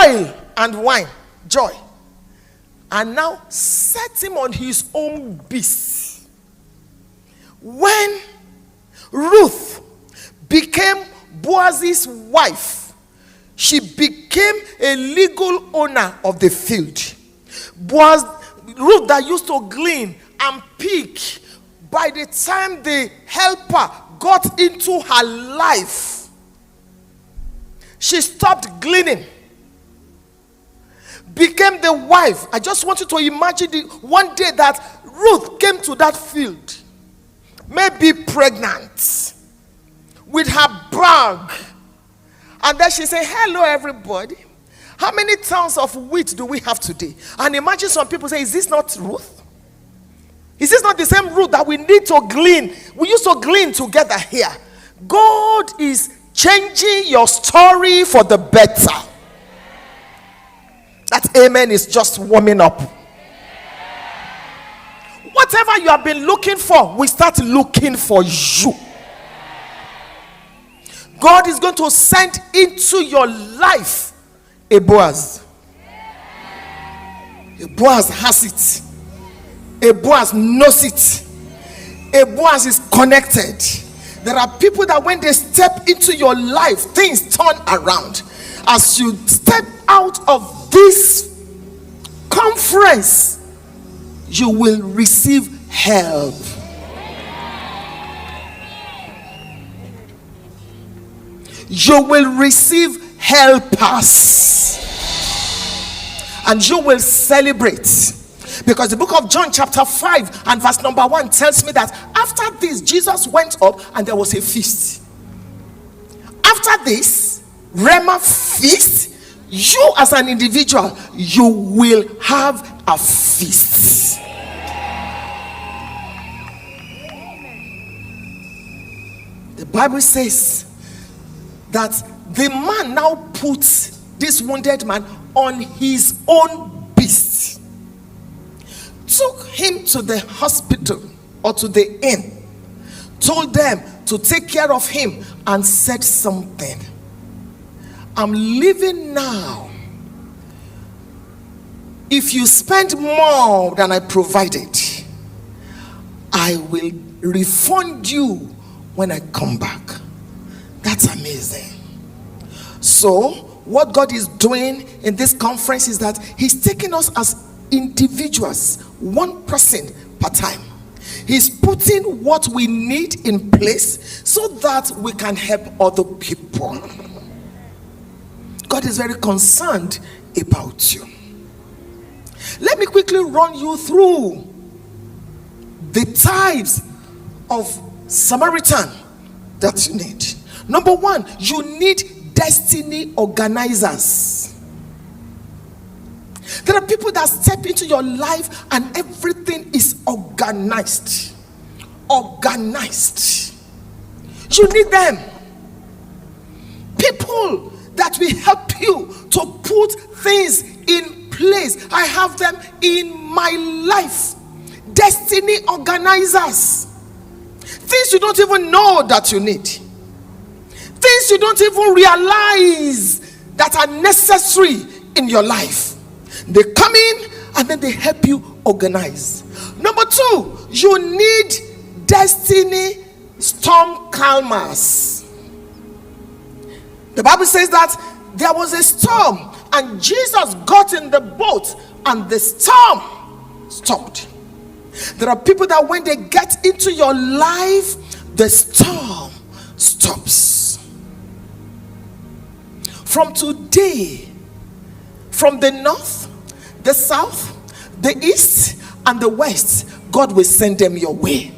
oil and wine, joy, and now set him on his own beast. When Ruth became Boaz's wife, she became a legal owner of the field. Ruth that used to glean and pick, by the time the helper got into her life, she stopped gleaning, became the wife. I just want you to imagine one day that Ruth came to that field, maybe pregnant, with her bag, and then she said, hello everybody, how many tons of wheat do we have today? And imagine some people say, is this not Ruth? Is this not the same Ruth that we need to glean? We used to glean together here. God is changing your story for the better. That amen is just warming up. Whatever you have been looking for, we start looking for you. God is going to send into your life a Boaz. A Boaz has it. A Boaz knows it. A Boaz is connected. There are people that when they step into your life, things turn around. As you step out of this conference, you will receive help. You will receive helpers. And you will celebrate. Because the book of John chapter 5 and verse number 1 tells me that after this, Jesus went up and there was a feast. After this Rhema feast, you as an individual, you will have a feast. The Bible says that the man now puts this wounded man on his own beast, took him to the hospital or to the inn, told them to take care of him, and said something. I'm leaving now. If you spend more than I provided, I will refund you when I come back. That's amazing. So what God is doing in this conference is that he's taking us as individuals, one person per time. He's putting what we need in place so that we can help other people. God is very concerned about you. Let me quickly run you through the types of Samaritan that you need. Number one, you need destiny organizers. There are people that step into your life and everything is organized. Organized. You need them. People that will help you to put things in place. I have them in my life. Destiny organizers. Things you don't even know that you need. Things you don't even realize that are necessary in your life. They come in and then they help you organize. Number two, you need destiny storm calmers. The Bible says that there was a storm and Jesus got in the boat and the storm stopped. There are people that when they get into your life, the storm stops. From today, from the north, the south, the east, and the west, God will send them your way.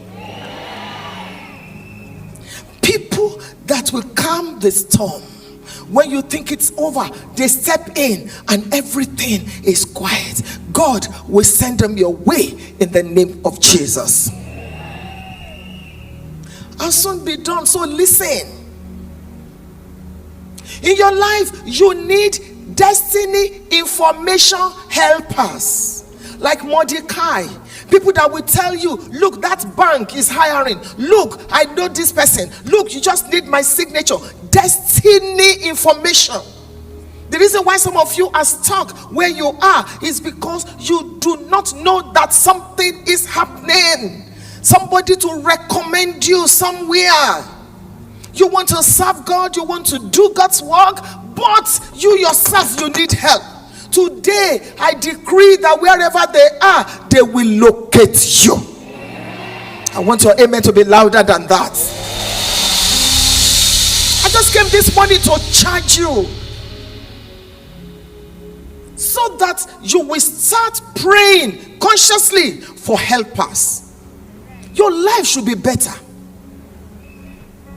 People that will calm the storm. When you think it's over, they step in and everything is quiet. God will send them your way in the name of Jesus. I'll soon be done, so listen. In your life, you need destiny information helpers like Mordecai. People that will tell you, look, that bank is hiring. Look, I know this person. Look, you just need my signature. Destiny information. The reason why some of you are stuck where you are is because you do not know that something is happening. Somebody to recommend you somewhere. You want to serve God, you want to do God's work, but you yourself, you need help. Today, I decree that wherever they are, they will locate you. I want your amen to be louder than that. I just came this morning to charge you so that you will start praying consciously for helpers. Your life should be better.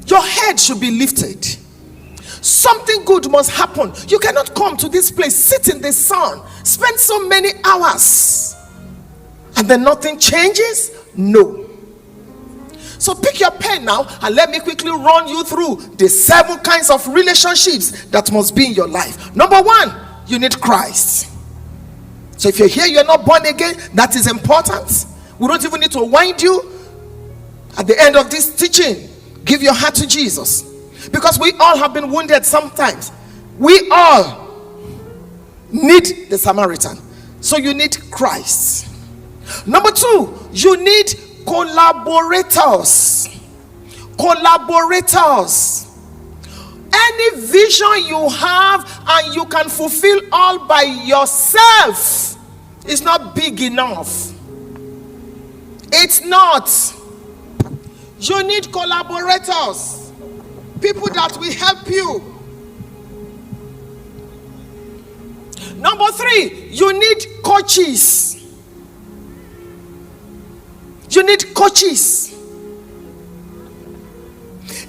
Your head should be lifted. Something good must happen. You cannot come to this place, sit in the sun, spend so many hours, and then nothing changes. No. So pick your pen now and let me quickly run you through the 7 kinds of relationships that must be in your life. Number 1, you need Christ. So if you're here, you're not born again, that is important. We don't even need to wind you. At the end of this teaching, give your heart to Jesus, because we all have been wounded sometimes. We all need the Samaritan. So you need Christ. Number 2, you need collaborators. Collaborators. Any vision you have and you can fulfill all by yourself is not big enough. It's not. You need collaborators, people that will help you. Number 3, you need coaches. You need coaches.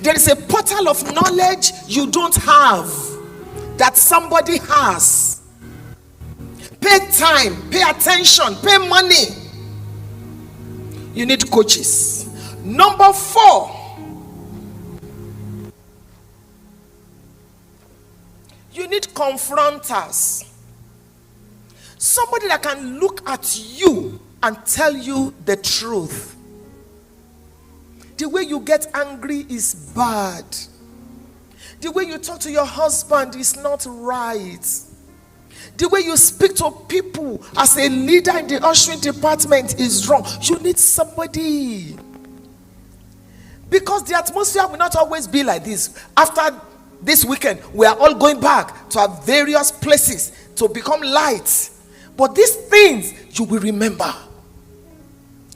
There is a portal of knowledge you don't have that somebody has. Pay time, pay attention, pay money. You need coaches. Number 4, you need confronters. Somebody that can look at you and tell you the truth. The way you get angry is bad. The way you talk to your husband is not right. The way you speak to people as a leader in the ushering department is wrong. You need somebody. Because the atmosphere will not always be like this. After this weekend, we are all going back to our various places to become light. But these things you will remember.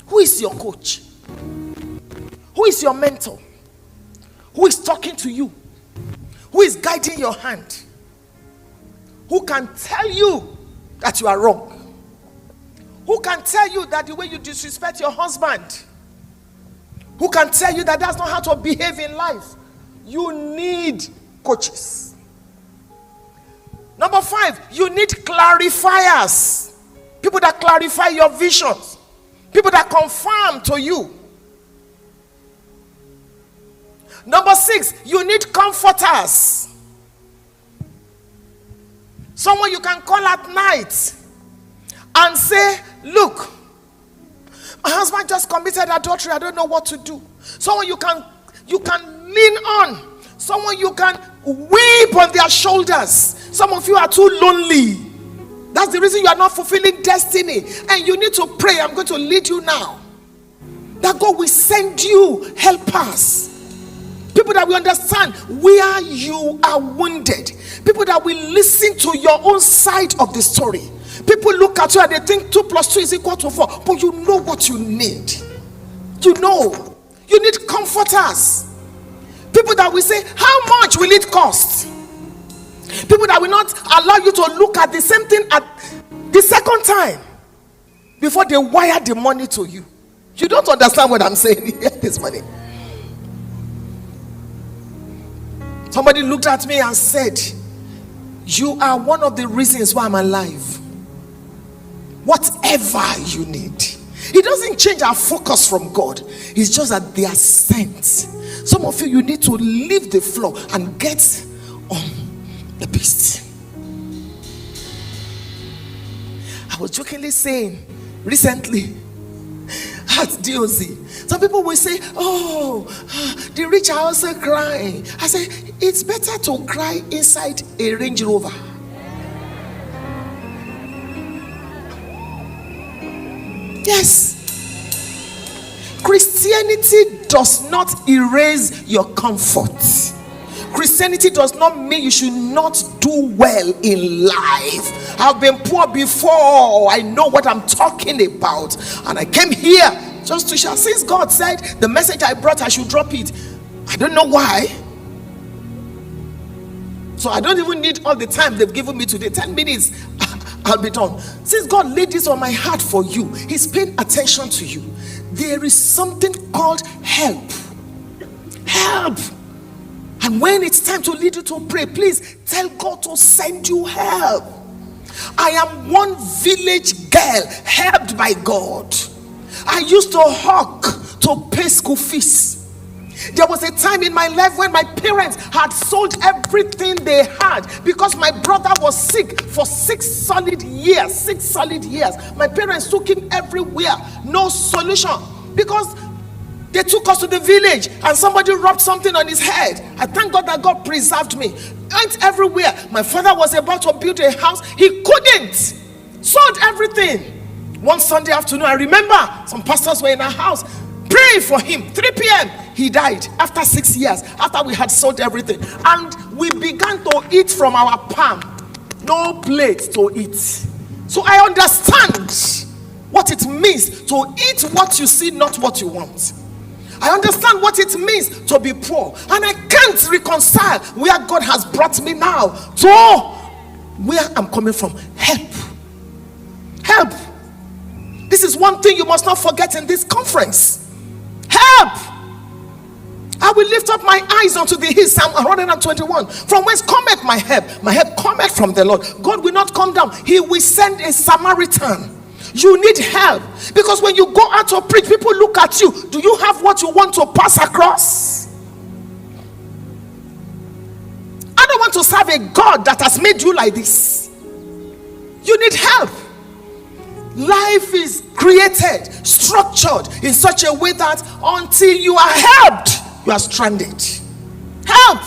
Who is your coach? Who is your mentor? Who is talking to you? Who is guiding your hand? Who can tell you that you are wrong? Who can tell you that the way you disrespect your husband? Who can tell you that that's not how to behave in life? You need coaches. Number 5, you need clarifiers. People that clarify your visions. People that confirm to you. Number 6, you need comforters. Someone you can call at night and say, look, my husband just committed adultery. I don't know what to do. Someone you can lean on. Someone you can weep on their shoulders. Some of you are too lonely. That's the reason you are not fulfilling destiny. And you need to pray. I'm going to lead you now. That God will send you helpers. People that will understand where you are wounded. People that will listen to your own side of the story. People look at you and they think 2 + 2 is equal to 4. But you know what you need. You know. You need comforters. People that will say, how much will it cost? People that will not allow you to look at the same thing at the second time before they wire the money to you. You don't understand what I'm saying here this morning. Somebody looked at me and said, you are one of the reasons why I'm alive. Whatever you need. It doesn't change our focus from God. It's just that they are sent. Some of you need to leave the floor and get on the beast. I was jokingly saying recently at DOZ, some people will say, oh, the rich are also crying. I say, it's better to cry inside a Range Rover Yes. Christianity does not erase your comfort. Christianity does not mean you should not do well in life. I've been poor before. I know what I'm talking about. And I came here just to share. Since God said the message I brought, I should drop it. I don't know why. So I don't even need all the time they've given me today. 10 minutes, I'll be done. Since God laid this on my heart for you, He's paying attention to you. There is something called help. Help. And when it's time to lead you to pray, please tell God to send you help. I am one village girl helped by God. I used to hawk to pay school fees. There was a time in my life when my parents had sold everything they had because my brother was sick for 6 solid years. 6 solid years. My parents took him everywhere. No solution. Because they took us to the village and somebody rubbed something on his head. I thank God that God preserved me. Went everywhere. My father was about to build a house. He couldn't. Sold everything. One Sunday afternoon, I remember some pastors were in our house praying for him. 3 p.m. He died after 6 years, after we had sold everything. And we began to eat from our palm. No plate to eat. So I understand what it means to eat what you see, not what you want. I understand what it means to be poor. And I can't reconcile where God has brought me now to where I'm coming from. Help. Help. This is one thing you must not forget in this conference. Help. I will lift up my eyes unto the hills. Psalm 121. From whence cometh my help? My help cometh from the Lord. God will not come down. He will send a Samaritan. You need help, because when you go out to preach, people look at you. Do you have what you want to pass across? I don't want to serve a God that has made you like this. You need help. Life is created, structured in such a way that until you are helped, you are stranded. Help.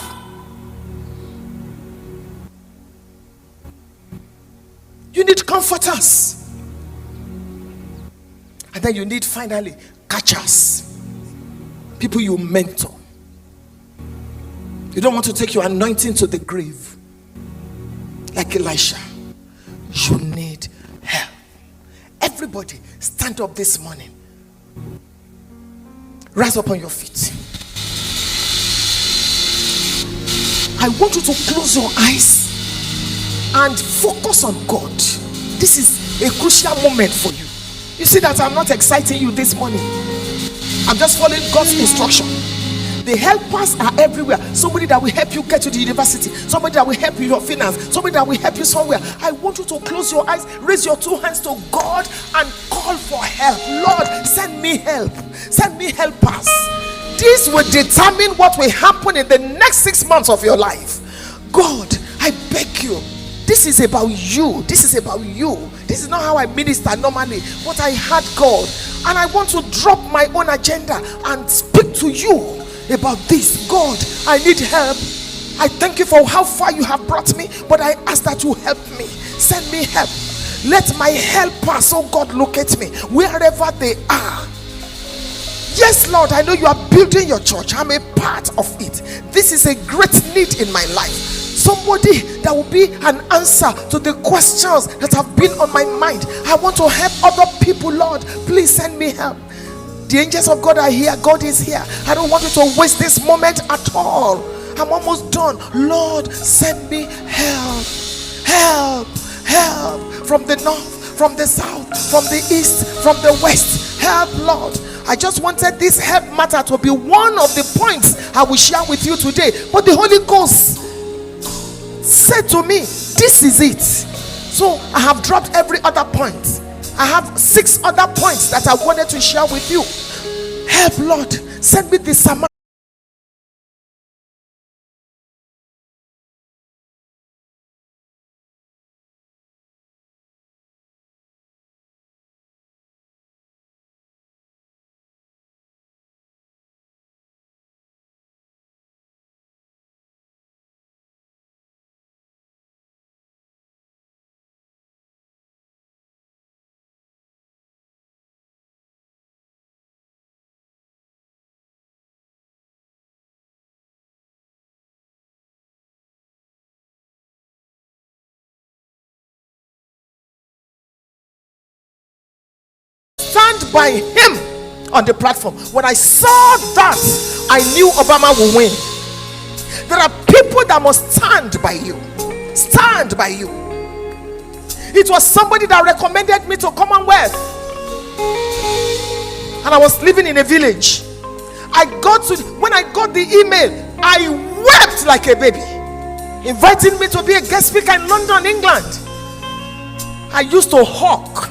You need comforters. And then you need finally catchers. People you mentor. You don't want to take your anointing to the grave like Elisha. You need help. Everybody stand up this morning. Rise up on your feet. I want you to close your eyes and focus on God. This is a crucial moment for you. You see that I'm not exciting you this morning. I'm just following God's instruction. The helpers are everywhere. Somebody that will help you get to the university. Somebody that will help you your finance. Somebody that will help you somewhere. I want you to close your eyes, raise your 2 hands to God and call for help. Lord, send me help. Send me helpers. This will determine what will happen in the next 6 months of your life. God, I beg you. This is about you. This is about you. This is not how I minister normally, but I had God, and I want to drop my own agenda and speak to you about this. God, I need help. I thank you for how far you have brought me, but I ask that you help me. Send me help. Let my helpers, oh God, locate me wherever they are. Yes, Lord, I know you are building your church. I'm a part of it. This is a great need in my life. Somebody that will be an answer to the questions that have been on my mind. I want to help other people. Lord, please send me help. The angels of God are here. God is here. I don't want you to waste this moment at all. I'm almost done. Lord, send me help. Help. Help. From the north, from the south, from the east, from the west. Help, Lord. I just wanted this help matter to be one of the points I will share with you today. But the Holy Ghost said to me, this is it. So I have dropped every other point. I have 6 other points that I wanted to share with you. Help, Lord. Send me the Samaritan. stand by him on the platform. When I saw that, I knew Obama will win. There are people that must stand by you. Stand by you. It was somebody that recommended me to Commonwealth, and I was living in a village. When I got the email, I wept like a baby, inviting me to be a guest speaker in London, England. I used to hawk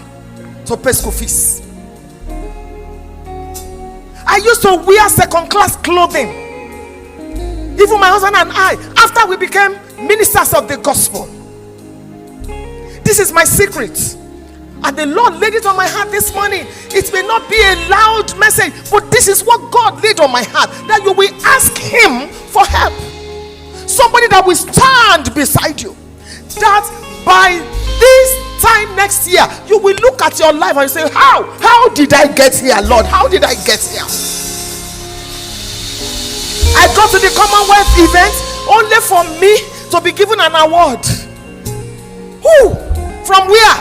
to pay school fees. I used to wear second-class clothing. Even my husband and I, after we became ministers of the gospel. This is my secret. And the Lord laid it on my heart this morning. It may not be a loud message, but this is what God laid on my heart, that you will ask him for help. Somebody that will stand beside you. That by this time next year, you will look at your life and say, how did I get here, Lord? How did I get here? I got to the Commonwealth event only for me to be given an award. Who? From where?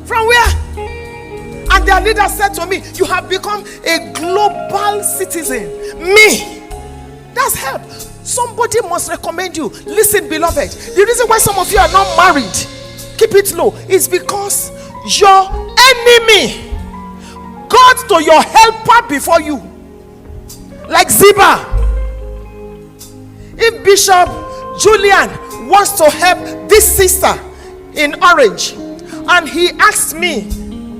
From where? And their leader said to me, you have become a global citizen. Me. That's help. Somebody must recommend you. Listen, beloved, the reason why some of you are not married, keep it low, is because your enemy got to your helper before you. Like Ziba. If Bishop Julian wants to help this sister in Orange, and he asked me,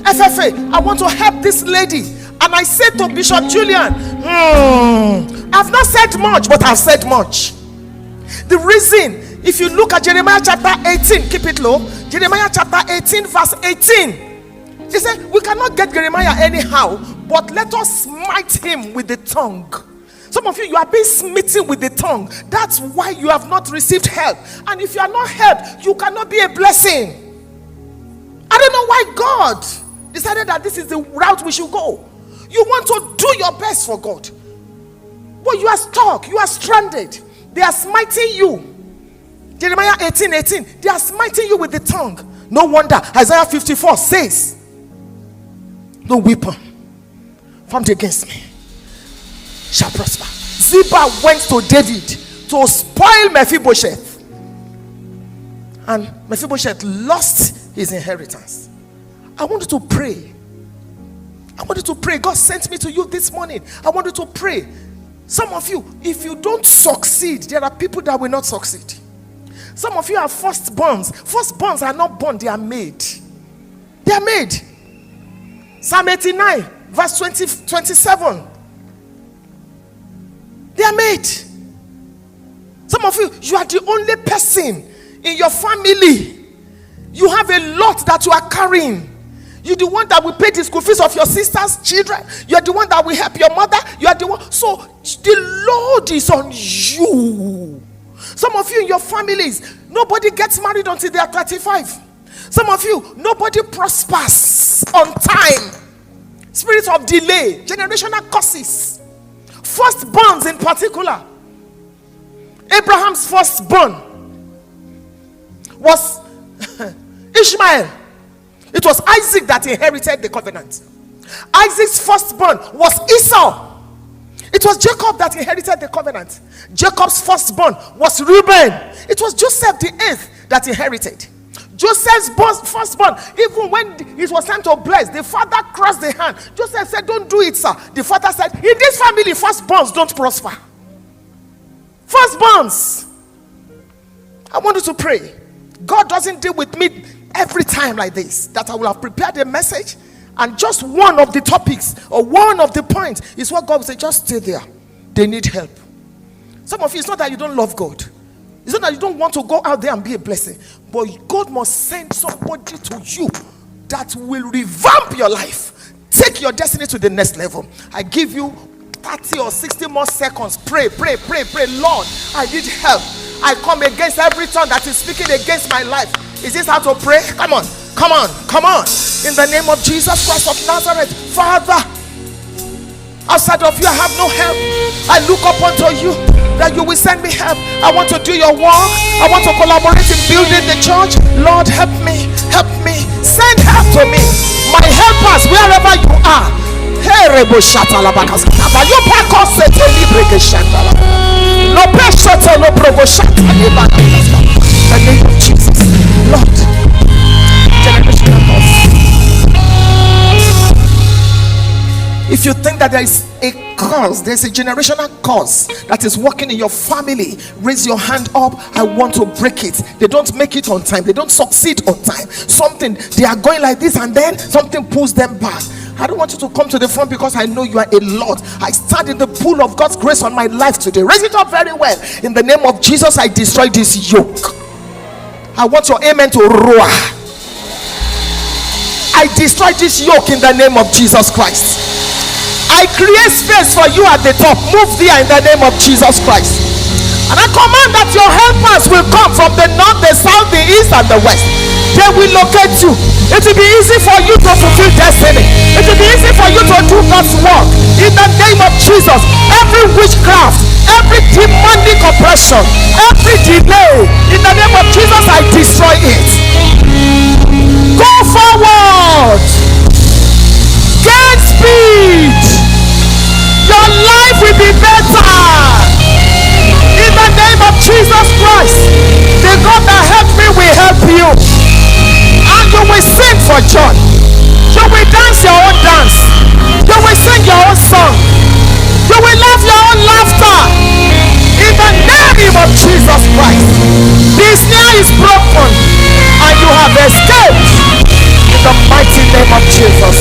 FFA, I want to help this lady, and I said to Bishop Julian, I've not said much, but I've said much. The reason, if you look at Jeremiah chapter 18, keep it low, Jeremiah chapter 18 verse 18, he said, we cannot get Jeremiah anyhow, but let us smite him with the tongue. Some of you are being smitten with the tongue. That's why you have not received help. And if you are not helped, you cannot be a blessing. I don't know why God decided that this is the route we should go. You want to do your best for God, but you are stuck, you are stranded. They are smiting you. Jeremiah 18:18, they are smiting you with the tongue. No wonder Isaiah 54 says, no weapon formed against me shall prosper. Ziba went to David to spoil Mephibosheth, and Mephibosheth lost his inheritance. I want you to pray. I want you to pray. God sent me to you this morning. I want you to pray. Some of you, if you don't succeed, there are people that will not succeed. Some of you are firstborns. Firstborns are not born, they are made. They are made. Psalm 89 verse 27. They are made. Some of you, you are the only person in your family. You have a lot that you are carrying. You're the one that will pay the school fees of your sister's children. You're the one that will help your mother. You are the one. So the load is on you. Some of you in your families, nobody gets married until they are 35. Some of you, nobody prospers on time. Spirit of delay, generational curses. Firstborns in particular. Abraham's firstborn was Ishmael. It was Isaac that inherited the covenant. Isaac's firstborn was Esau. It was Jacob that inherited the covenant. Jacob's firstborn was Reuben. It was Joseph the eighth that inherited. Joseph's firstborn, even when it was time to bless, the father crossed the hand. Joseph said, don't do it, sir. The father said, in this family, firstborns don't prosper. Firstborns. I want you to pray. God doesn't deal with me every time like this, that I will have prepared a message, and just one of the topics or one of the points is what God will say, just stay there. They need help. Some of you, it's not that you don't love God. It's not that you don't want to go out there and be a blessing, but God must send somebody to you that will revamp your life, take your destiny to the next level. I give you 30 or 60 more seconds. Pray. Lord, I need help. I come against every tongue that is speaking against my life. Is this how to pray? Come on. In the name of Jesus Christ of Nazareth, Father, outside of you I have no help. I look up unto you, that you will send me help. I want to do your work. I want to collaborate in building the church. Lord, help me. send help to me. My helpers, wherever you are. Herebo shatalabakasa. Abayopako sete libreke shatala. No pressure to no progo shatalabakasa. In the name of Jesus, Lord. Generational curse. If you think that there is a curse, there's a generational curse that is working in your family, raise your hand up. I want to break it. They don't make it on time. They don't succeed on time. Something, they are going like this and then something pulls them back. I don't want you to come to the front because I know you are a Lord. I stand in the pool of God's grace on my life today. Raise it up very well. In the name of Jesus, I destroy this yoke. I want your amen to roar. I destroy this yoke in the name of Jesus Christ. I create space for you at the top. Move there in the name of Jesus Christ. And I command that your helpers will come from the north, the south, the east, and the west. They will locate you. It will be easy for you to fulfill destiny. It will be easy for you to do God's work. In the name of Jesus, every witchcraft, every demonic oppression, every delay, in the name of Jesus, I destroy it. Go forward. Gain speed. Your life will be better. In the name of Jesus Christ, the God that helped me will help you. And you will sing for joy. You will dance your own dance. You will sing your own song. You will laugh your own laughter. In the name of Jesus Christ, the snare is broken and you have escaped. In the mighty name of Jesus.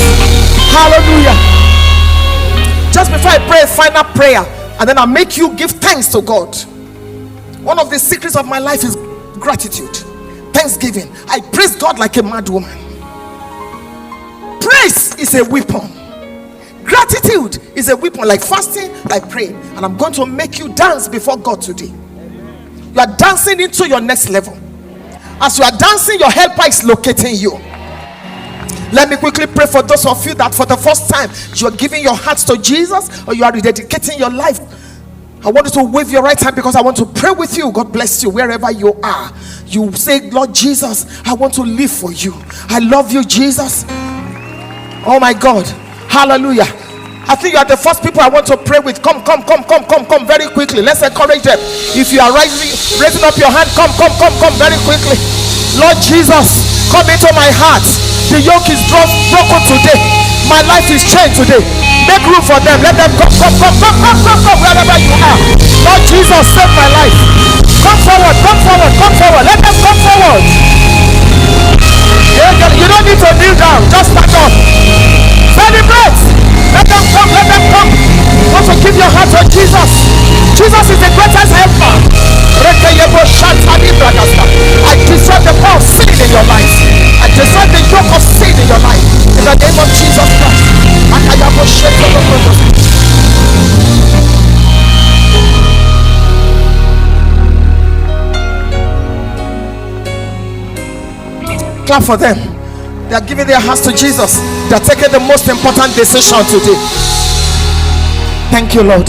Hallelujah. Just before I pray a final prayer, and then I'll make you give thanks to God. One of the secrets of my life is gratitude, thanksgiving. I praise God like a mad woman. Praise is a weapon. Gratitude is a weapon, like fasting, like praying. And I'm going to make you dance before God today. You are dancing into your next level. As you are dancing, your helper is locating you. Let me quickly pray for those of you that for the first time you are giving your hearts to Jesus, or you are rededicating your life. I want you to wave your right hand because I want to pray with you. God bless you wherever you are. You say, Lord Jesus, I want to live for you. I love you, Jesus. Oh my God. Hallelujah. I think you are the first people I want to pray with. Come very quickly. Let's encourage them. If you are raising up your hand, come very quickly. Lord Jesus, come into my heart. The yoke is broken today. My life is changed today. Make room for them. Let them come wherever you are. Lord Jesus, save my life. Come forward. Let them come forward. You don't need to kneel down. Just stand up. Celebrate. Let them come. Want to give your heart to Jesus. Jesus is the greatest helper. I destroy the power of sin in your life. I destroy the yoke of sin in your life. In the name of Jesus Christ. Clap for them. They are giving their hearts to Jesus. They are taking the most important decision today. Thank you, Lord.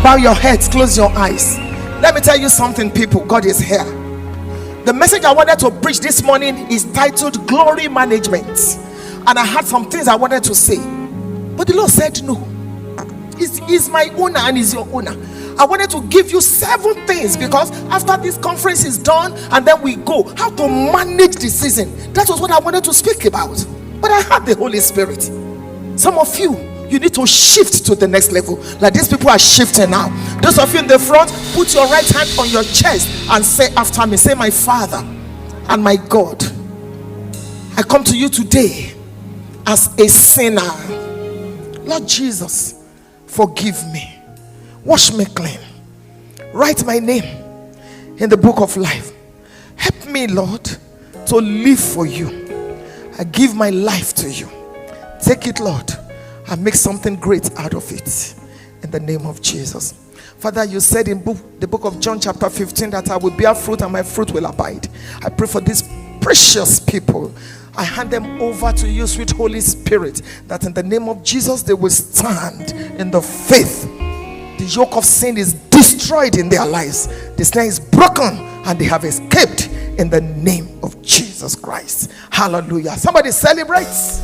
Bow your heads, close your eyes. Let me tell you something, people. God is here. The message I wanted to preach this morning is titled Glory Management. And I had some things I wanted to say, but the Lord said no. He's my owner and he's your owner. I wanted to give you 7 things, because after this conference is done and then we go, how to manage the season. That was what I wanted to speak about. But I had the Holy Spirit. Some of you need to shift to the next level, like these people are shifting now. Those of you in the front, put your right hand on your chest and say after me, say, my Father and my God, I come to you today as a sinner. Lord Jesus, forgive me, wash me clean, write my name in the book of life. Help me, Lord, to live for you. I give my life to you. Take it, Lord, and make something great out of it. In the name of Jesus. Father, you said in the book of John chapter 15 that I will bear fruit and my fruit will abide. I pray for these precious people. I hand them over to you, sweet Holy Spirit, that in the name of Jesus they will stand in the faith. The yoke of sin is destroyed in their lives. The snare is broken and they have escaped in the name of Jesus Christ. Hallelujah. Somebody celebrates.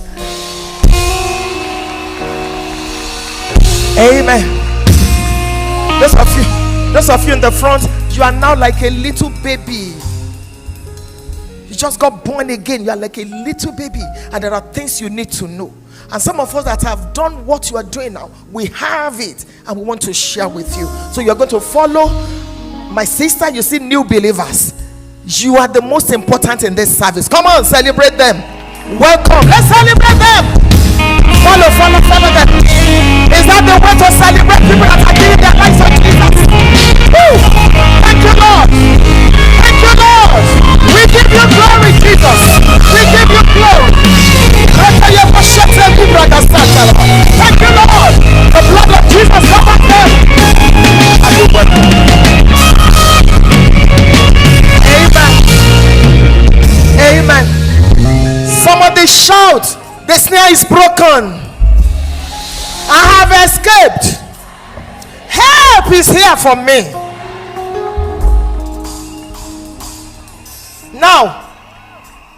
Amen. Those of you in the front, you are now like a little baby. You just got born again. You are like a little baby, and there are things you need to know. And some of us that have done what you are doing now, we have it and we want to share with you. So you're going to follow my sister. You see, new believers, you are the most important in this service. Come on, celebrate them. Welcome. Let's celebrate them. Follow them. Is that the way to celebrate people that are giving their lives to Jesus? Woo! Thank you, Lord. Thank you, Lord. We give you glory, Jesus. We give you glory. Thank you, Lord. The blood of Jesus covered them. Amen. Amen. Somebody shout, the snare is broken. I have escaped. Help is here for me. Now,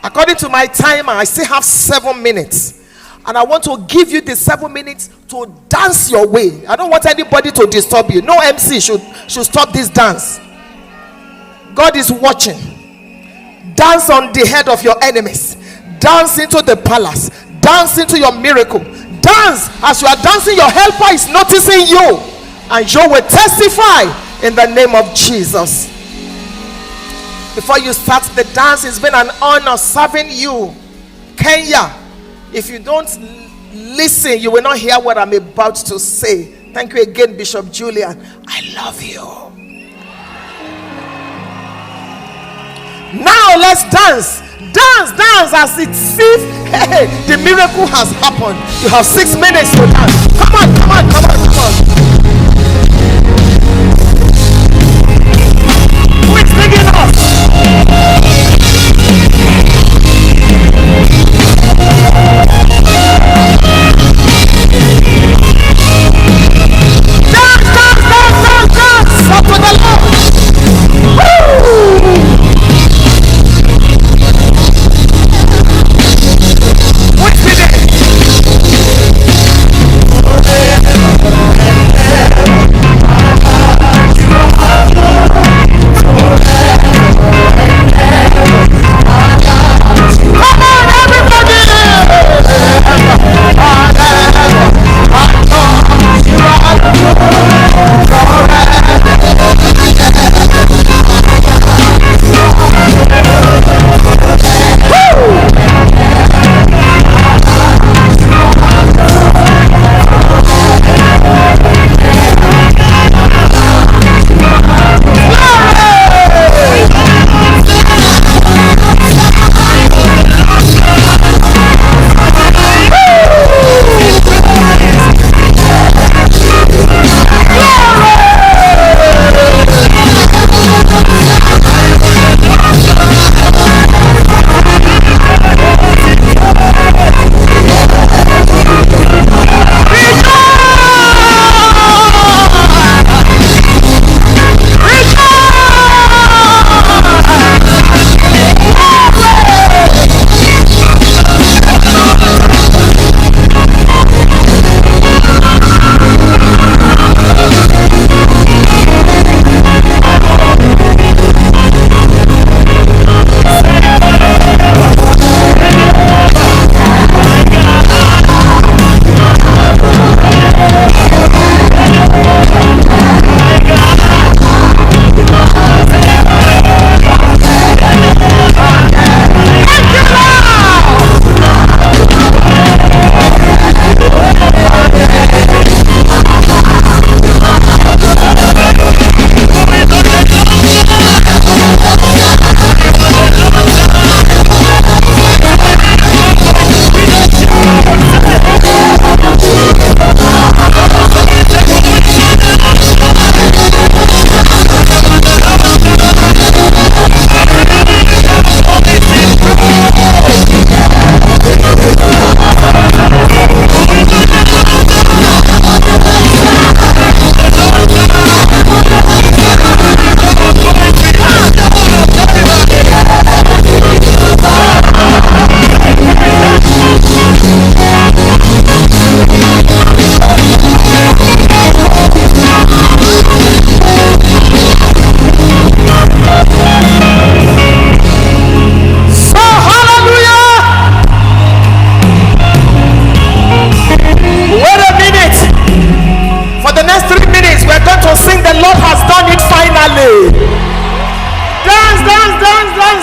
according to my timer, I still have 7 minutes. And I want to give you the 7 minutes to dance your way. I don't want anybody to disturb you. No MC should stop this dance. God is watching. Dance on the head of your enemies. Dance into the palace. Dance into your miracle. Dance. As you are dancing, your helper is noticing you. And you will testify in the name of Jesus. Before you start the dance, it's been an honor serving you. Kenya, if you don't listen, you will not hear what I'm about to say. Thank you again, Bishop Julian. I love you. Now let's dance. Dance as it seems the miracle has happened. You have 6 minutes to dance. Come on. Who is singing us? Dance up to the Lord. Woo! What's the name?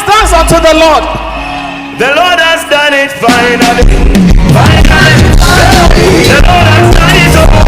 Dance unto the Lord. The Lord has done it finally. Finally. The Lord has done it all.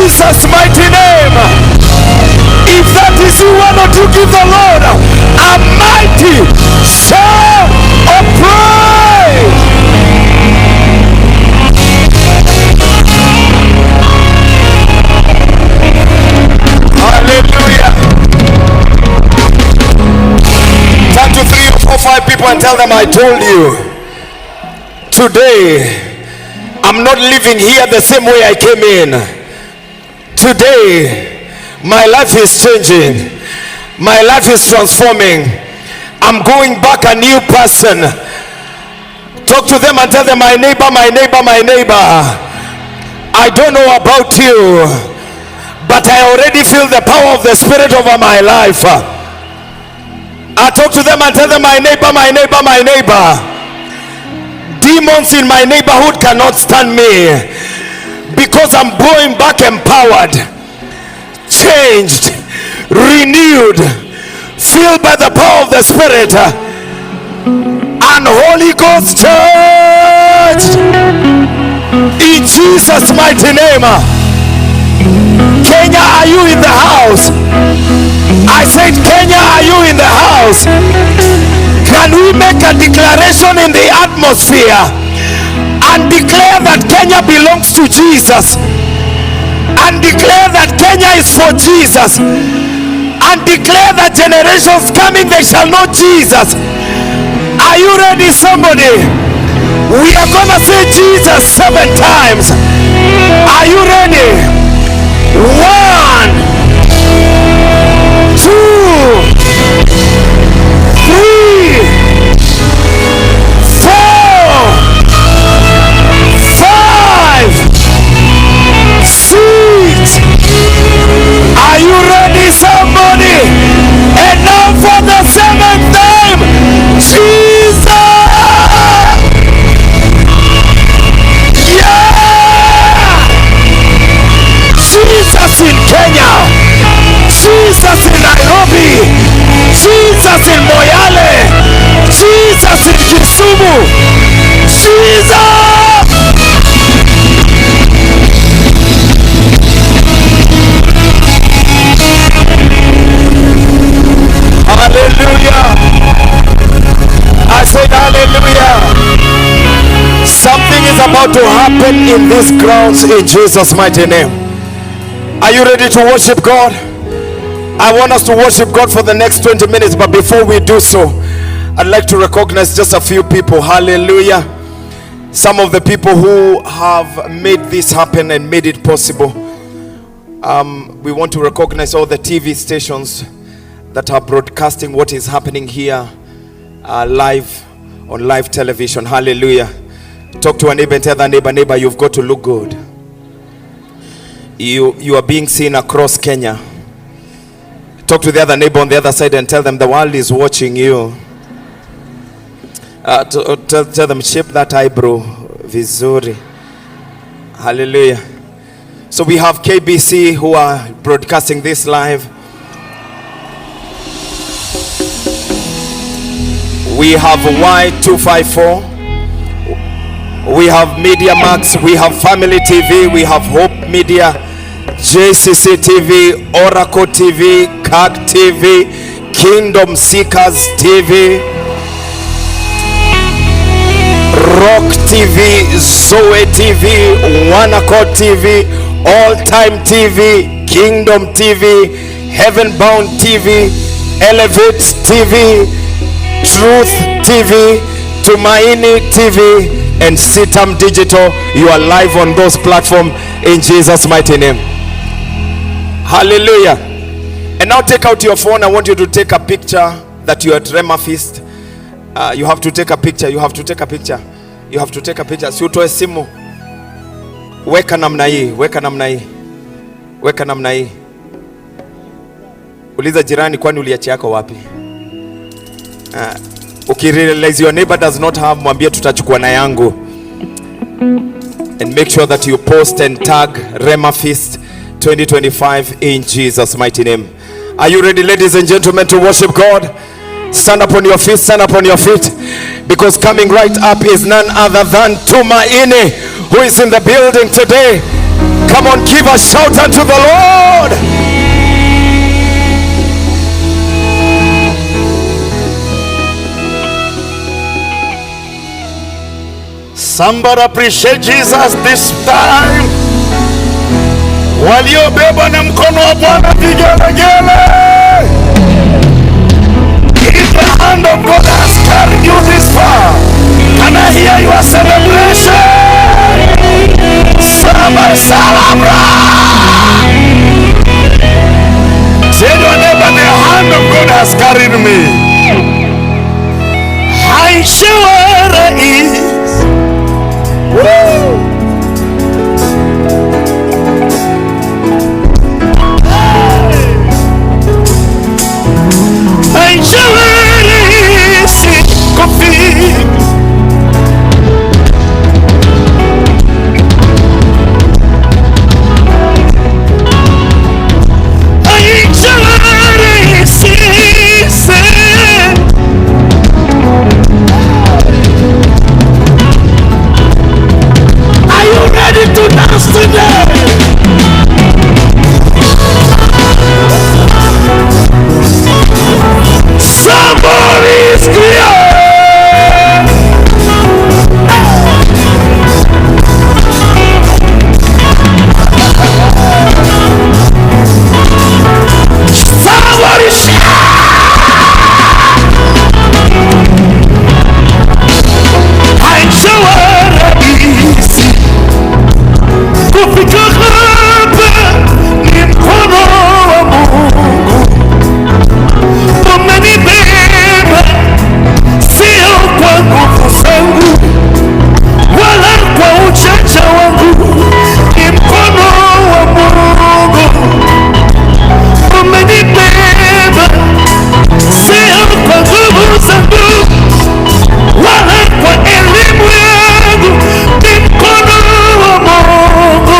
Jesus' mighty name. If that is you, why not you give the Lord a mighty shout of praise? Hallelujah. Turn to 3 or 4, 5 people and tell them, I told you today I'm not living here the same way I came in. Today my life is changing, my life is transforming. I'm going back a new person. Talk to them and tell them, my neighbor, my neighbor, my neighbor, I don't know about you, but I already feel the power of the Spirit over my life. I talk to them and tell them, my neighbor, my neighbor, my neighbor, demons in my neighborhood cannot stand me, because I'm going back empowered, changed, renewed, filled by the power of the Spirit, and Holy Ghost charged in Jesus' mighty name. Kenya, are you in the house? I said, Kenya, are you in the house? Can we make a declaration in the atmosphere and declare that Kenya belongs to Jesus, and declare that Kenya is for Jesus, and declare that generations coming, they shall know Jesus? Are you ready, somebody? We are gonna say Jesus 7 times. Are you ready? 1, 2, 3, 4, 5, 6. Are you ready, somebody? And now for the 7th time, Jesus! Yeah! Jesus in Kenya, Jesus in Nairobi, Jesus in Moyale, Jesus in Kisumu, Jesus! Hallelujah! I said hallelujah! Something is about to happen in these grounds in Jesus' mighty name. Are you ready to worship God? I want us to worship God for the next 20 minutes, but before we do so, I'd like to recognize just a few people. Hallelujah. Some of the people who have made this happen and made it possible. We want to recognize all the TV stations that are broadcasting what is happening here live on live television. Hallelujah. Talk to a neighbor and tell the neighbor, you've got to look good. You are being seen across Kenya. Talk to the other neighbor on the other side and tell them the world is watching you. Tell them, shape that eyebrow vizuri. Hallelujah. So we have KBC who are broadcasting this live. We have Y254. We have Media Max. We have Family TV. We have Hope Media, JCC TV, Oracle TV, CAG TV, Kingdom Seekers TV, Rock TV, Zoe TV, One Accord TV, All Time TV, Kingdom TV, Heaven Bound TV, Elevate TV, Truth TV, Tumaini TV, and Sitam Digital. You are live on those platforms in Jesus' mighty name. Hallelujah. And now take out your phone. I want you to take a picture that you're at Rhema Feast. You have to take a picture. You have to take a picture. You have to take a picture. Si utoe simu. Weka namna hii. Weka namna hii. Weka namna hii. Uliza jirani, kwani uliacha yako wapi? Ukirealize your neighbor does not have, mwambie tutachukua na yangu. And make sure that you post and tag Rhema Feast 2025 in Jesus' mighty name. Are you ready, ladies and gentlemen, to worship God? Stand up on your feet, stand up on your feet. Because coming right up is none other than Tumaini, who is in the building today. Come on, give a shout unto the Lord. Somebody appreciate Jesus this time. Waliobebwa na mkono wa Bwana vigelegele. If the hand of God has carried you this far, can I hear your celebration? Somebody celebrate. Tell your neighbor, the hand of God has carried me. I sure is. Woo! I sure is coffee. I sure is kufika hapa ni mkono wa Mungu. Umenibeba sio kwa nguvu zangu wala kwa ujanja wangu, ni mkono wa Mungu. Umenibeba sio kwa nguvu zangu wala kwa elimu yangu, ni mkono wa Mungu.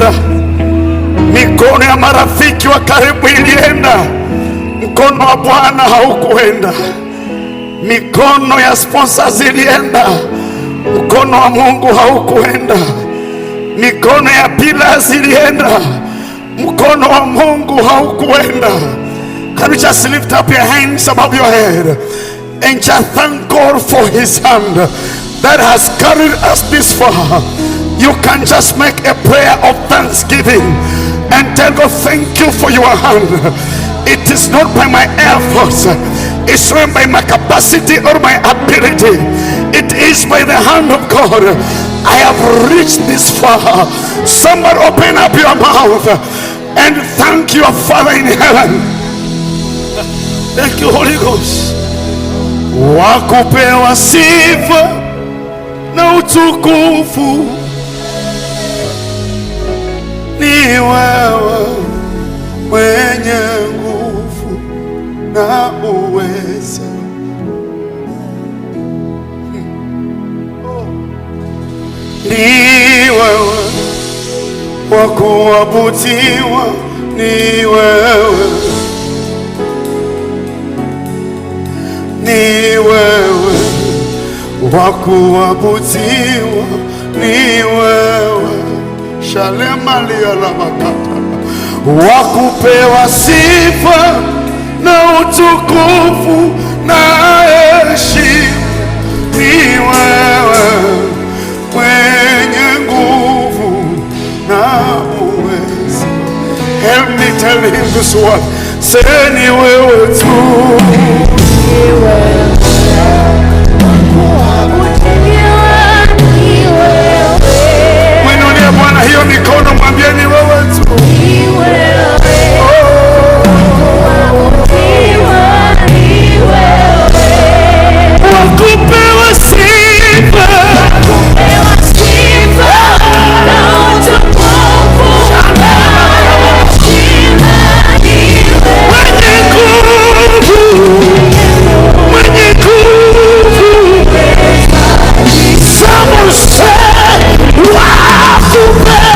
ilienda, mikono ya marafiki wa karibu ilienda, mkono wa Bwana haukuenda. Mikono ya sponsors ilienda, mkono wa Mungu haukuenda. Mikono ya pillars ilienda, mkono wa Mungu haukuenda. Can you just lift up your hands above your head and just thank God for His hand that has carried us this far? You can just make a prayer of thanksgiving and tell God, thank you for your hand. It is not by my efforts, it's not by my capacity or my ability. It is by the hand of God. I have reached this far. Somebody open up your mouth and thank your Father in heaven. Thank you, Holy Ghost. Wakupewa sifa na utukufu ni wewe, mwenye nguvu na uweza. Ni wewe wa kuabudiwa, ni wewe, ni wewe wa kuabudiwa, ni wewe. Shalema liya la makata, wa kupewa sifa na utukufu na heshima, ni wewe, mwenye nguvu na uweza. Help me tell him this one. Say ni wewe tu, ni wewe. Mwinulie Bwana hiyo mikono, mwambie ni wewe tu. Wakupewa sifa na utukufu, mwenye nguvu, mwenye nguvu. Someone say wakupewa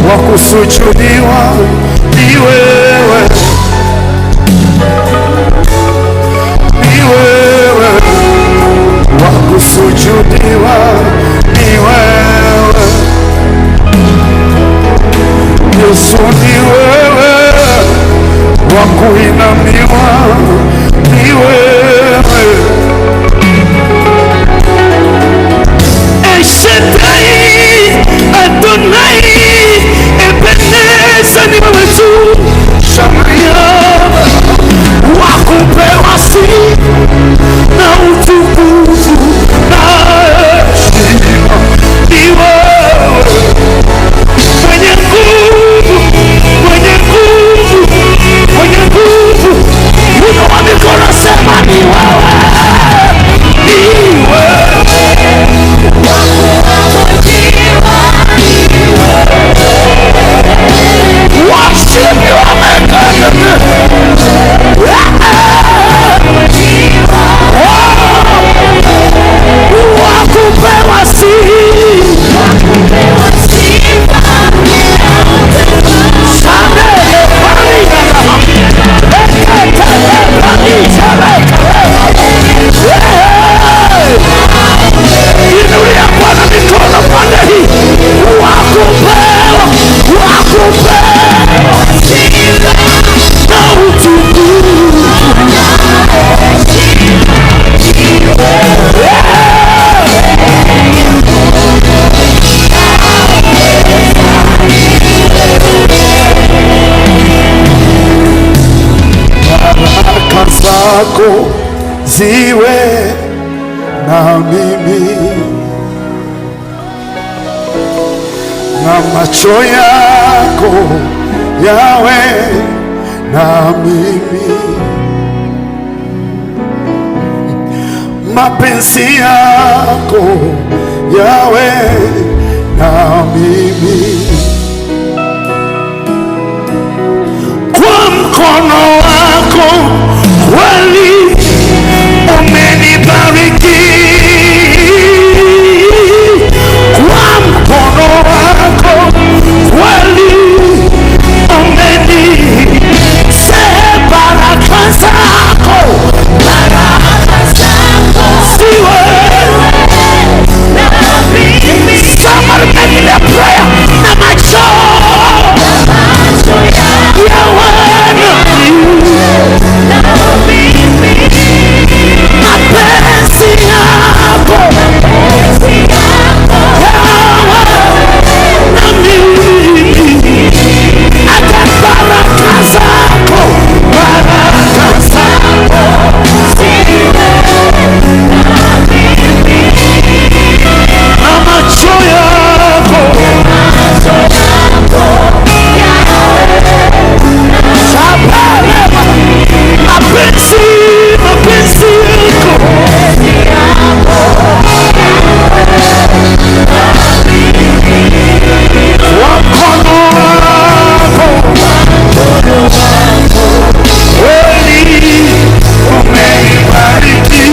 wakusujudiwa, ni wewe, ni wewe, wakusujudiwa, ni wewe, Yesu ni wewe, wakuinamiwa, ni wewe, El Shaddai, Adonai, Ebeneza ni wewe tu. Shamaya, wakupewa sifa na utukufu na heshima, ni wewe, mwenye nguvu, mwenye nguvu, mwenye nguvu. Mungu wa mikono sema ni zako ziwe na mimi, na macho yako yawe na mimi, mapenzi yako yawe na mimi, kwa mkono wako kweli umenibariki, kwa mkono wako kweli baraka zako siwe na mimi. Somebody make it a prayer. Na macho yawe na mimi, mapenzi yako yawe na mimi, hata baraka zako siwe na mimi, na macho yako mapenzi yako kwa mkono wako kweli umenibariki,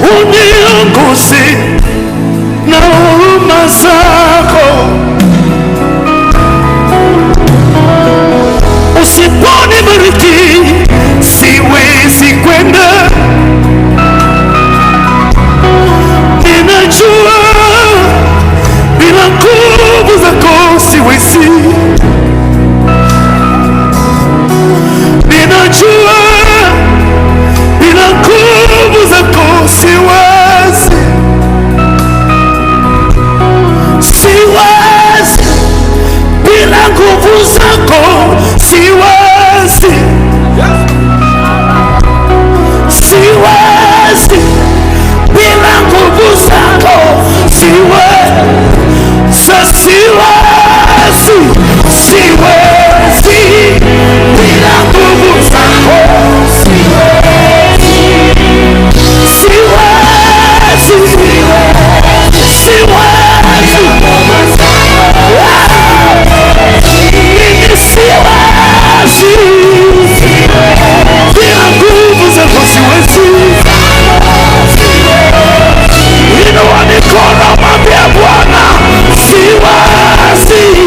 uniongoze na huruma zako, usiponibariki siwezi kwenda. Ninajua bila nguvu zako siwezi, ninajua bila nguvu zako siwezi, siwezi bila nguvu zako siwezi, siwezi bila nguvu zako siwezi, siwezi bila nguvu zako siwezi, siwezi bila nguvu zako siwezi. Inua mikono, mwambie Bwana siwezi,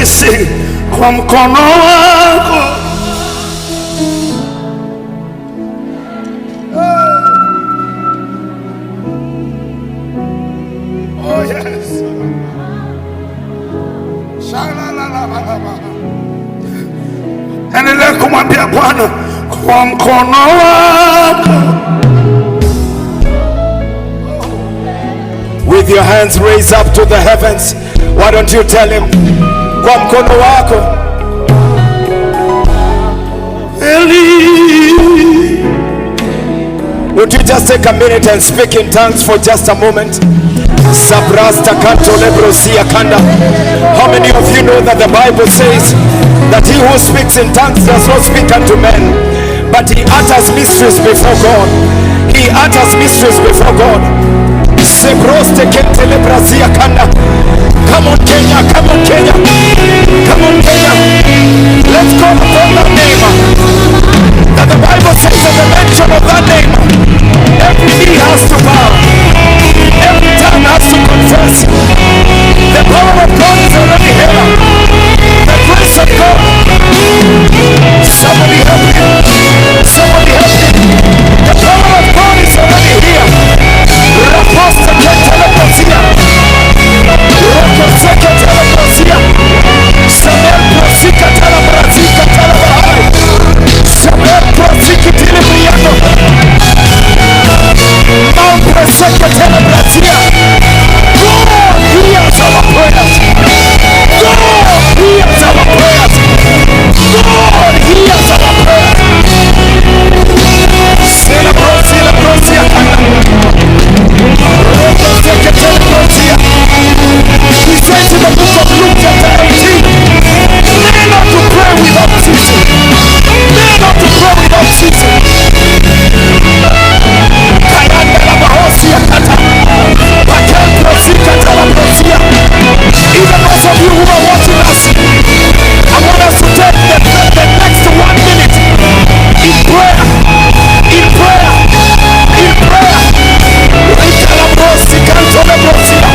sing kwa mkono wako. Oh yes. Endelea kumwambia Bwana kwa mkono wako. With your hands raised up to the heavens, why don't you tell him, kwa mkono wako. Would you just take a minute and speak in tongues for just a moment? Sabrasta kanto lebrosia kanda. How many of you know that the Bible says that he who speaks in tongues does not speak unto men, but he utters mysteries before God? He utters mysteries before God. Sebroste kente lebrasia kanda. Come on Kenya, come on Kenya, come on Kenya. Let's call upon that name. That the Bible says at the mention of that name, every knee has to bow, every tongue has to confess. The power of God is already here. The grace of God. Somebody help me. Somebody help me. The power of God is already here. Raposta ketelepatia. Rokoseke telepatia. Saber prosika telepatia telebahai. Saber prosika telebriano. Mount prosika telepatia. God hears our prayers. God hears our prayers. God hears our prayers. Celebrosia kana. Rokoseke telepatia. He says in the book of Luke chapter 18, men not to pray without ceasing. Men not to pray without ceasing. Kayanda la bahosia kata. Pakel prosika talaprosia. Even those of you who are watching us, I want us to take the next 1 minute in prayer. In prayer. In prayer. Rikala prosika talaprosia.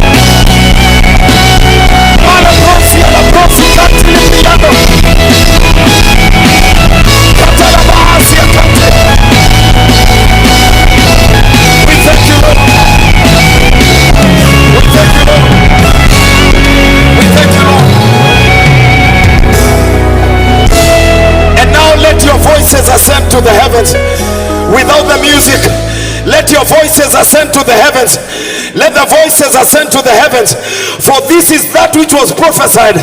Ascend to the heavens. Without the music, let your voices ascend to the heavens. Let the voices ascend to the heavens. For this is that which was prophesied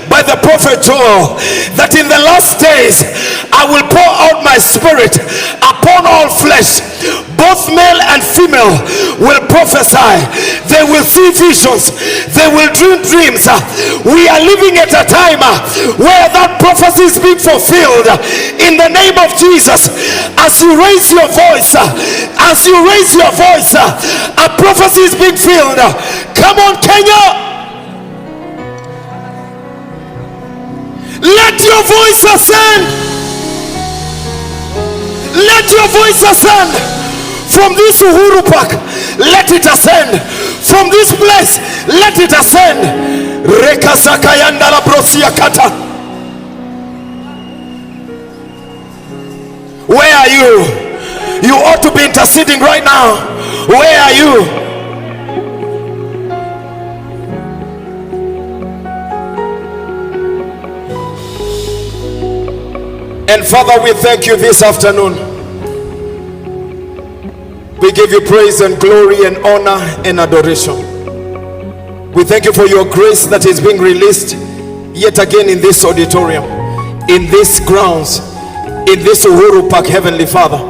by the prophet Joel, that in the last days I will pour out my spirit upon all flesh. Both male and female will prophesy. They will see visions. They will dream dreams. We are living at a time where that prophecy is being fulfilled. In the name of Jesus, as you raise your voice, a prophecy is being filled. Come on, Kenya. Let your voice ascend. Let your voice ascend. From this Uhuru Park, let it ascend. From this place, let it ascend. Rekasakayanda la brosia kata. Where are you? You ought to be interceding right now. Where are you? And Father, we thank you this afternoon. We give you praise and glory and honor and adoration. We thank you for your grace that is being released yet again in this auditorium, in these grounds, in this Uhuru Park, Heavenly Father.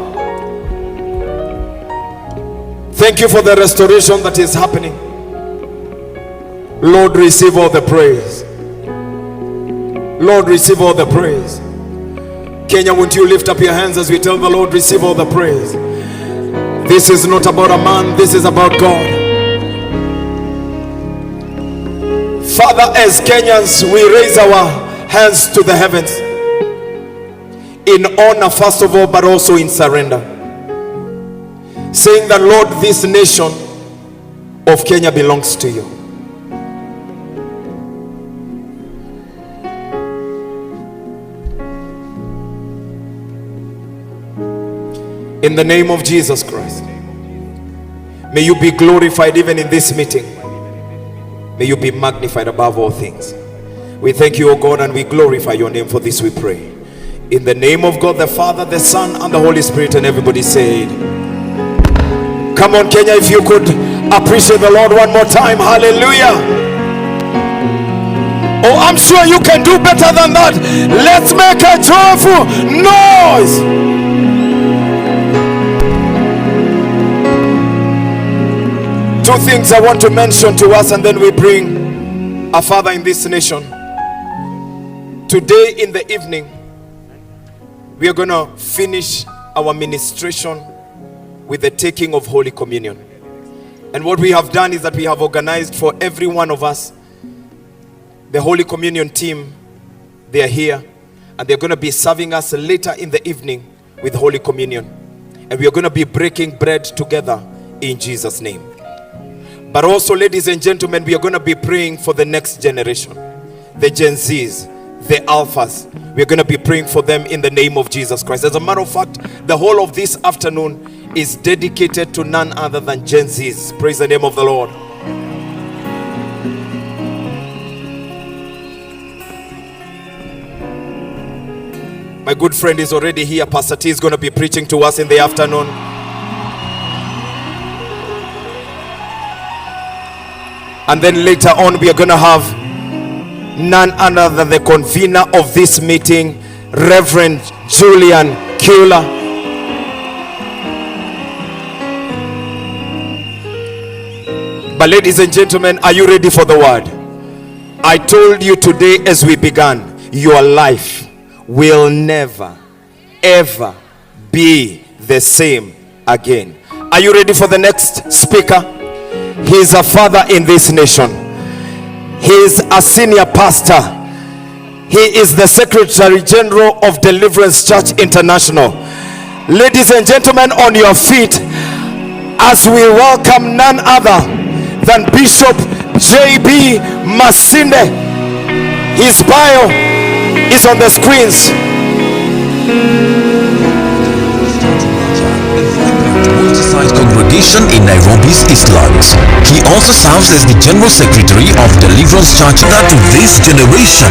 Thank you for the restoration that is happening. Lord, receive all the praise. Lord, receive all the praise. Kenya, won't you lift up your hands as we tell the Lord, receive all the praise. This is not about a man, this is about God. Father, as Kenyans, we raise our hands to the heavens in honor, first of all, but also in surrender, saying that, Lord, this nation of Kenya belongs to you. In the name of Jesus Christ, may you be glorified even in this meeting. May you be magnified above all things. We thank you, O God, and we glorify your name. For this we pray. In the name of God, the Father, the Son, and the Holy Spirit. And everybody said, come on, Kenya, if you could appreciate the Lord one more time. Hallelujah. Oh, I'm sure you can do better than that. Let's make a joyful noise. Two things I want to mention to us, and then we bring our Father in this nation. Today in the evening, we are going to finish our ministration with the taking of Holy Communion. And what we have done is that we have organized for every one of us. The Holy Communion team, they are here, and they're going to be serving us later in the evening with Holy Communion. And we are going to be breaking bread together in Jesus' name. But also, ladies and gentlemen, we are going to be praying for the next generation, the Gen Zs, the Alphas. We're going to be praying for them in the name of Jesus Christ. As a matter of fact, the whole of this afternoon is dedicated to none other than Gen Zs. Praise the name of the Lord. My good friend is already here. Pastor T is going to be preaching to us in the afternoon. And then later on, we are going to have none other than the convener of this meeting, Reverend Julian Kula. But ladies and gentlemen, are you ready for the word? I told you today as we began, your life will never ever be the same again. Are you ready for the next speaker? He is a father in this nation. He is a senior pastor. He is the Secretary General of Deliverance Church International. Ladies and gentlemen, on your feet as we welcome none other than Bishop J.B. Masinde. His bio is on the screens. Multi-site congregation in Nairobi's Eastlands. He also serves as the General Secretary of Deliverance Church to this generation,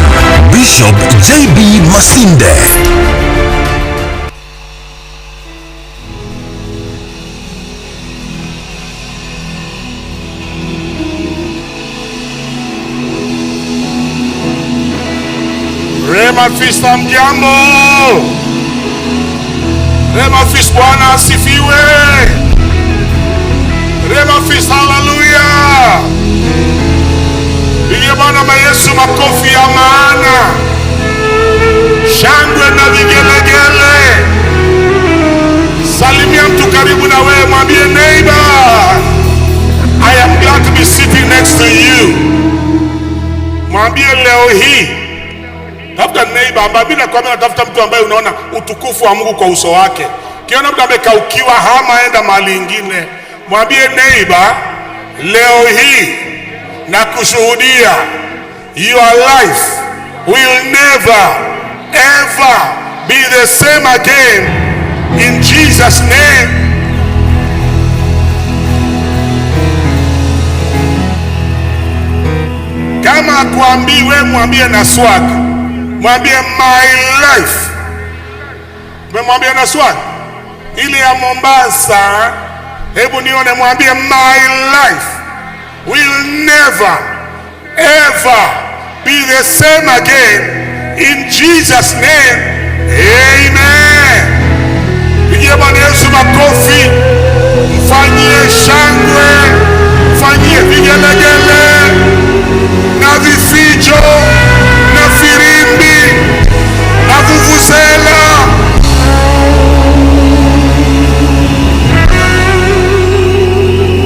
Bishop J.B. Masinde. Rhema Fist, mjambo. Rhema Fist, Bwana asifiwe. Rhema Fist, hallelujah. Pigia Bwana Yesu makofi ya maana, shangwe na vigelegele. Salimia mtu karibu na wewe, mwambie neighbor, I am glad to be sitting next to you. Mwambie leo hii, tafuta neighbor ambaye bila kwa maana tafuta mtu ambaye unaona utukufu wa Mungu kwa uso wake. Kiona mtu amekaukiwa hama enda mahali ingine, mwambie neighbor, leo hii na kushuhudia your life will never ever be the same again in Jesus name. Kama kuambii wewe, mwambie na swag. Mwambie my life. Mwambie na swag. Ile ya Mombasa, hebu nione, mwambie my life will never ever be the same again in Jesus name. Amen. Pigia Bwana Yesu makofi. Mfanyie shangwe, mfanyie vigelegele na vifijo na firimbi na vuvuzela.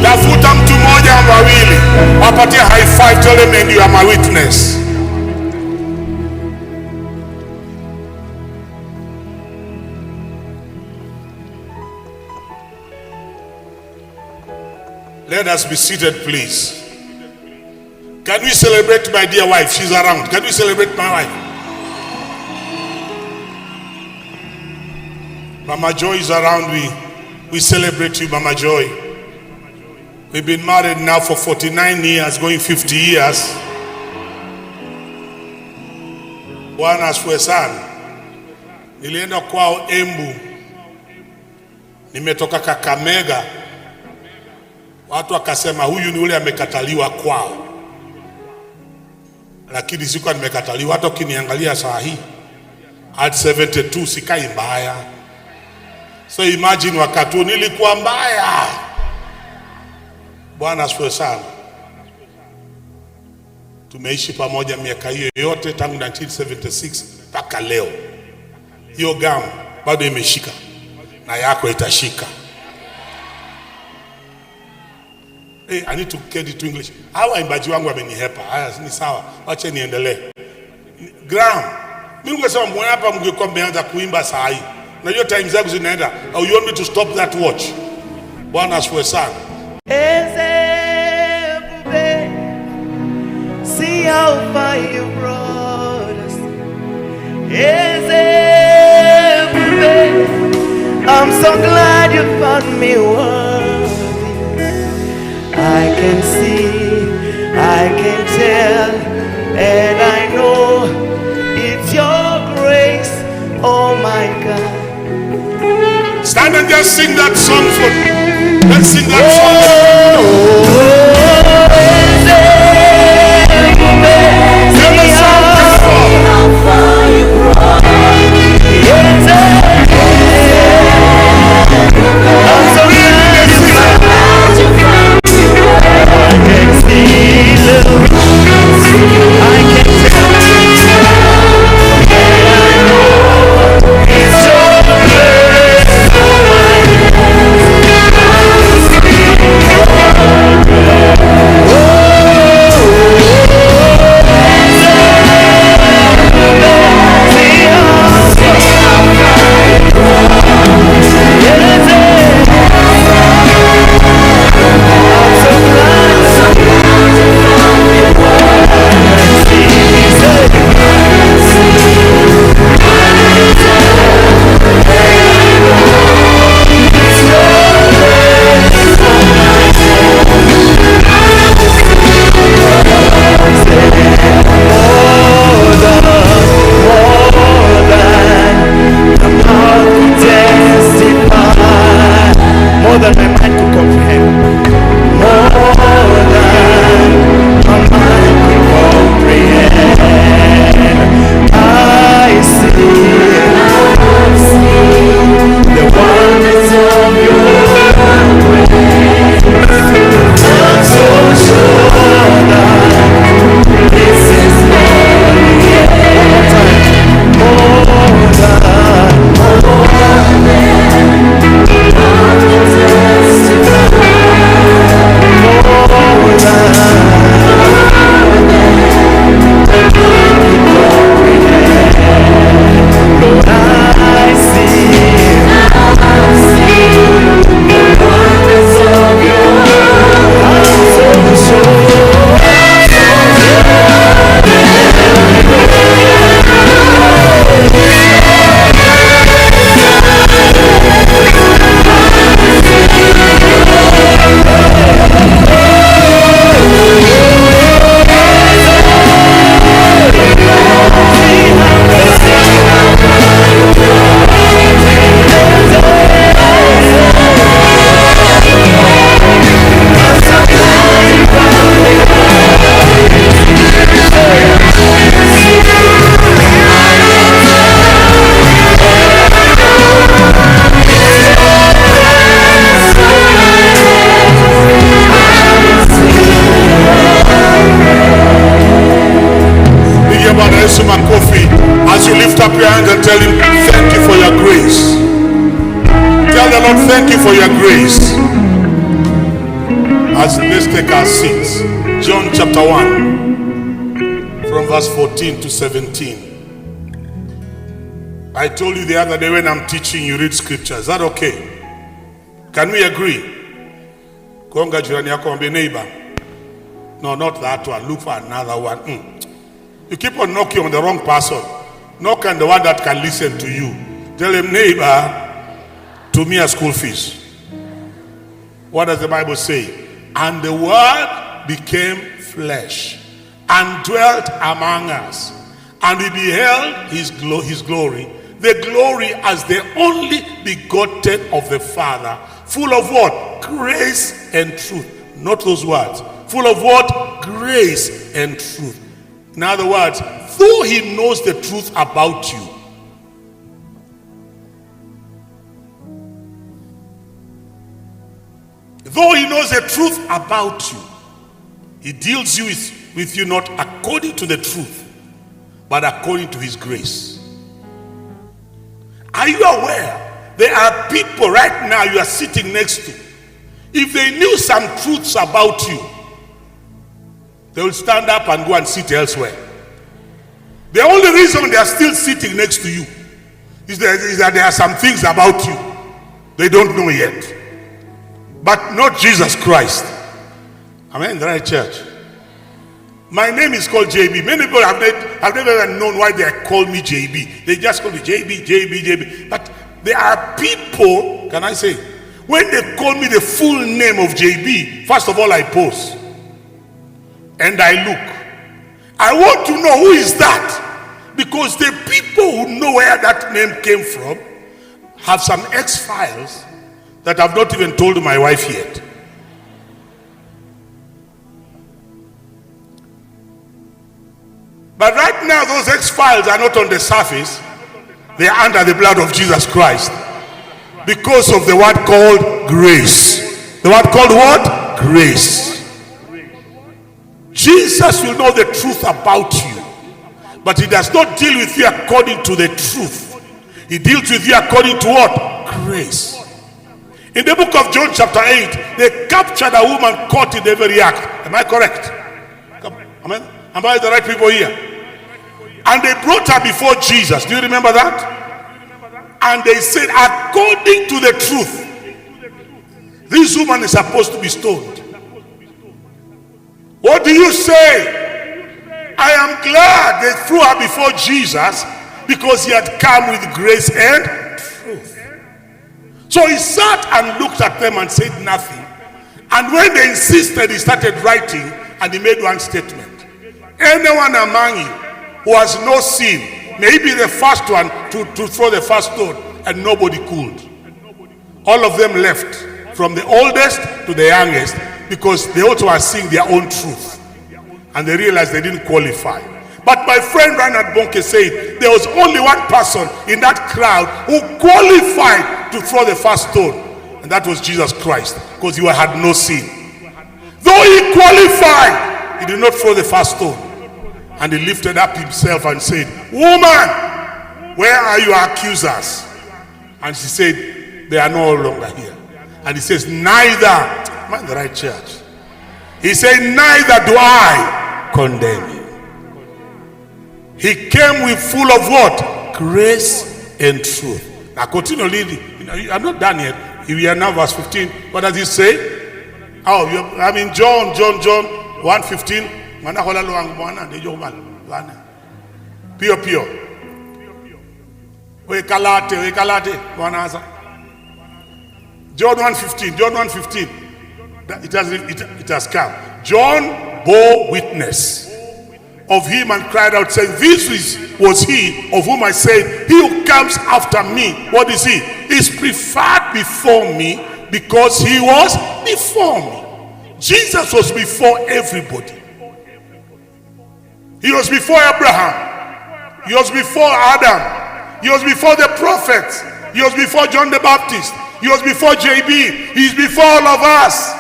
Tafuta mtu mmoja au wawili, wapatie high five, tell them you are my witness. Let us be seated, please. Can we celebrate my dear wife? She's around. Can we celebrate my wife? Mama Joy is around. We celebrate you, Mama Joy. We've been married now for 49 years, going 50 years. Bwana asifiwe sana. Nilienda kwao Embu. Nimetoka Kakamega. Watu wakasema huyu ni ule amekataliwa kwao. Lakini sikuwa nimekataliwa. Hata ukiniangalia saa hii at 72 sikai mbaya. So imagine wakati nilikuwa mbaya. Bwana asifiwe sana. Tumeishi pamoja miaka hiyo yote tangu 1976 mpaka leo. Hiyo gamu bado imeshika na yako itashika. Hey, I need to get it to English. Hawa waimbaji wangu wamenihepa. Haya ni sawa. Wacha niendelee. Graham, mimi ningesema mwe hapa mngekuwa mmeanza kuimba saa hii. Na hiyo time zangu zinaenda. Au you want me to stop that watch? Bwana asifiwe sana. See how far you brought us. I'm so glad you found me worthy. I can see, I can tell, and I know it's your grace, oh my God. Stand and just sing that song for me. Let's sing that song. As you lift up your hands and tell him, thank you for your grace. Tell the Lord, thank you for your grace. As let's take our seats. John chapter 1 from verse 14 to 17. I told you the other day when I'm teaching you read scripture. Is that okay? Can we agree? Konga jirani yako mwambie neighbor. No, not that one. Look for another one. You keep on knocking on the wrong person. Knock on the one that can listen to you. Tell him, neighbor, to me a school fees. What does the Bible say? And the word became flesh and dwelt among us. And we beheld his glory. The glory as the only begotten of the Father. Full of what? Grace and truth. Not those words. Full of what? Grace and truth. In other words, though he knows the truth about you, though he knows knows the truth about you. He deals with you not according to the truth, but according to his grace. Are you aware there are people right now you are sitting next to? If they knew some truths about you, they will stand up and go and sit elsewhere. The only reason they are still sitting next to you is that there are some things about you they don't know yet. But not Jesus Christ. Am I in the right church? My name is called JB. Many people have never known why they call me JB. They just call me JB. But there are people, can I say, when they call me the full name of JB, first of all I pause. And I look. I want to know who is that. Because the people who know where that name came from have some X-files that I've not even told my wife yet. But right now those X-files are not on the surface. They are under the blood of Jesus Christ. Because of the word called grace. The word called what? Grace. Jesus will know the truth about you. But he does not deal with you according to the truth. He deals with you according to what? Grace. In the book of John chapter 8, they captured a woman caught in every act. Am I correct? Amen. Am I the right people here? And they brought her before Jesus. Do you remember that? And they said, according to the truth, this woman is supposed to be stoned. What do you say? I am glad they threw her before Jesus because he had come with grace and truth. So he sat and looked at them and said nothing. And when they insisted, he started writing and he made one statement. Anyone among you who has no sin may be the first one to throw the first stone. And nobody could. All of them left, from the oldest to the youngest, because they also are seeing their own truth. And they realized they didn't qualify. But my friend Reinhard Bonke said there was only one person in that crowd who qualified to throw the first stone. And that was Jesus Christ, because he had no sin. Though he qualified, he did not throw the first stone. And he lifted up himself and said, woman, where are your accusers? And she said, they are no longer here. And he says, neither, am I in the right church? He said, neither do I condemn you. He came with full of what? Grace and truth. Now continue reading. I'm not done yet. We are now verse 15. What does he say? Oh, I mean John 1:15. Pure. We kalate. John 1:15. It has come. John bore witness of him and cried out, saying, this was he of whom I said, he who comes after me, what is he? Is preferred before me, because he was before me. Jesus was before everybody. He was before Abraham. He was before Adam. He was before the prophets. He was before John the Baptist. He was before JB. He's before all of us.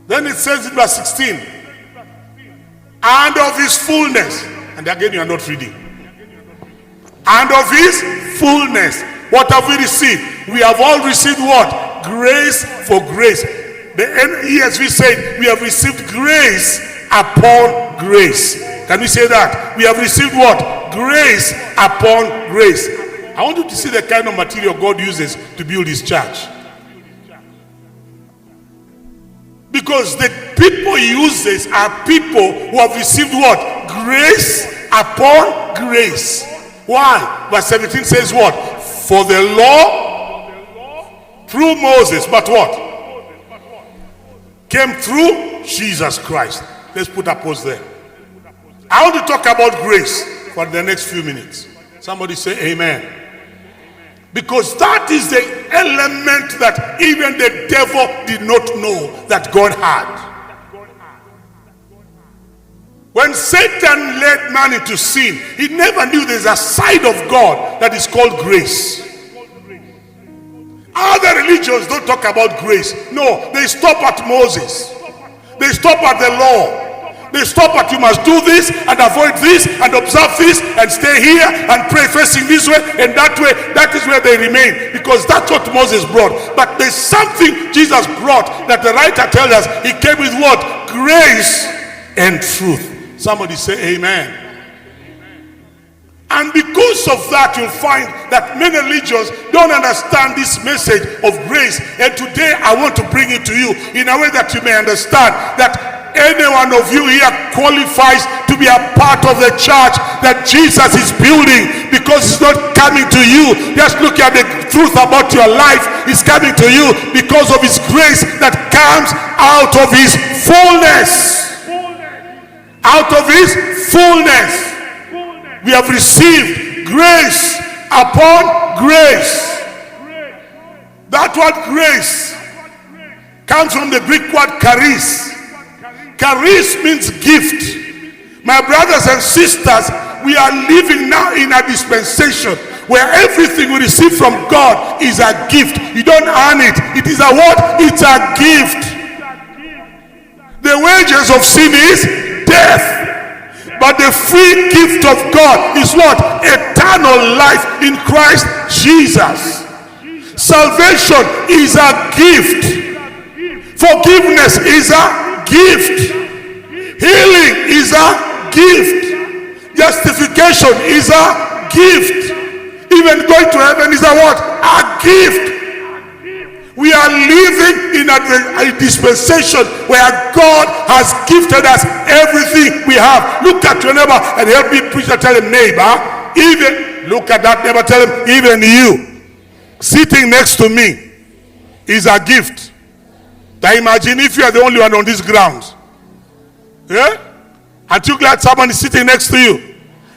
Then it says in verse 16, and of his fullness, and again you are not reading, and of his fullness, what have we received? We have all received what? Grace for grace. The ESV said we have received grace upon grace. Can we say that? We have received what? Grace upon grace. I want you to see the kind of material God uses to build his church. Because the people he uses are people who have received what? Grace upon grace. Why? Verse 17 says what? For the law through Moses, but what? Came through Jesus Christ. Let's put a pause there. I want to talk about grace for the next few minutes. Somebody say amen. Because that is the element that even the devil did not know that God had. When Satan led man into sin, he never knew there's a side of God that is called grace. Other religions don't talk about grace. No, they stop at Moses. They stop at the law. They stop at you must do this and avoid this and observe this and stay here and pray facing this way and that way. That is where they remain, because that's what Moses brought. But there's something Jesus brought that the writer tells us. He came with what? Grace and truth. Somebody say amen. And because of that, you'll find that many religions don't understand this message of grace. And today I want to bring it to you in a way that you may understand that any one of you here qualifies to be a part of the church that Jesus is building, because it's not coming to you just look at the truth about your life. It's coming to you because of his grace that comes out of his fullness. Out of his fullness. We have received grace upon grace. That word grace comes from the Greek word charis. Charis means gift. My brothers and sisters, we are living now in a dispensation where everything we receive from God is a gift. You don't earn it. It is a what? It's a gift. The wages of sin is death. But the free gift of God is what? Eternal life in Christ Jesus. Salvation is a gift. Forgiveness is a gift. Healing is a gift. Justification is a gift. Even going to heaven is a what? A gift. We are living in a dispensation where God has gifted us everything we have. Look at your neighbor and help me preach and tell him, neighbor, even, look at that neighbor, tell him, even you sitting next to me is a gift. Now imagine if you are the only one on this ground. Yeah? Aren't you glad someone is sitting next to you?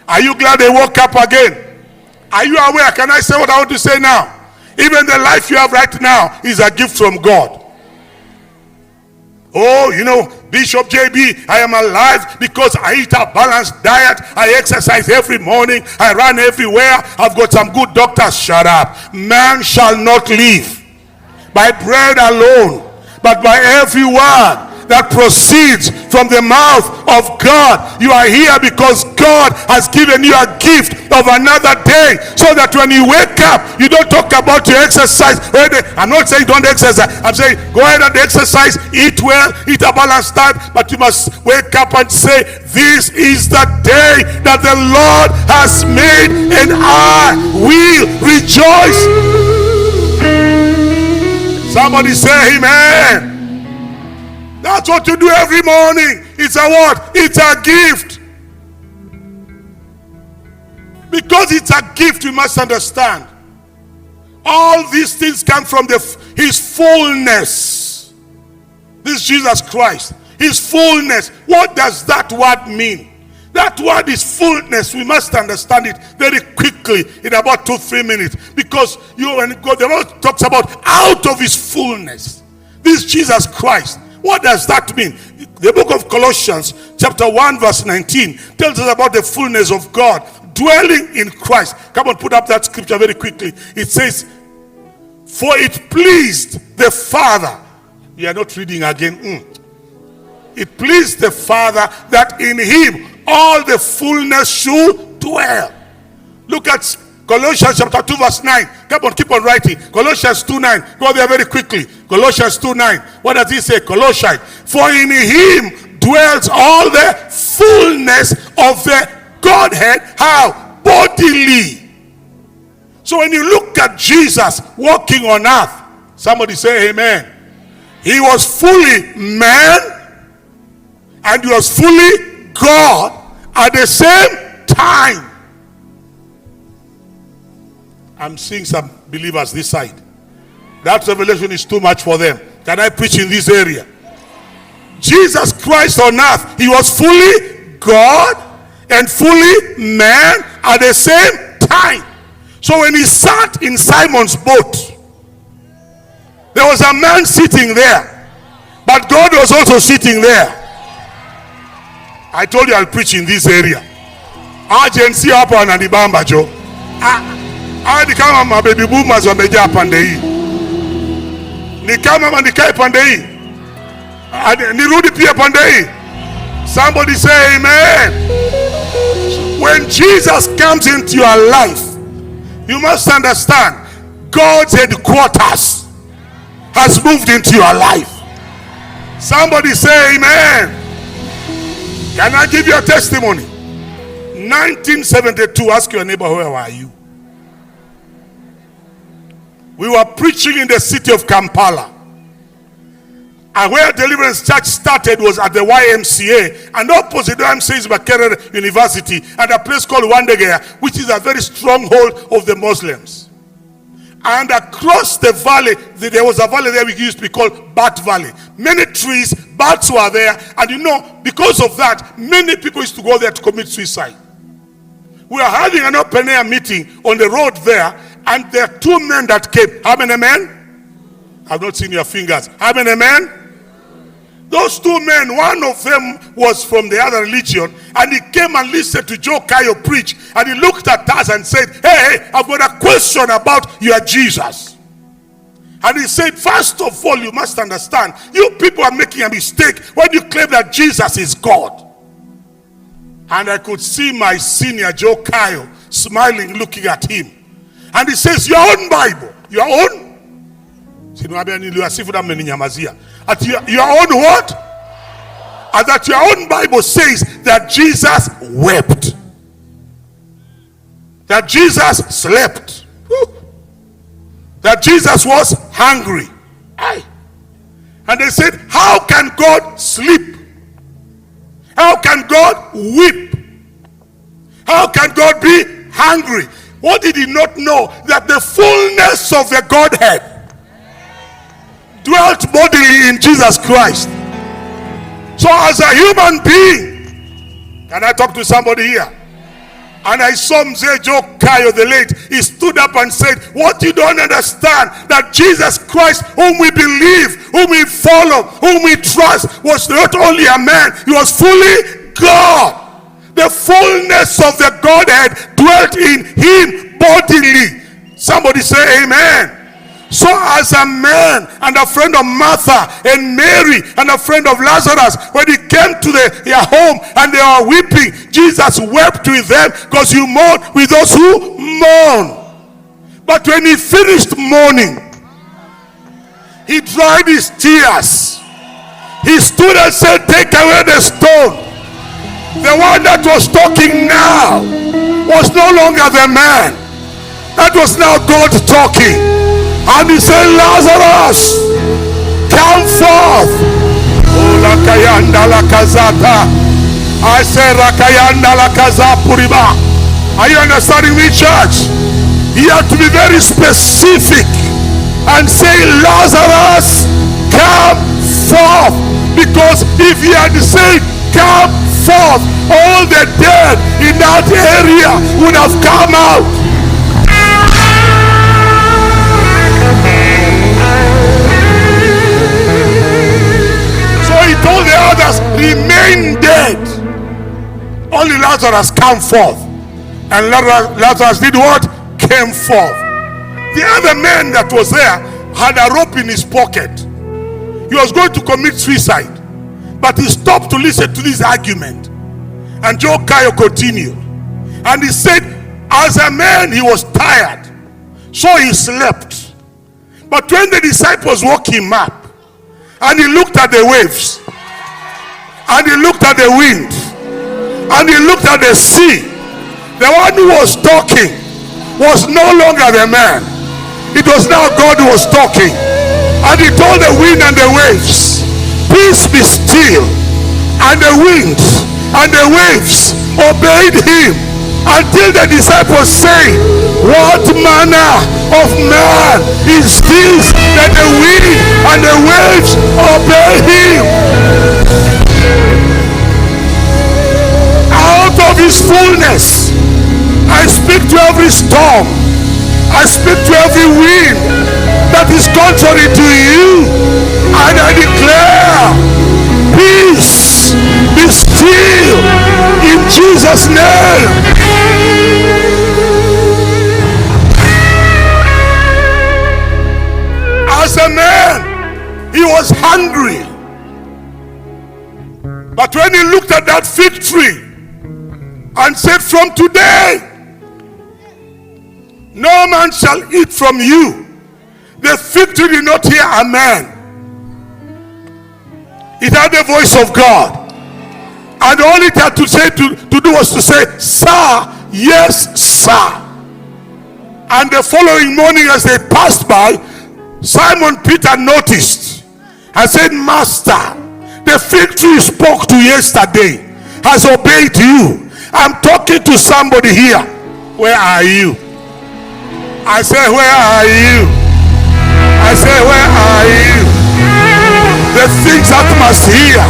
Are you glad they woke up again? Are you aware? Can I say what I want to say now? Even the life you have right now is a gift from God. Oh, you know, Bishop JB, I am alive because I eat a balanced diet. I exercise every morning. I run everywhere. I've got some good doctors. Shut up. Man shall not live by bread alone, but by every word that proceeds from the mouth of God. You are here because God has given you a gift of another day, so that when you wake up, you don't talk about your exercise. I'm not saying don't exercise. I'm saying go ahead and exercise, eat well, eat a balanced diet, but you must wake up and say, this is the day that the Lord has made, and I will rejoice. Somebody say amen. That's what you do every morning. It's a what? It's a gift. Because it's a gift, we must understand. All these things come from his fullness. This is Jesus Christ. His fullness. What does that word mean? That word is fullness. We must understand it very quickly in about 2-3 minutes. Because when God, the Lord talks about out of his fullness. This is Jesus Christ. What does that mean? The book of Colossians chapter 1 verse 19 tells us about the fullness of God dwelling in Christ. Come on, put up that scripture very quickly. It says, for it pleased the Father. You are not reading again. It pleased the Father that in him all the fullness should dwell. Look at Colossians chapter 2 verse 9. Come on, keep on writing. Colossians 2:9. Go there very quickly. Colossians 2:9. What does he say? Colossians. For in him dwells all the fullness of the Godhead. How? Bodily. So when you look at Jesus walking on earth, somebody say amen. He was fully man and he was fully God at the same time. I'm seeing some believers this side. That revelation is too much for them. Can I preach in this area? Jesus Christ on earth, he was fully God and fully man at the same time. So when he sat in Simon's boat, there was a man sitting there, but God was also sitting there. I told you I'll preach in this area. Agency hapa wananibamba jo. Hadi kama mababy boomers wamejaa pande hii. Ni kama nikae pande hii. Nirudi pia pande hii. Somebody say amen. When Jesus comes into your life, you must understand God's headquarters has moved into your life. Somebody say amen. Can I give you a testimony? 1972, ask your neighbor, where were you? We were preaching in the city of Kampala. And where Deliverance Church started was at the YMCA. And opposite the YMCA is Makerere University and a place called Wandegea, which is a very stronghold of the Muslims. And across the valley, there was a valley there we used to be called Bat Valley. Many trees, bats were there. And you know, because of that, many people used to go there to commit suicide. We are having an open air meeting on the road there. And there are two men that came. How many men? I've not seen your fingers. How many men? Those two men, one of them was from the other religion, and he came and listened to Joe Kayo preach, and he looked at us and said, hey, I've got a question about your Jesus. And he said, first of all, you must understand, you people are making a mistake when you claim that Jesus is God. And I could see my senior Joe Kayo smiling, looking at him. And he says, your own Bible, your own? At your own what? And that your own Bible says that Jesus wept. That Jesus slept. That Jesus was hungry. And they said, how can God sleep? How can God weep? How can God be hungry? What did he not know? That the fullness of the Godhead dwelt bodily in Jesus Christ. So as a human being, can I talk to somebody here? And I saw Mzee Joe Kayo the late. He stood up and said, what you don't understand, that Jesus Christ, whom we believe, whom we follow, whom we trust, was not only a man, he was fully God. The fullness of the Godhead dwelt in him bodily. Somebody say amen. So as a man and a friend of Martha and Mary and a friend of Lazarus, when he came to their home and they were weeping, Jesus wept with them, because you mourn with those who mourn. But when he finished mourning, he dried his tears. He stood and said, take away the stone. The one that was talking now was no longer the man. That was now God talking. And he said, Lazarus, come forth. Oh, lakayanda lakazata. I say, rakayanda lakazapuriba. Are you understanding me, church? You have to be very specific and say, Lazarus, come forth. Because if he had said, come forth, all the dead in that area would have come out. He told the others, remain dead. Only Lazarus came forth. And Lazarus did what? Came forth. The other man that was there had a rope in his pocket. He was going to commit suicide. But he stopped to listen to this argument. And Joe Kayo continued. And he said, as a man he was tired, so he slept. But when the disciples woke him up, and he looked at the waves, and he looked at the wind, and he looked at the sea, the one who was talking was no longer the man. It was now God who was talking. And he told the wind and the waves, peace be still. And the wind and the waves obeyed him, until the disciples say, what manner of man is this, that the wind and the waves obey him? Out of his fullness, I speak to every storm, I speak to every wind that is contrary to you, and I declare, peace be still in Jesus' name. As a man when he looked at that fig tree and said, from today, no man shall eat from you. The fig tree did not hear amen. It had the voice of God. And all it had to say to do was to say, sir, yes, sir. And the following morning as they passed by, Simon Peter noticed and said, Master, the fig tree you spoke to yesterday has obeyed you. I'm talking to somebody here. Where are you? I say, where are you? I say, where are you? The things that must hear.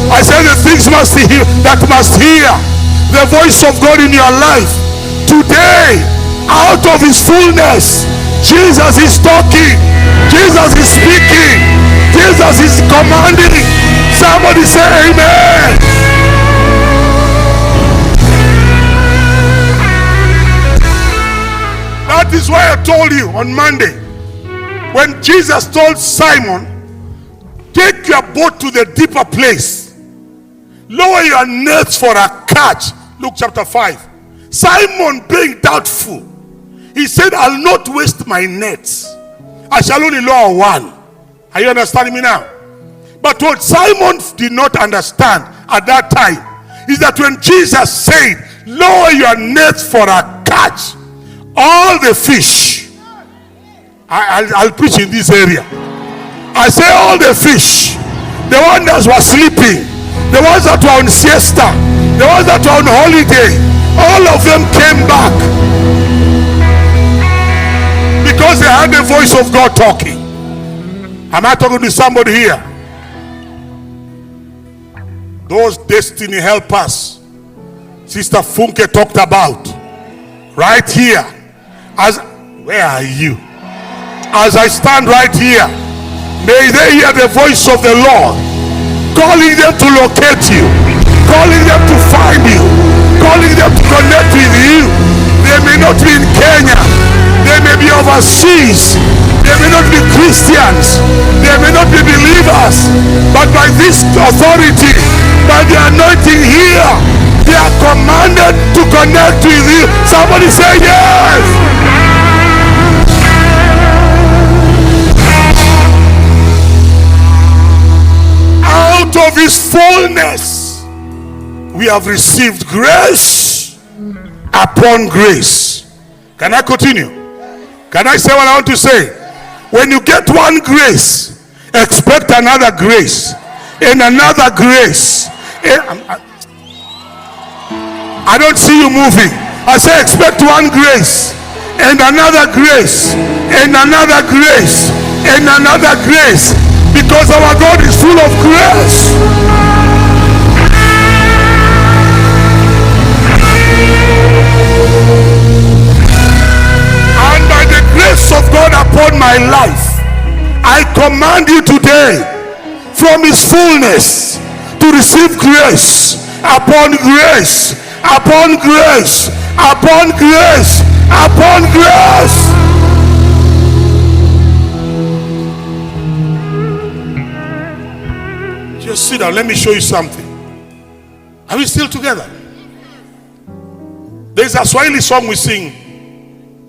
I say the things must hear, that must hear the voice of God in your life. Today, out of his fullness, Jesus is talking. Jesus is speaking. Jesus is commanding. Somebody say amen. That is why I told you on Monday, when Jesus told Simon, take your boat to the deeper place, lower your nets for a catch. Luke chapter 5. Simon, being doubtful, he said, I'll not waste my nets. I shall only lower one. Are you understanding me now? But what Simon did not understand at that time is that when Jesus said, lower your nets for a catch, all the fish, I'll preach in this area. I say all the fish, the ones that were sleeping, the ones that were on siesta, the ones that were on holiday, all of them came back because they had the voice of God talking. Am I talking to somebody here? Those destiny helpers Sister Funke talked about right here. Where are you? As I stand right here, may they hear the voice of the Lord calling them to locate you, calling them to find you, calling them to connect with you. They may not be in Kenya, they may be overseas, they may not be Christians, they may not be believers, but by this authority, by the anointing here, they are commanded to connect with you. Somebody say yes. Out of his fullness, we have received grace upon grace. Can I continue? Can I say what I want to say? When you get one grace, expect another grace and another grace. I don't see you moving. I say expect one grace and another grace and another grace and another grace, because our God is full of grace. And by the grace of God upon my life, I command you today from his fullness to receive grace upon grace upon grace upon grace upon grace. Just sit down. Let me show you something. Are we still together? There's a Swahili song we sing,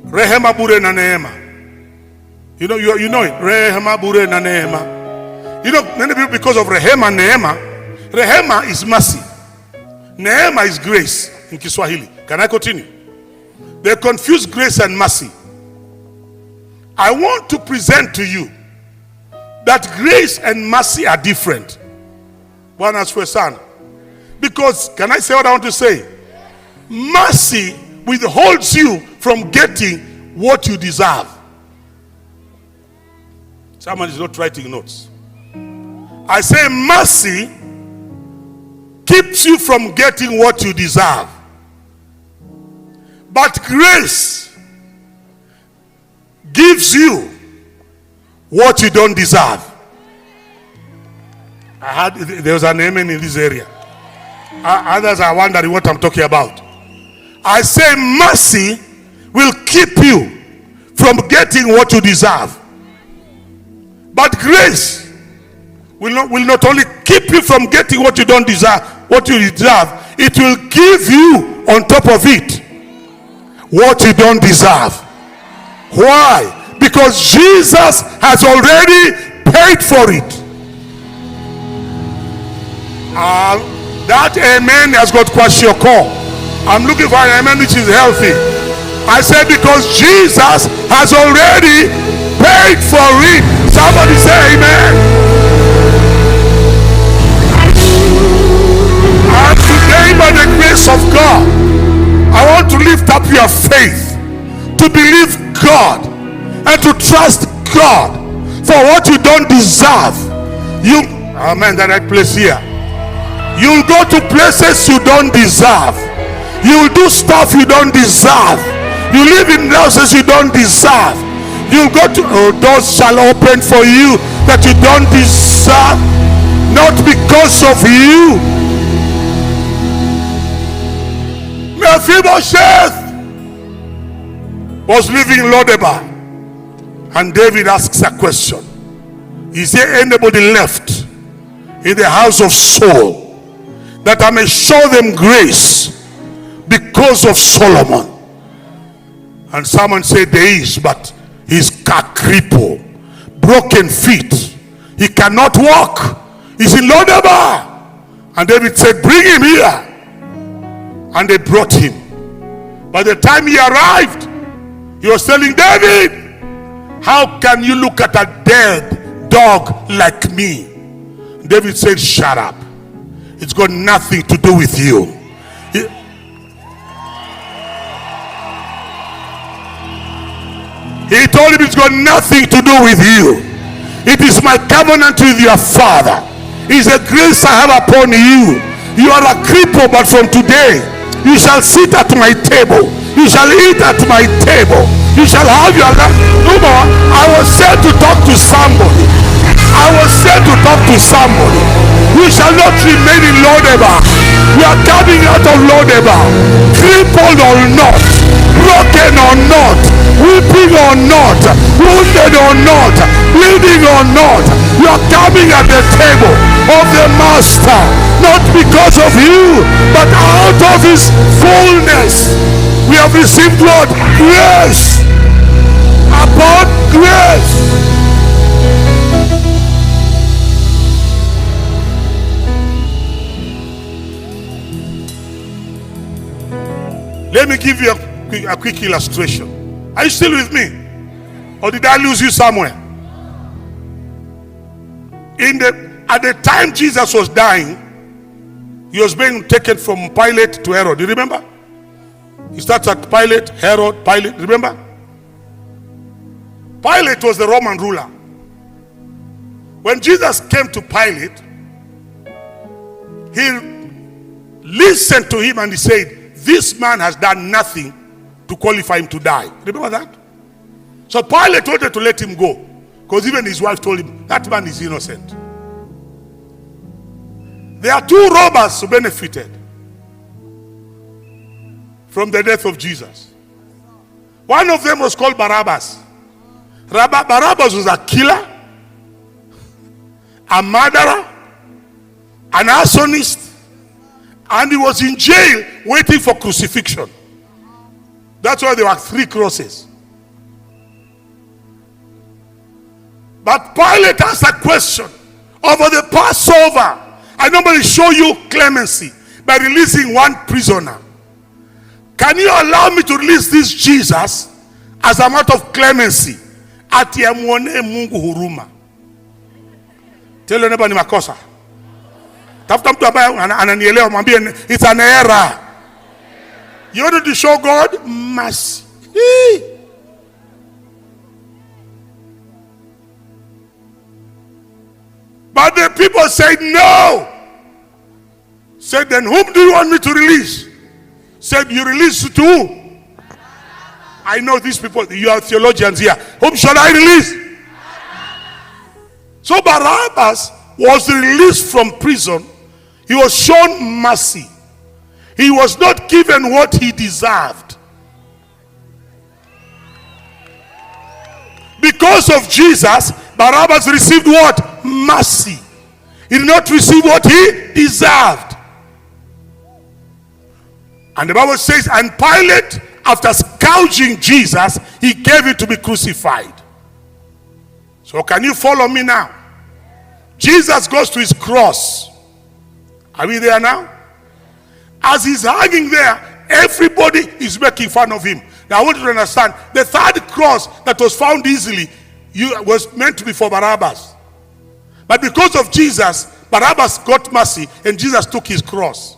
Rehema bure na neema. You know it. Rehema bure na neema. You know, many people, because of Rehema, Neema. Rehema is mercy. Neema is grace in Kiswahili. Can I continue? They confuse grace and mercy. I want to present to you that grace and mercy are different. One as for son. Because, can I say what I want to say? Mercy withholds you from getting what you deserve. Someone is not writing notes. I say mercy keeps you from getting what you deserve. But grace gives you what you don't deserve. There was an amen in this area. Others are wondering what I'm talking about. I say mercy will keep you from getting what you deserve. But grace will not only keep you from getting what you don't deserve, what you deserve, it will give you on top of it what you don't deserve. Why? Because Jesus has already paid for it. That amen has got kwashiorkor. I'm looking for an amen which is healthy. I said because Jesus has already paid for it. Somebody say amen. And today, by the grace of God, I want to lift up your faith to believe God and to trust God for what you don't deserve. Amen, the right place here. You'll go to places you don't deserve. You'll do stuff you don't deserve. You live in houses you don't deserve. You'll go to doors shall open for you that you don't deserve, not because of you. Mephibosheth was living in Lodebar, and David asks a question. Is there anybody left in the house of Saul that I may show them grace because of Solomon? And someone said there is, but he's a cripple, broken feet, he cannot walk, he's in Lodebar. And David said, bring him here. And they brought him. By the time he arrived, he was telling David, how can you look at a dead dog like me? David said, shut up, it's got nothing to do with you. He told him it's got nothing to do with you. It is my covenant with your father. It's a grace I have upon you. You are a cripple, but from today you shall sit at my table. You shall eat at my table. You shall have your life. No more. I was sent to talk to somebody. I was sent to talk to somebody. You shall not remain in Lodebar. You are coming out of Lodebar, crippled or not, broken or not, weeping or not, wounded or not, bleeding or not. You are coming at the table of the Master, not because of you, but out of his fullness. We have received what? Grace upon grace. Let me give you a quick illustration. Are you still with me? Or did I lose you somewhere? At the time Jesus was dying, he was being taken from Pilate to Herod. Do you remember? He starts at Pilate, Herod, Pilate. Remember? Pilate was the Roman ruler. When Jesus came to Pilate, he listened to him and he said, this man has done nothing to qualify him to die. Remember that? So Pilate wanted to let him go, because even his wife told him that man is innocent. There are two robbers who benefited from the death of Jesus. One of them was called Barabbas. Barabbas was a killer, a murderer, an arsonist, and he was in jail waiting for crucifixion. That's why there were 3 crosses. But Pilate asked a question over the Passover. I normally show you clemency by releasing one prisoner. Can you allow me to release this Jesus as a matter of clemency? Ati amuone Mungu huruma. Tell your neighbor ni makosa. Tafuta mtu ambaye ananielewa, mwambie it's an error. You want to show God mercy. But the people said no. Said, then whom do you want me to release? Said, you release to who? I know these people, you are theologians here. Whom shall I release? So Barabbas was released from prison. He was shown mercy. He was not given what he deserved. Because of Jesus, Barabbas received what? Mercy. He did not receive what he deserved. And the Bible says, and Pilate, after scourging Jesus, he gave him to be crucified. So can you follow me now? Jesus goes to his cross. Are we there now? As he's hanging there, everybody is making fun of him. Now I want you to understand, the third cross that was found easily was meant to be for Barabbas. But because of Jesus, Barabbas got mercy and Jesus took his cross.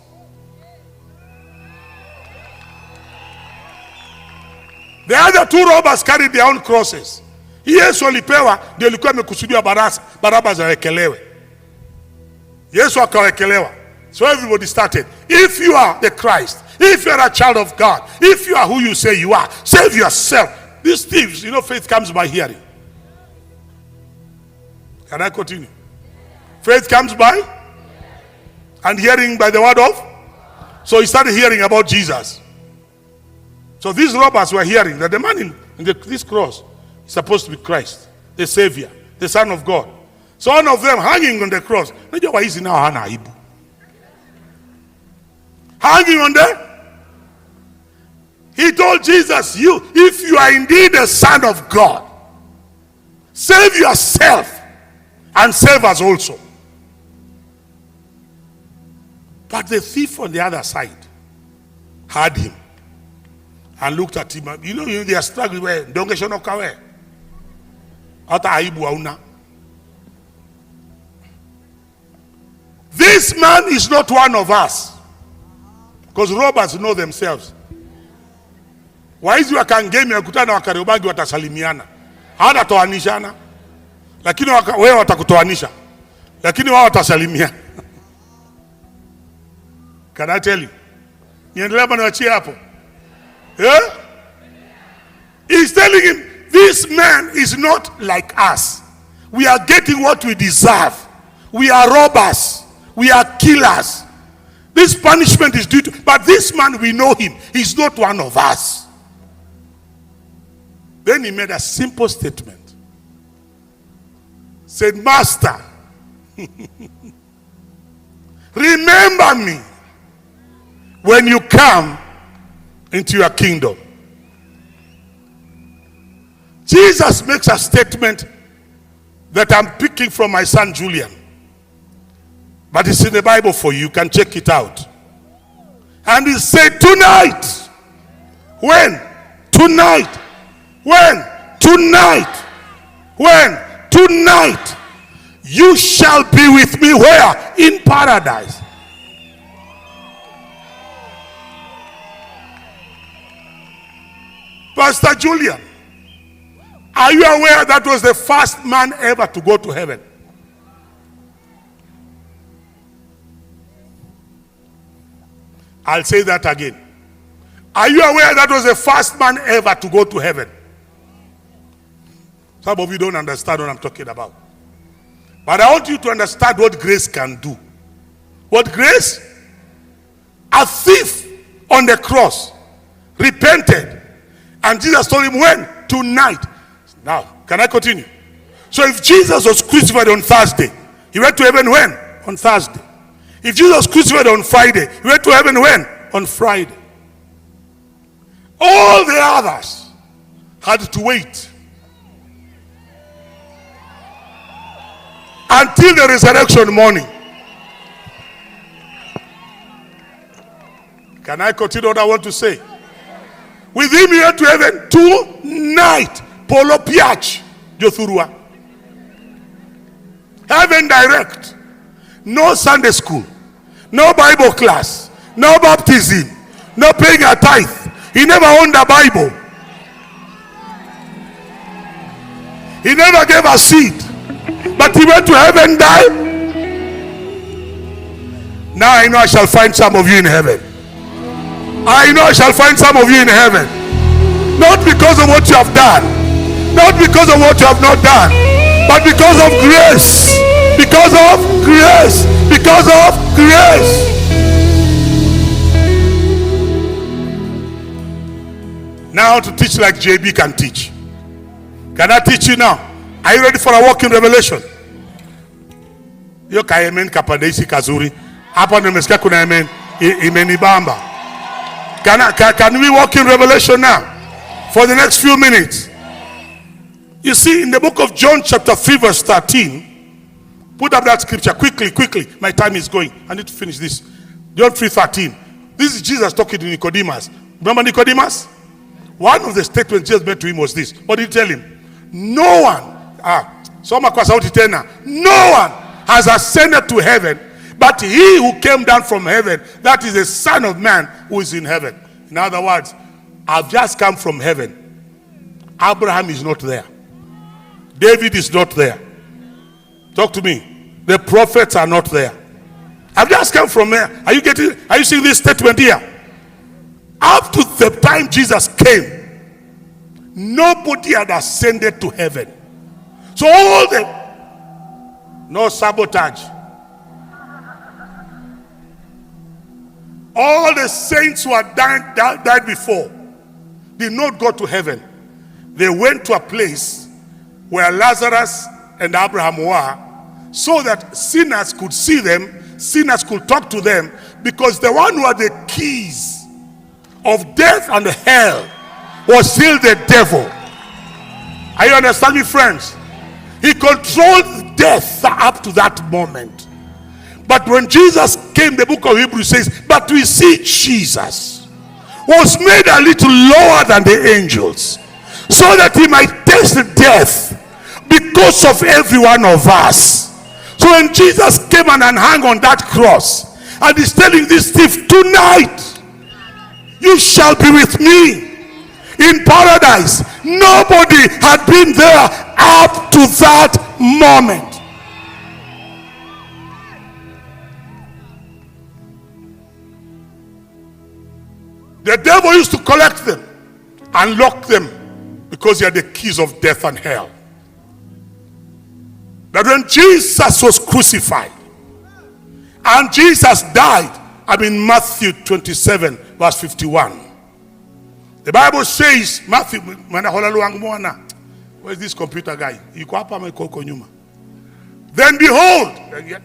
The other two robbers carried their own crosses. Yesu alipewa ndio alikuwa amekusudiwa Barabbas awekelewe. Yesu akawekelewa. So everybody started. If you are the Christ, if you are a child of God, if you are who you say you are, save yourself. These thieves, faith comes by hearing. Can I continue? Faith comes by and hearing by the word of. So he started hearing about Jesus. So these robbers were hearing that the man in this cross is supposed to be Christ, the Savior, the Son of God. So one of them hanging on the cross. Hanging on there. He told Jesus, if you are indeed the Son of God, save yourself and save us also. But the thief on the other side heard him and looked at him. They are struggling with dongeshonokawe. Ata aibu hauna. This man is not one of us. Because robbers know themselves. Waizi wakangemi wakutana wakariobangi watasalimiana. Hata toanishana. Lakini wewe watakutoanisha. Lakini wao watasalimiana. Can I tell you? Niendelea bana wachie hapo. Yeah? He's telling him, this man is not like us. We are getting what we deserve. We are robbers. We are killers. This punishment is due to, but this man, we know him. He's not one of us. Then he made a simple statement. Said, Master, remember me when you come into your kingdom. Jesus makes a statement that I'm picking from my son Julian. But it's in the Bible for you. You can check it out. And he said, tonight. When? Tonight. When? Tonight. When? Tonight. You shall be with me where? In paradise. Pastor Julian, are you aware that was the first man ever to go to heaven? I'll say that again. Are you aware that was the first man ever to go to heaven? Some of you don't understand what I'm talking about. But I want you to understand what grace can do. What grace? A thief on the cross repented. And Jesus told him when? Tonight. Now, can I continue? So if Jesus was crucified on Thursday, he went to heaven when? On Thursday. If Jesus was crucified on Friday, he went to heaven when? On Friday. All the others had to wait until the resurrection morning. Can I continue what I want to say? With him he went to heaven tonight. Polo Piach Jothurua. Heaven direct. No Sunday school. No Bible class. No baptism. No paying a tithe. He never owned a Bible. He never gave a seed. But he went to heaven, died. Now I know I shall find some of you in heaven. I know I shall find some of you in heaven. Not because of what you have done. Not because of what you have not done. But because of grace. Because of grace. Because of grace. Now to teach like JB can teach. Can I teach you now? Are you ready for a walk in revelation? Yo ka amen kapadesi kazuri. Hapa nimesikia kuna amen. Imenibamba. Can we walk in revelation now? For the next few minutes. You see, in the book of John chapter 3 verse 13. Put up that scripture quickly. My time is going. I need to finish this. John 3:13. This is Jesus talking to Nicodemus. Remember Nicodemus? One of the statements Jesus made to him was this. What did he tell him? No one has ascended to heaven, but he who came down from heaven, that is the Son of Man who is in heaven. In other words, I've just come from heaven. Abraham is not there. David is not there. Talk to me. The prophets are not there. I've just come from there. Are you seeing this statement here? Up to the time Jesus came, nobody had ascended to heaven. So no sabotage. All the saints who had died before did not go to heaven. They went to a place where Lazarus and Abraham were, so that sinners could see them, sinners could talk to them, because the one who had the keys of death and hell was still the devil. Are you understanding, friends? He controlled death up to that moment. But when Jesus came, the book of Hebrews says, but we see Jesus was made a little lower than the angels, so that he might taste death because of every one of us. So when Jesus came and hung on that cross, and he's telling this thief, tonight you shall be with me in paradise. Nobody had been there up to that moment. The devil used to collect them and lock them because he had the keys of death and hell. That when Jesus was crucified and Jesus died, Matthew 27 verse 51. The Bible says, Matthew, where's this computer guy? Then behold,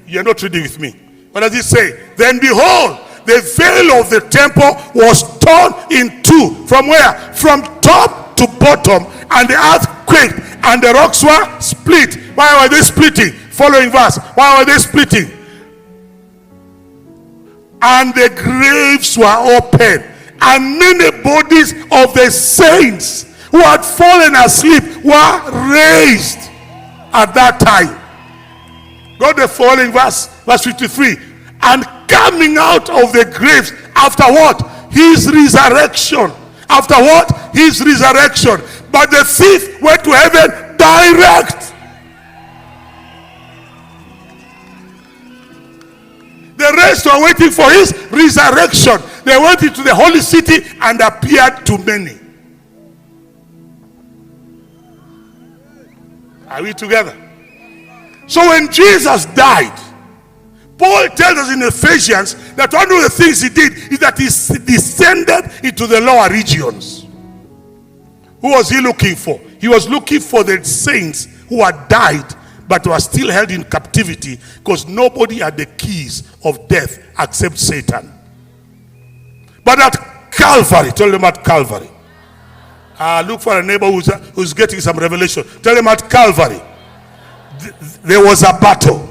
you're not reading with me. What does it say? Then behold, the veil of the temple was torn in two. From where? From top to bottom. And the earth quaked, and the rocks were split. Why were they splitting? Following verse. Why were they splitting? And the graves were opened, and many bodies of the saints who had fallen asleep were raised at that time. Go to the following verse 53. And coming out of the graves, after what? His resurrection. After what? His resurrection. But the thief went to heaven direct. The rest were waiting for his resurrection. They went into the holy city and appeared to many. Are we together? So when Jesus died, Paul tells us in Ephesians that one of the things he did is that he descended into the lower regions. Who was he looking for? He was looking for the saints who had died but were still held in captivity, because nobody had the keys of death except Satan. But at Calvary, tell them at Calvary. Look for a neighbor who's getting some revelation. Tell them at Calvary, there was a battle.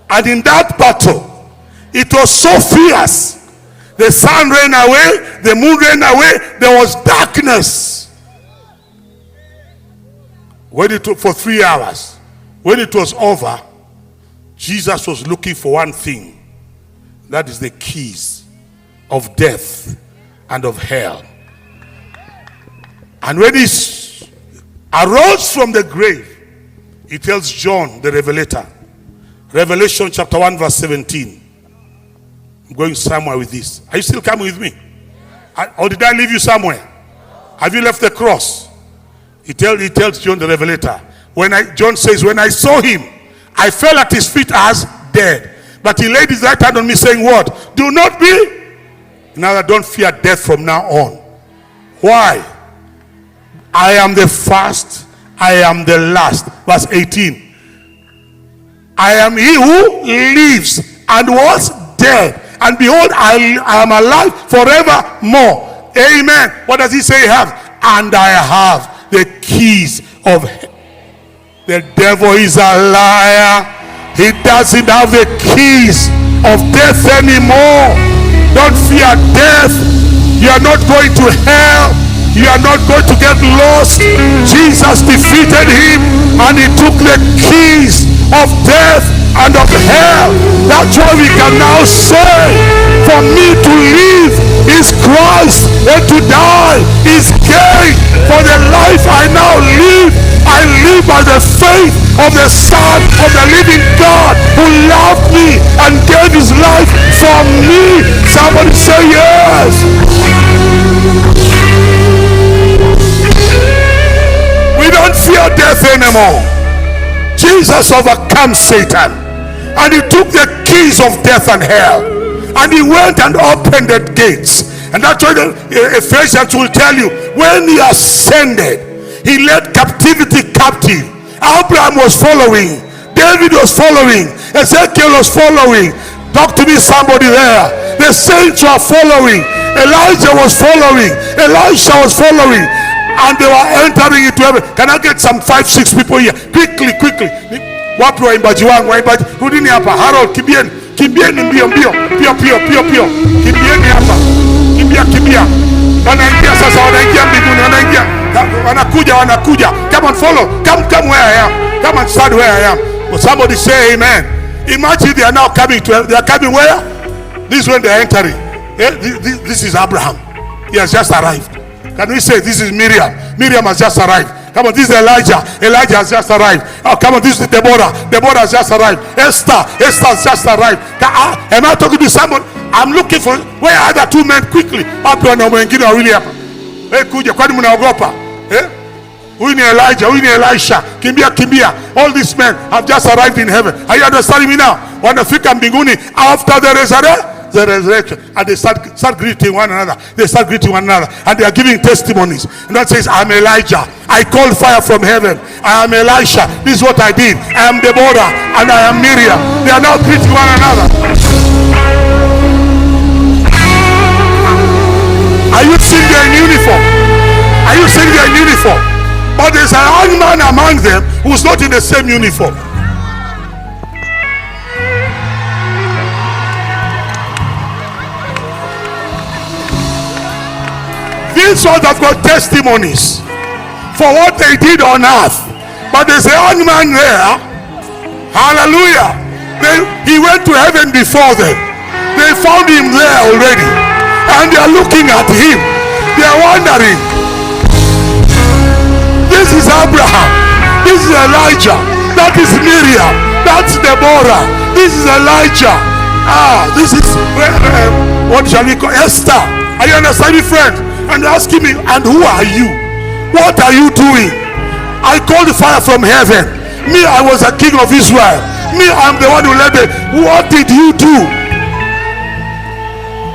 And in that battle, it was so fierce. The sun ran away, the moon ran away, there was darkness. When it took for 3 hours, when it was over, Jesus was looking for one thing. That is the keys of death and of hell. And when he arose from the grave, he tells John the Revelator, Revelation chapter 1 verse 17. I'm going somewhere with this. Are you still coming with me? Or did I leave you somewhere? Have you left the cross? He tells John the Revelator. John says, when I saw him, I fell at his feet as dead. But he laid his right hand on me, saying, what? Do not be. Now don't fear death from now on. Why? I am the first, I am the last. Verse 18. I am he who lives and was dead, and behold, I am alive forevermore. Amen. What does he say he has? And I have the keys of hell. The devil is a liar. He doesn't have the keys of death anymore. Don't fear death. You are not going to hell. You are not going to get lost. Jesus defeated him, and he took the keys of death and of hell. That's why we can now say, for me to live is Christ, and to die is gain. For the life I now live, I live by the faith of the Son of the living God, who loved me and gave his life for me. Somebody say yes. We don't fear death anymore. Jesus overcame Satan, and he took the keys of death and hell, and he went and opened the gates. And that's why the Ephesians will tell you, when he ascended, he led captivity captive. Abraham was following, David was following, Ezekiel was following. Talk to me, somebody there. The saints were following, Elijah was following, Elisha was following, and they were entering into heaven. Can I get some 5-6 people here? Quickly. Wapi waimbaji wangu, waimbaji rudini hapa. Harold, kimbieni mbio pio. Kimbieni hapa, kimbia. Wanaingia sasa, wanaingia mbinguni, wanakuja. Come on, follow. Come where I am. Come and stand where I am. Well, somebody say amen. Imagine they are now coming to, they are coming where? This is when they are entering. This is Abraham. He has just arrived. Can we say this is Miriam? Miriam has just arrived. Come on, this is Elijah. Elijah has just arrived. Oh, come on, this is Deborah. Deborah has just arrived. Esther has just arrived. Am I talking to someone? I'm looking for, where are the two men? Quickly. Hapo na wengine wawili hapa. Kuja, kwani mnaogopa? Huyu ni Elijah, huyu ni Elisha. Kimbia. All these men have just arrived in heaven. Are you understanding me now? Wanafika mbinguni after the resurrection, and they start greeting one another. And they are giving testimonies. And that says, I'm Elijah, I called fire from heaven. I am Elisha, this is what I did. I am Deborah, and I am Miriam. They are now greeting one another. Are you seeing their uniform? But there's a young man among them who's not in the same uniform. These ones have got testimonies for what they did on earth. But there's a young man there. Hallelujah. He went to heaven before them. They found him there already. And they are looking at him. They are wondering, this is Abraham. This is Elijah. That is Miriam. That's Deborah. This is Elijah. This is, what shall we call, Esther. Are you understanding, friend? And asking me, and who are you? What are you doing? I called the fire from heaven. Me, I was a king of Israel. Me, I'm the one who led it. What did you do?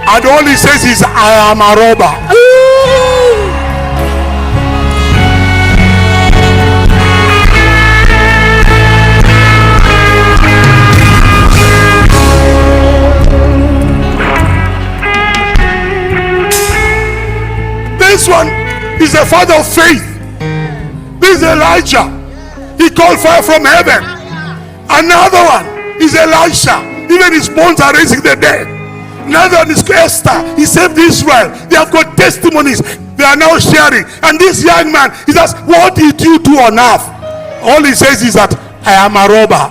And all he says is, I am a robber. This one is the father of faith. This is Elijah. He called fire from heaven. Another one is Elisha. Even his bones are raising the dead. Another one is Esther. He saved Israel. They have got testimonies. They are now sharing. And this young man, he says, what did you do on earth? All he says is that I am a robber.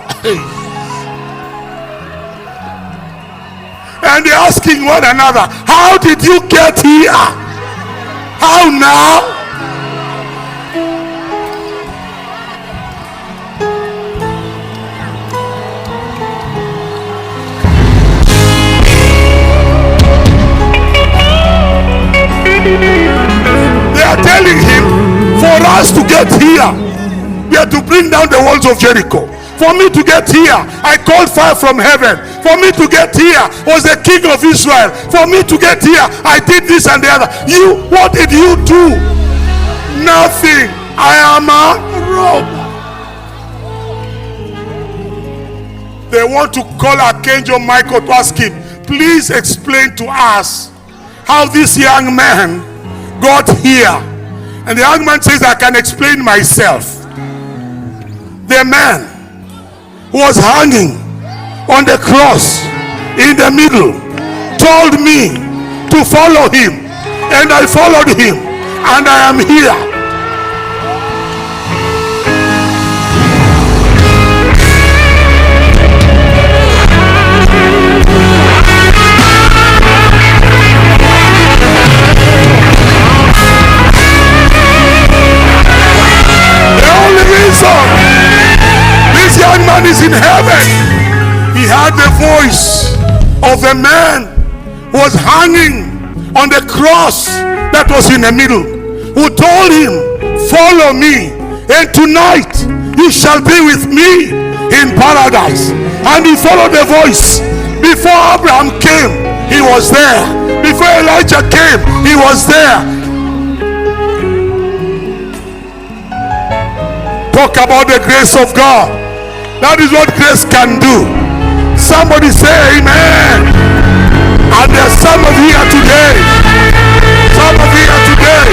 And they're asking one another, how did you get here? How now? They are telling him, for us to get here, we have to bring down the walls of Jericho. For me to get here, I called fire from heaven. For me to get here, was the king of Israel. For me to get here, I did this and the other. You, what did you do? Nothing. I am a robber. They want to call Archangel Michael to ask him, please explain to us how this young man got here. And the young man says, I can explain myself. The man was hanging on the cross in the middle, told me to follow him, and I followed him, and I am here. This young man is in heaven. He had the voice of a man who was hanging on the cross that was in the middle, who told him, follow me, and tonight you shall be with me in paradise. And he followed the voice. Before Abraham came, he was there. Before Elijah came, he was there. Talk about the grace of God. That is what grace can do. Somebody say amen. And there's some of you here today. Some of you here today.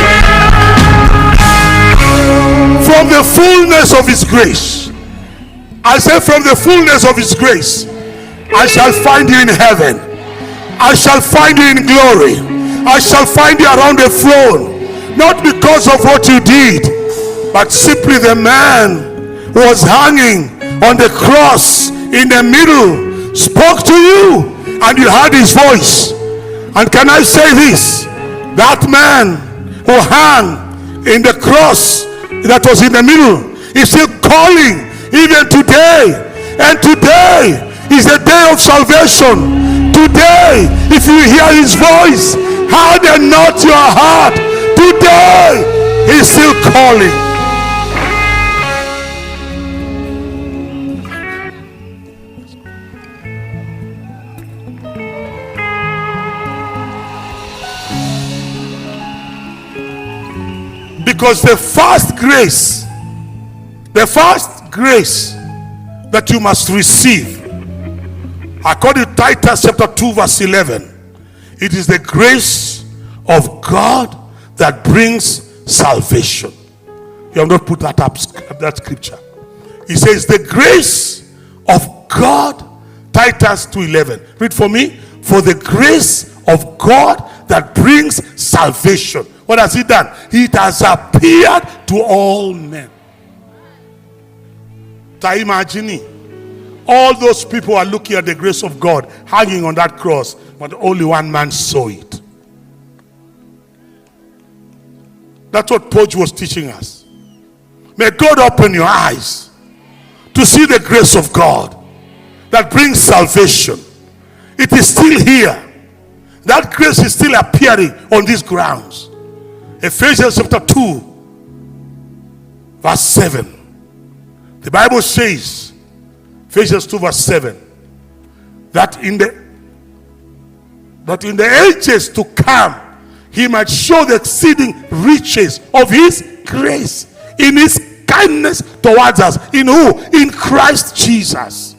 From the fullness of his grace. I say from the fullness of his grace, I shall find you in heaven. I shall find you in glory. I shall find you around the throne. Not because of what you did, but simply the man who was hanging on the cross in the middle spoke to you, and you heard his voice. And can I say this? That man who hung in the cross that was in the middle is still calling even today. And today is the day of salvation. Today, if you hear his voice, harden not your heart. Today, he's still calling. Because the first grace that you must receive, according to Titus chapter 2 verse 11, it is the grace of God that brings salvation. You have not put that up, that scripture. It says the grace of God, Titus 2:11. Read for me. For the grace of God that brings salvation. What has he done? It has appeared to all men. Imagine all those people are looking at the grace of God hanging on that cross, but only one man saw it. That's what Paul was teaching us. May God open your eyes to see the grace of God that brings salvation. It is still here. That grace is still appearing on these grounds. Ephesians chapter 2 verse 7. The Bible says, Ephesians 2 verse 7, that in the ages to come he might show the exceeding riches of his grace in his kindness towards us. In who? In Christ Jesus.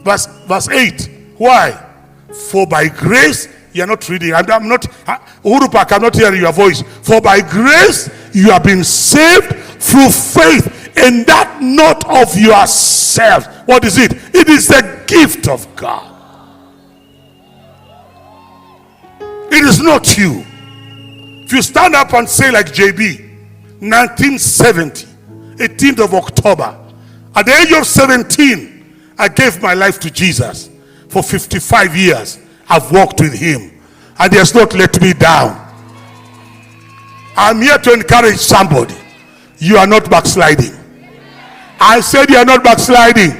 Verse 8. Why? For by grace, you are not reading. I'm not, Urupa, I'm not hearing your voice. For by grace you have been saved through faith, and that not of yourselves. What is it? It is the gift of God. It is not you. If you stand up and say like JB, 1970, 18th of October, at the age of 17, I gave my life to Jesus. For 55 years, I've walked with him, and he has not let me down. I'm here to encourage somebody. You are not backsliding. I said you are not backsliding.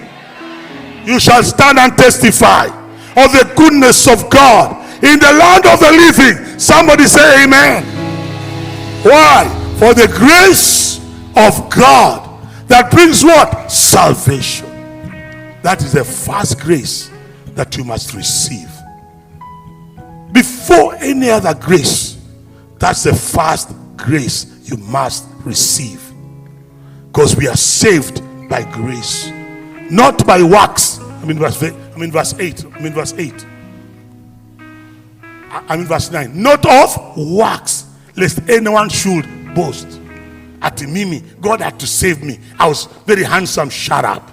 You shall stand and testify of the goodness of God in the land of the living. Somebody say amen. Why? For the grace of God that brings what? Salvation. That is the first grace that you must receive. Before any other grace, that's the first grace you must receive. Because we are saved by grace, not by works. I'm in verse 8. I'm in verse 9. Not of works, lest anyone should boast. At Mimi, God had to save me. I was very handsome, shut up.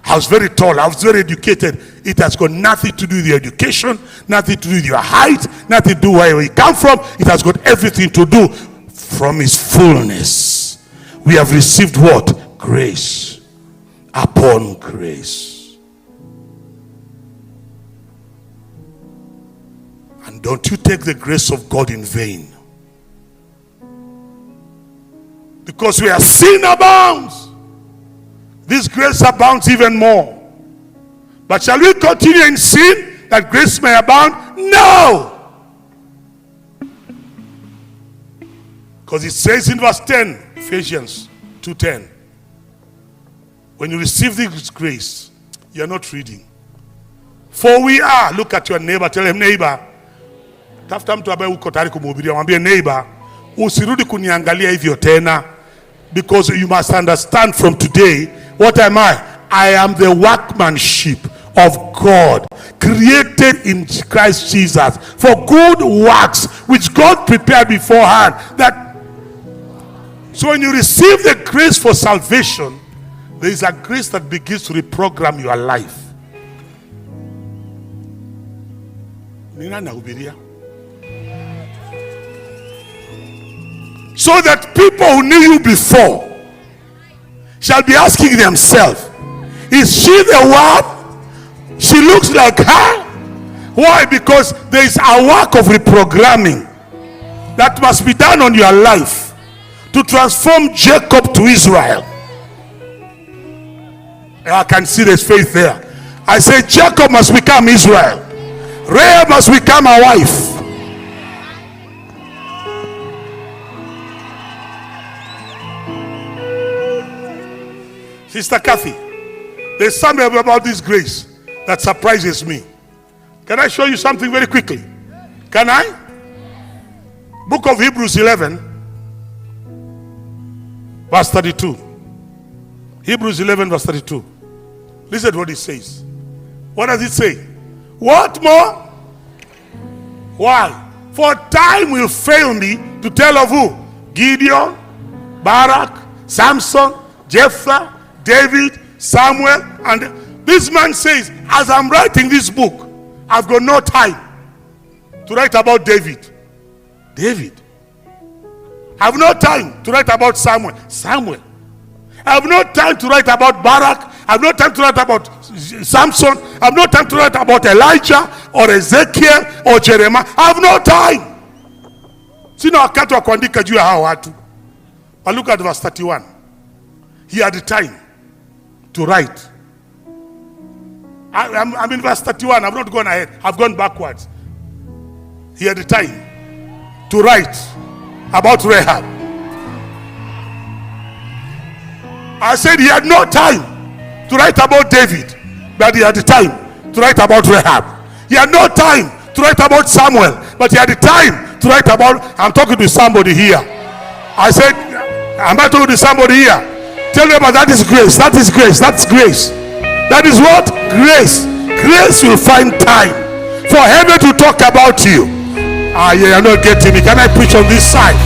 I was very tall, I was very educated. It has got nothing to do with your education, nothing to do with your height, nothing to do where you come from. It has got everything to do from his fullness. We have received what? Grace upon grace. And don't you take the grace of God in vain. Because where sin abounds, this grace abounds even more. But shall we continue in sin that grace may abound? No! Because it says in verse 10, Ephesians 2:10, when you receive this grace, you are not reading. For we are, look at your neighbor, tell him, neighbor, tafuta mtu ambaye uko tayari kumhubiria, mwambie neighbor, usirudi kuniangalia hivyo tena, because you must understand from today, what am I? I am the workmanship of God, created in Christ Jesus for good works which God prepared beforehand. So when you receive the grace for salvation, there is a grace that begins to reprogram your life. So that people who knew you before shall be asking themselves, is she the one? She looks like her. Why? Because there is a work of reprogramming that must be done on your life to transform Jacob to Israel. I can see there's faith there. I say Jacob must become Israel. Rahab must become a wife. Sister Kathy, there's something about this grace that surprises me. Can I show you something very quickly? Can I? Book of Hebrews 11, verse 32. Hebrews 11, verse 32. Listen to what it says. What does it say? What more? Why? For time will fail me to tell of who? Gideon, Barak, Samson, Jephthah, David, Samuel. And this man says, as I'm writing this book, I've got no time to write about David. I have no time to write about Samuel. I have no time to write about Barak. I have no time to write about Samson. I have no time to write about Elijah or Ezekiel or Jeremiah. I have no time. Sina wakati wa kuandika juu ya hao watu. But look at verse 31. He had the time to write. I'm in verse 31. I've not gone ahead. I've gone backwards. He had the time to write about Rahab. I said he had no time to write about David, but he had the time to write about Rahab. He had no time to write about Samuel, but he had the time to write about. I'm talking to somebody here. I said, am I talking to somebody here? Tell me about that is grace. That is grace. That's grace. That is what? Grace. Grace will find time for heaven to talk about you. You're not getting me. Can I preach on this side?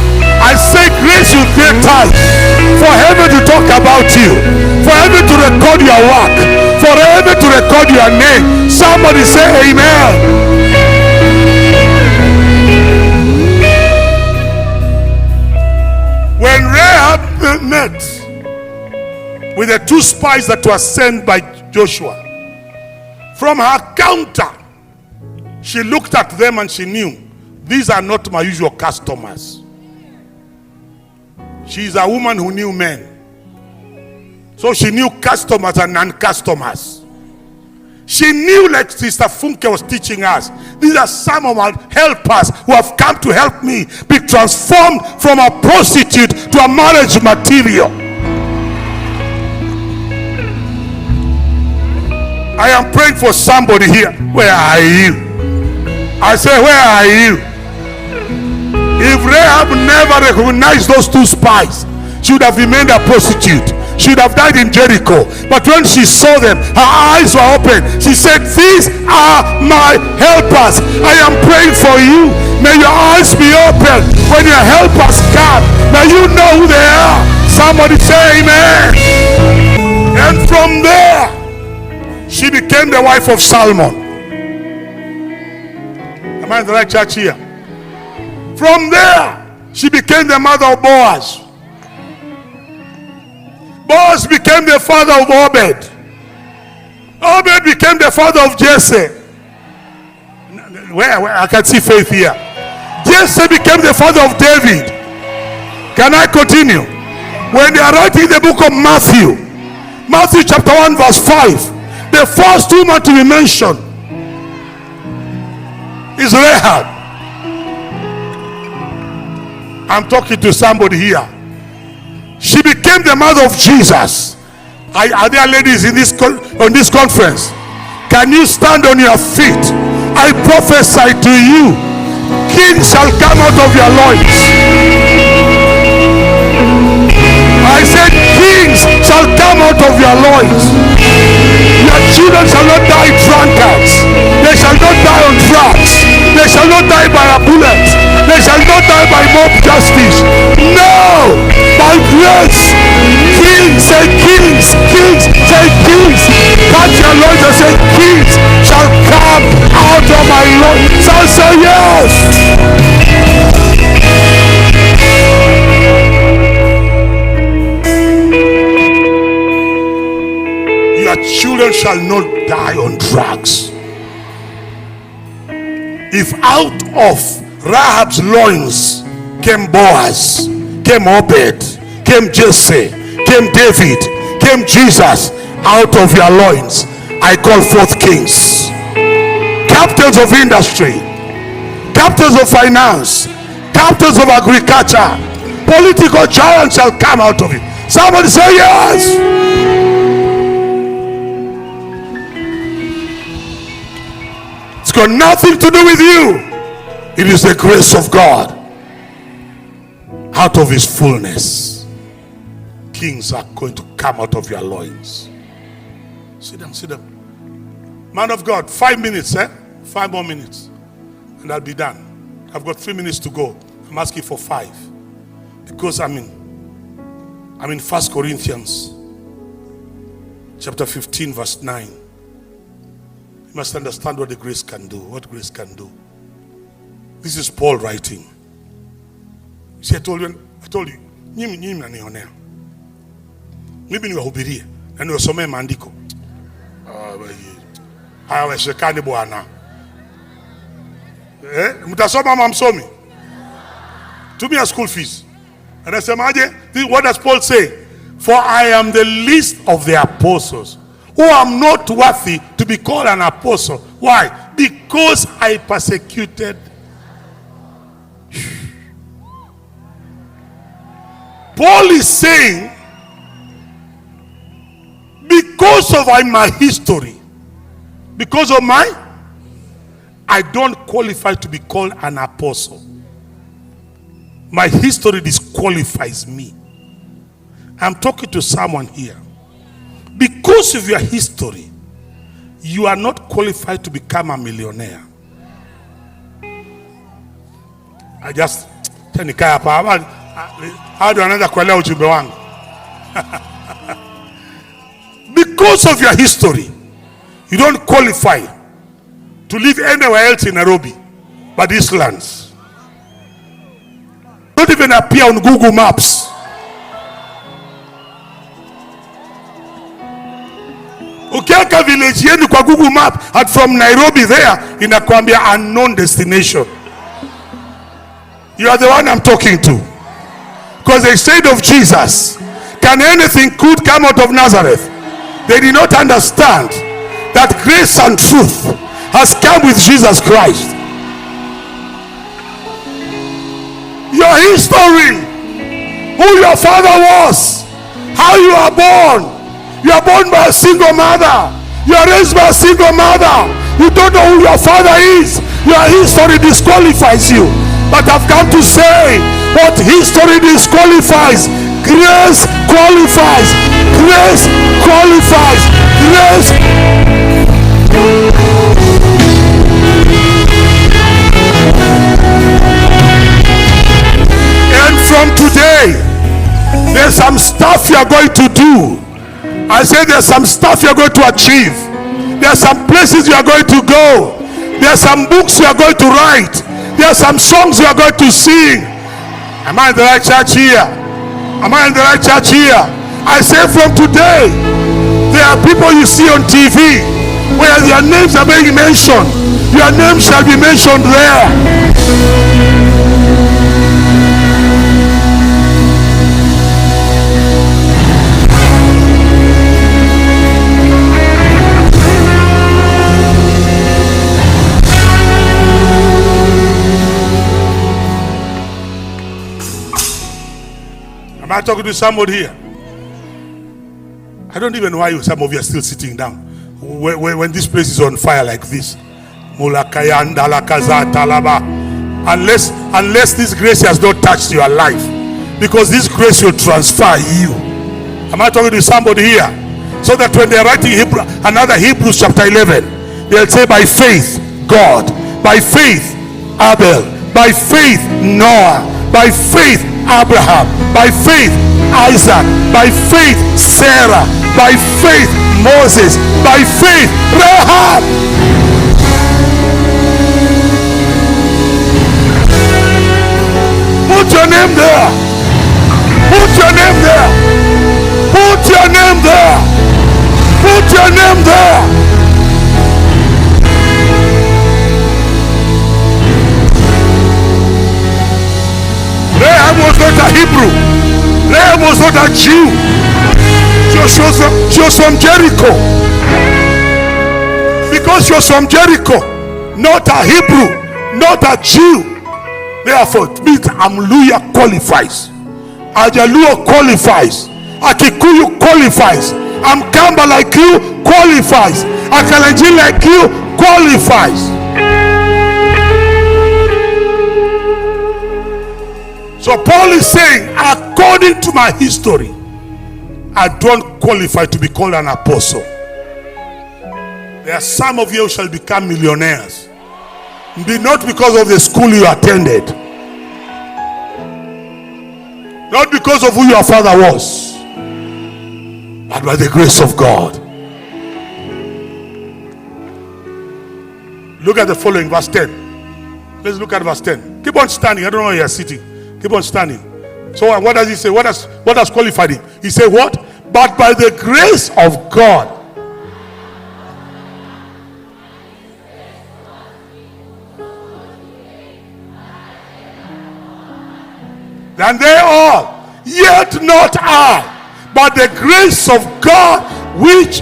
I say grace will create time for heaven to talk about you, for heaven to record your work, for heaven to record your name. Somebody say amen. When Rahab met with the two spies that were sent by Joshua, from her counter, she looked at them and she knew these are not my usual customers. She is a woman who knew men. So she knew customers and non-customers. She knew, like Sister Funke was teaching us, these are some of our helpers who have come to help me be transformed from a prostitute to a marriage material. I am praying for somebody here. Where are you? I say, where are you? If Rahab never recognized those two spies, she would have remained a prostitute. she would have died in Jericho. But when she saw them, her eyes were open. She said, these are my helpers. I am praying for you. May your eyes be open when your helpers come. May you know who they are. Somebody say amen. And from there, she became the wife of Selman. Am I in the right church here? From there, she became the mother of Boaz. Boaz became the father of Obed. Obed became the father of Jesse. Where? I can see faith here. Jesse became the father of David. Can I continue? When they are writing the book of Matthew, Matthew chapter 1 verse 5, the first woman to be mentioned is Rahab. I'm talking to somebody here. She became the mother of Jesus. Are there ladies in on this conference? Can you stand on your feet? I prophesy to you, kings shall come out of your loins. I said kings shall come out of your loins. Your children shall not die drunkards. They shall not die on drugs. They shall not die by a bullet. They shall not die by mob justice. No, by grace. Kings say kings. Kings say kings. Catch your loins and say kings shall come out of my loins. So say yes. Your children shall not die on drugs. If out of Rahab's loins came Boaz, came Obed, came Jesse, came David, came Jesus, out of your loins I call forth kings, captains of industry, captains of finance, captains of agriculture, political giants shall come out of it. Somebody say yes. It's got nothing to do with you. It is the grace of God. Out of his fullness, kings are going to come out of your loins. Sit down, sit down. Man of God, 5 minutes, 5 more minutes, and I'll be done. I've got 3 minutes to go. I'm asking for 5 because I'm in 1 Corinthians chapter 15 verse 9. You must understand what the grace can do. What grace can do. This is Paul writing. See, I told you, nyinyi mnanionea. Mimi niwahubirie na niwasomee maandiko. Hawezekani bwana. Mtasoma ama msomi? Tumia school fees. Anasemaje? What does Paul say? For I am the least of the apostles, who am not worthy to be called an apostle. Why? Because I persecuted. Paul is saying, because of my history, because of I don't qualify to be called an apostle. My history disqualifies me. I'm talking to someone here. Because of your history, you are not qualified to become a millionaire. I just how do another kuelewa ujumbe wangu? Because of your history, you don't qualify to live anywhere else in Nairobi but these lands. Don't even appear on Google Maps. Ukiweka village yenu kwa Google Map and from Nairobi there inakwambia unknown destination. You are the one I'm talking to. Because they said of Jesus, can anything good come out of Nazareth? They did not understand that grace and truth has come with Jesus Christ. Your history, who your father was, how you are born. You are born by a single mother. You are raised by a single mother. You don't know who your father is. Your history disqualifies you. But I've come to say, what history disqualifies, Grace qualifies. Grace qualifies. Grace. And from today, there's some stuff you are going to do. I say there's some stuff you are going to achieve. There are some places you are going to go. There are some books you are going to write. There are some songs you are going to sing. Am I in the right church here? Am I in the right church here? I say from today, there are people you see on TV where their names are being mentioned. Your name shall be mentioned there. Am I talking to somebody here? I don't even know why some of you are still sitting down when this place is on fire like this. Unless this grace has not touched your life, because this grace will transfer you. Am I talking to somebody here? So that when they're writing another Hebrews chapter 11, they'll say by faith God, by faith Abel, by faith Noah, by faith Abraham, by faith Isaac, by faith Sarah, by faith Moses, by faith Rahab. Put your name there. Put your name there. Put your name there. Put your name there. Rahab was not a Hebrew. Rahab was not a Jew. She was from Jericho. Because she was from Jericho, not a Hebrew, not a Jew. Therefore, it means Amluya qualifies. Ajaluo qualifies. Akikuyu qualifies. Amkamba like you qualifies. Akalenjin like you qualifies. So Paul is saying, according to my history, I don't qualify to be called an apostle. There are some of you who shall become millionaires. Not because of the school you attended. Not because of who your father was. But by the grace of God. Look at the following, verse 10. Let's look at verse 10. Keep on standing. I don't know where you are sitting. Keep on standing. So what does he say? What has qualified him? He said what? But by the grace of God. Than they all, yet not I, but the grace of God which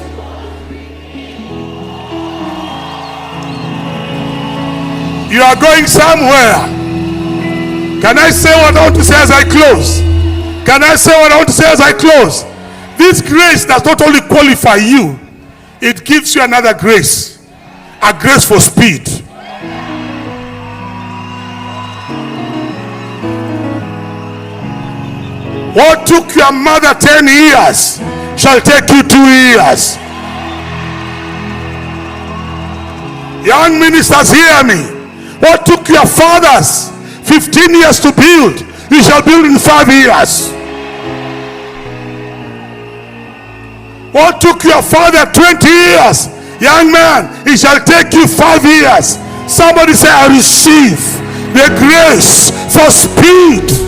you are going somewhere. Can I say what I want to say as I close? Can I say what I want to say as I close? This grace does not only qualify you, it gives you another grace. A grace for speed. What took your mother 10 years shall take you 2 years. Young ministers, hear me. What took your fathers 15 years to build, you shall build in 5 years. What took your father 20 years, young man, it shall take you 5 years. Somebody say, I receive the grace for speed.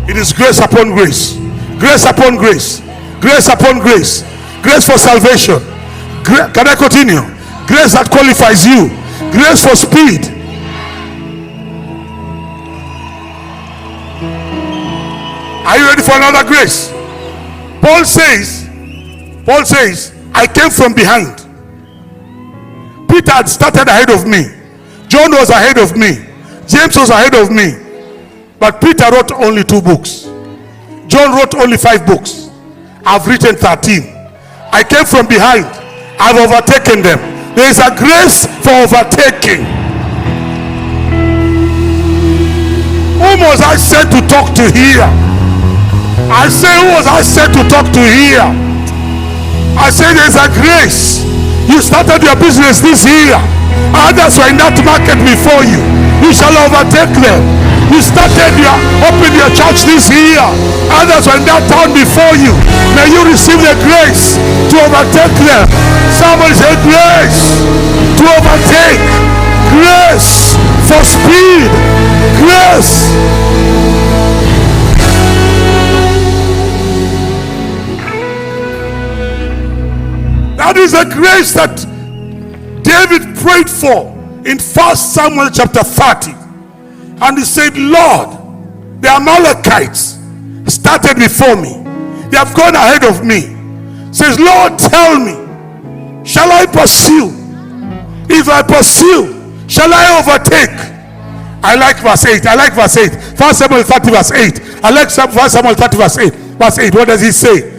It is grace upon grace, grace upon grace, grace upon grace, grace for salvation. Can I continue? Grace that qualifies you. Grace for speed. Are you ready for another grace? Paul says, I came from behind. Peter had started ahead of me. John was ahead of me. James was ahead of me. But Peter wrote only 2 books. John wrote only 5 books. I've written 13. I came from behind. I've overtaken them. There is a grace for overtaking. was I sent to talk to here? I say, who was I sent to talk to here? I say, there's a grace. You started your business this year. Others were in that market before you. You shall overtake them. You opened your church this year. Others were in that town before you. May you receive the grace to overtake them. Somebody say, grace to overtake. Grace for speed. Grace. That is a grace that David prayed for in 1 Samuel chapter 30. And he said, Lord, the Amalekites started before me. They have gone ahead of me. Says, Lord, tell me, shall I pursue? If I pursue, shall I overtake? I like verse 8. 1 Samuel 30 verse 8. I like 1 Samuel 30 verse 8. Verse 8, what does he say?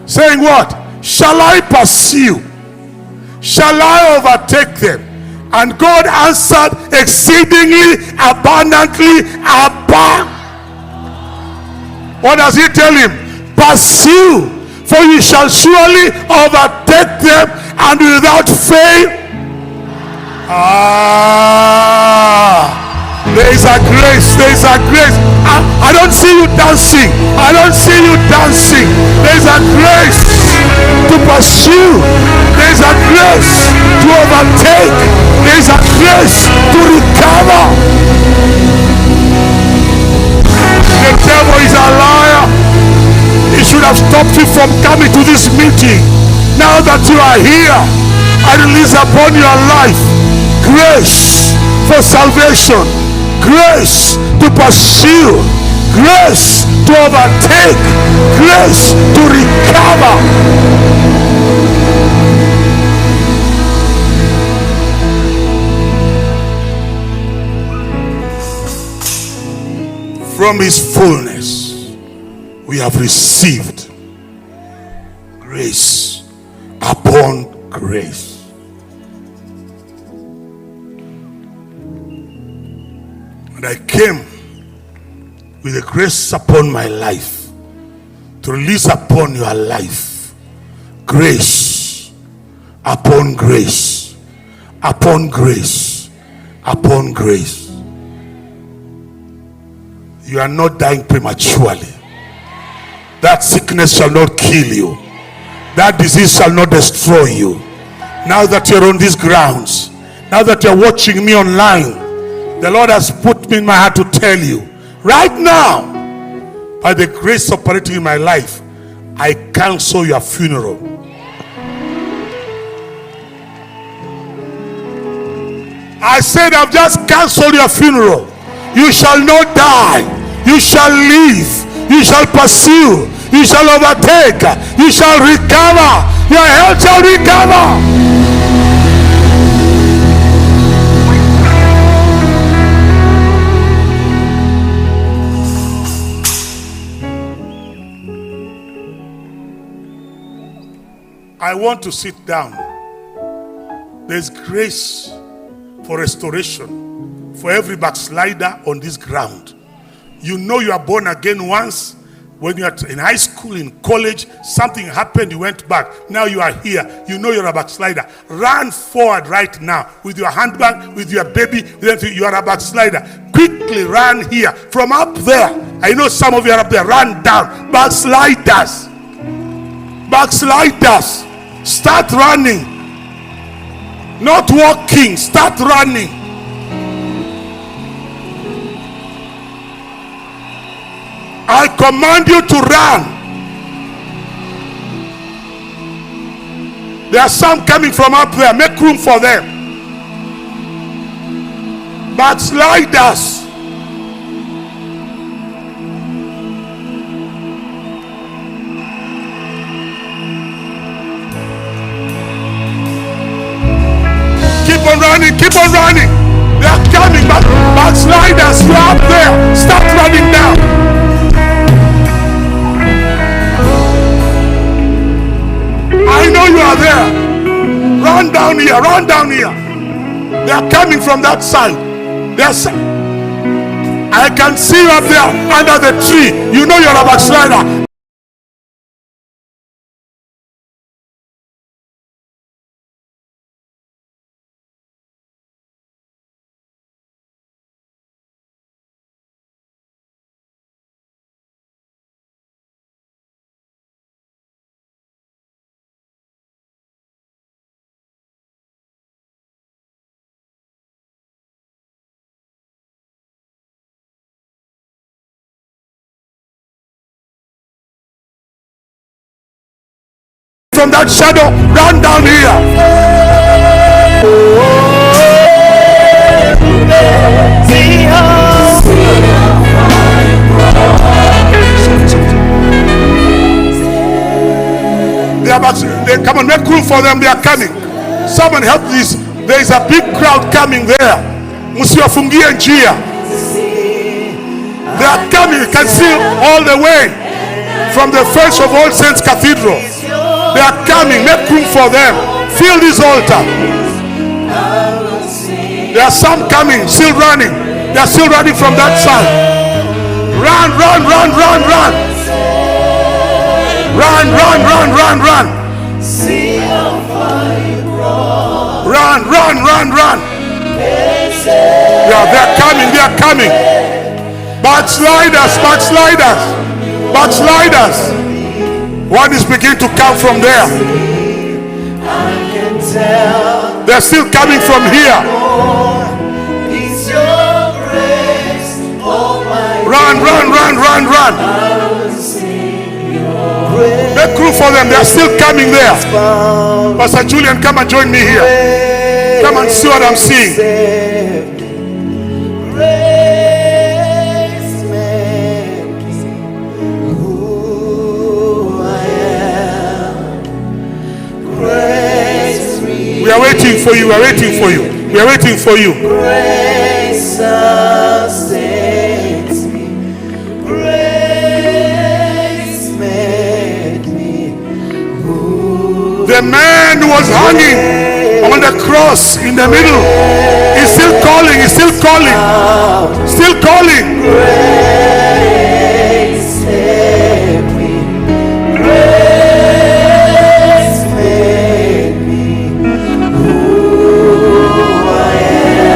Saying what? Shall I pursue? Shall I overtake them? And God answered exceedingly abundantly above. What does he tell him? Pursue, for you shall surely overtake them, and without fail. There is a grace. I don't see you dancing. There is a grace to pursue. There is a grace to overtake. There is a grace to recover. The devil is a liar. He should have stopped you from coming to this meeting. Now that you are here, I release upon your life grace for salvation, grace to pursue, grace to overtake, grace to recover. From his fullness we have received grace upon grace. And I came with the grace upon my life to release upon your life grace upon grace upon grace upon grace. You are not dying prematurely. That sickness shall not kill you. That disease shall not destroy you. Now that you're on these grounds, now that you're watching me online, the Lord has put me in my heart to tell you, right now, by the grace operating in my life, I cancel your funeral. I said, I've just canceled your funeral. You shall not die. You shall live. You shall pursue. You shall overtake. You shall recover. Your health shall recover. I want to sit down. There's grace for restoration for every backslider on this ground. You know you are born again once. When you are in high school, in college, something happened, you went back. Now you are here. You know you're a backslider. Run forward right now with your handbag, with your baby. You are a backslider. Quickly run here. From up there, I know some of you are up there. Run down. Backsliders. Backsliders. Start running. Not walking. Start running. I command you to run. There are some coming from up there. Make room for them. Backsliders. Keep on running. Keep on running. They are coming back. Backsliders, you are up there. Start running down. I know you are there. Run down here. Run down here. They are coming from that side. There's, I can see you up there under the tree. You know you're a backslider. From that shadow, run down here. Come on, make room for them. They are coming. Someone help this. There is a big crowd coming there. Msiwafungie njia. They are coming. You can see all the way from the First of All Saints Cathedral. They are coming. Make room for them. Fill this altar. There are some coming, still running. They are still running from that side. Run, run, run, run, run. Run, run, run, run, run. Run, run, run, run. Yeah, they are coming. They are coming. Backsliders, backsliders, backsliders. One is beginning to come from there. They're still coming from here. Run, run, run, run, run. Make room for them. They're still coming there. Pastor Julian, come and join me here. Come and see what I'm seeing. We are waiting for you. We are waiting for you. We are waiting for you. Grace sustains me. Grace made me who The man who was hanging on the cross in the middle is still calling. He's still calling. Still calling. grace made me. Grace made me who I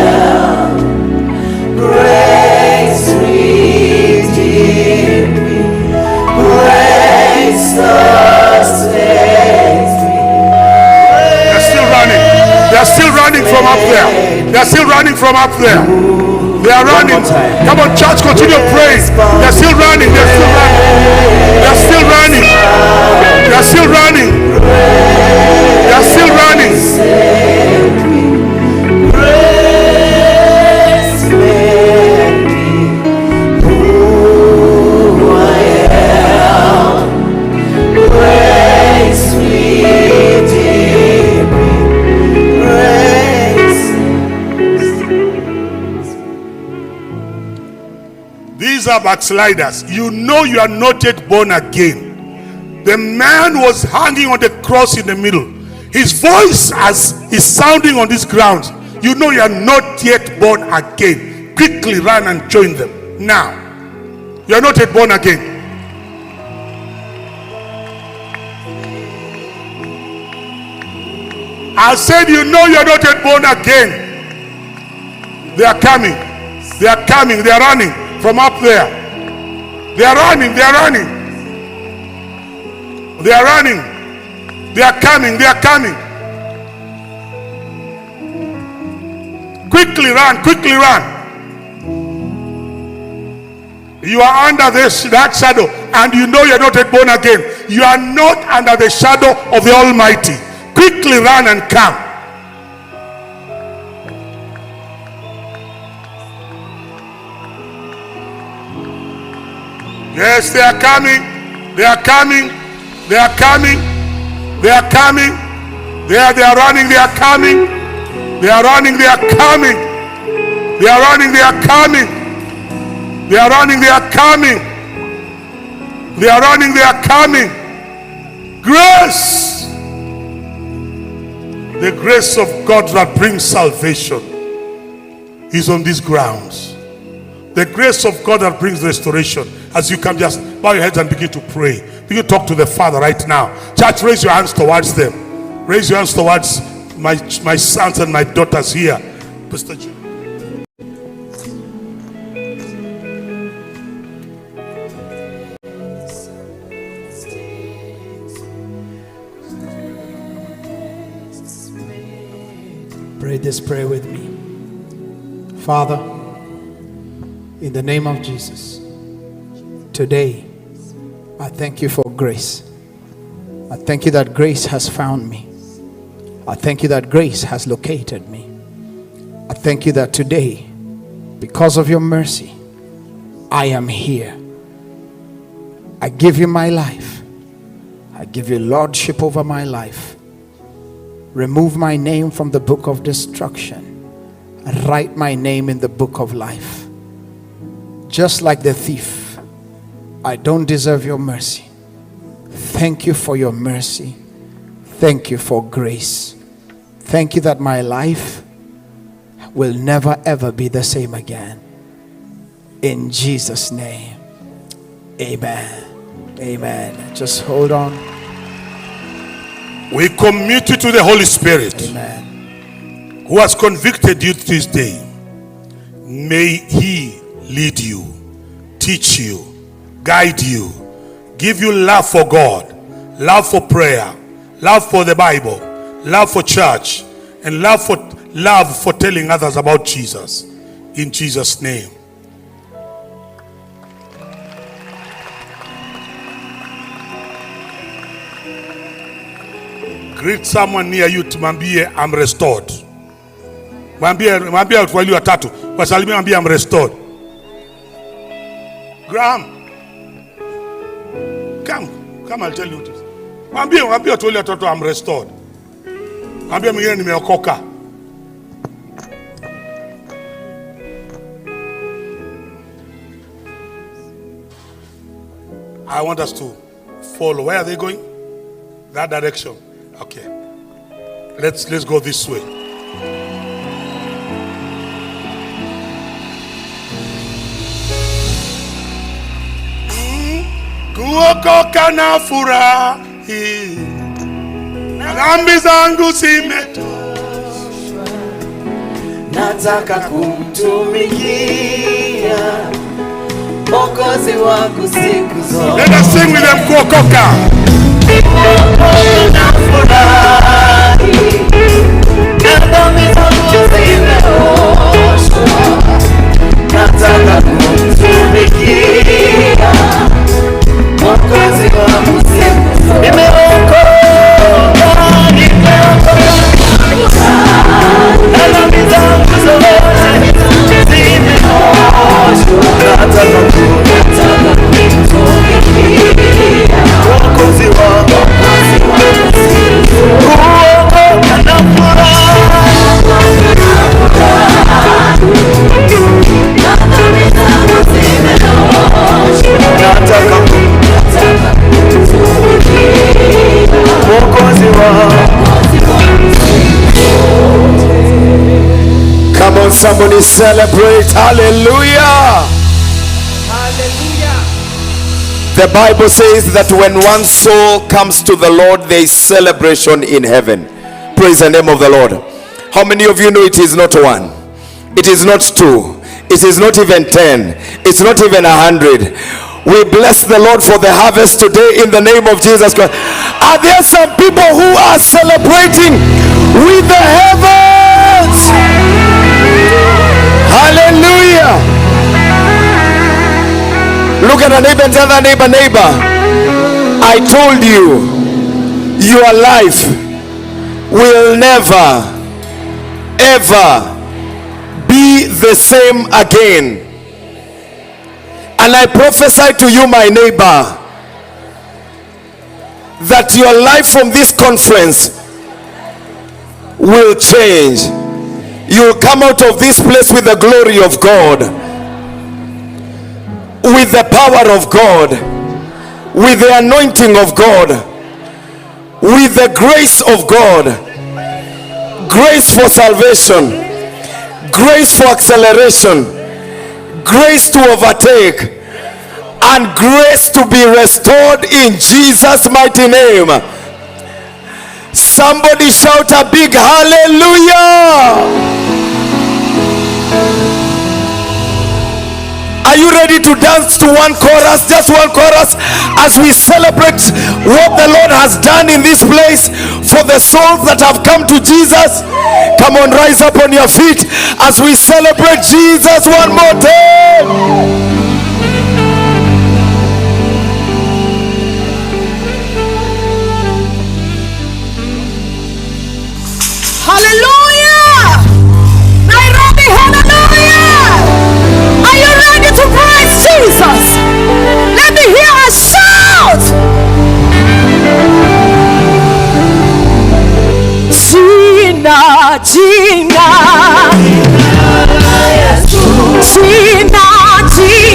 am. Grace redeemed me. Grace sustains me. They're still running. They're still running from up there. They're still running from up there. They are running. Come on, church, continue praying. They're still running. They're still running. They're still running. They're still running. They're still running. Grace made me who I am. Grace redeemed me. Grace. These are backsliders. You know you are not yet born again. The man was hanging on the cross in the middle. His voice as is sounding on this ground. You know you are not yet born again. Quickly run and join them. Now. You are not yet born again. I said you know you are not yet born again. They are coming. They are coming. They are running from up there. They are running. They are running. They are running. They are coming. They are coming. Quickly run. Quickly run. You are under that shadow and you know you are not yet born again. You are not under the shadow of the Almighty. Quickly run and come. Yes, they are coming. They are coming. They are coming. They are coming. They are running. They are coming. They are running. They are coming. They are running. They are coming. They are running. They are coming. They are running. They are coming. Grace. The grace of God that brings salvation. is on these grounds. The grace of God that brings restoration. As you can just bow your heads and begin to pray. Begin to talk to the Father right now. Church, raise your hands towards them. Raise your hands towards my sons and my daughters here. Pastor Jim. Pray this prayer with me. Father, in the name of Jesus, today I thank you for grace. I thank you that grace has found me. I thank you that grace has located me. I thank you that today, because of your mercy, I am here. I give you my life. I give you lordship over my life. Remove my name from the book of destruction. Write my name in the book of life. Just like the thief, I don't deserve your mercy. Thank you for your mercy. Thank you for grace. Thank you that my life will never ever be the same again. In Jesus' name, amen. Amen. Just hold on. We commit you to the Holy Spirit. Amen. Who has convicted you this day. May He lead you, teach you, guide you, give you love for God, love for prayer, love for the Bible, love for church, and love for telling others about Jesus. In Jesus' name. Greet someone near you to mwambie I'm restored. Mwambie watu walio watatu wasalimie, mwambie I'm restored. Graham, come, I'll tell you this. Mwambie watu walio watatu I'm restored. Mwambie mwingine nimeokoka. I want us to follow. Where are they going? That direction. Okay. Let's go this way. Kuokoka na furahi, dhambi zangu zimetoshwa, nataka kumtumikia Mwokozi wangu siku zote. Let us sing with them. Kuokoka na furahi, dhambi zangu zimeoshwa, nataka kumtumikia Mwokozi wangu siku zote. Nimeokoka, na dhambi zangu zote zimeoshwa, nataka kumtumikia Mwokozi wangu kuokoka na furaha, na dhambi zangu zimeoshwa, nataka Come on, somebody celebrate. Hallelujah. Hallelujah. The Bible says that when one soul comes to the Lord, there is celebration in heaven. Praise the name of the Lord. How many of you know it is not one? It is not two. It is not even 10. It's not even 100. We bless the Lord for the harvest today in the name of Jesus Christ. Are there some people who are celebrating with the heavens? Hallelujah. Look at a neighbor and tell that neighbor, I told you, your life will never, ever be the same again. And I prophesy to you, my neighbor, that your life from this conference will change. You will come out of this place with the glory of God, with the power of God, with the anointing of God, with the grace of God, grace for salvation, grace for acceleration, grace to overtake, and grace to be restored in Jesus' mighty name. Somebody shout a big hallelujah. Are you ready to dance to one chorus, just one chorus, as we celebrate what the Lord has done in this place for the souls that have come to Jesus? Come on, rise up on your feet as we celebrate Jesus one more time. Hallelujah! Nairobi, hallelujah! Are you ready to praise Jesus? Let me hear a shout! Gina, Gina, Gina, Gina.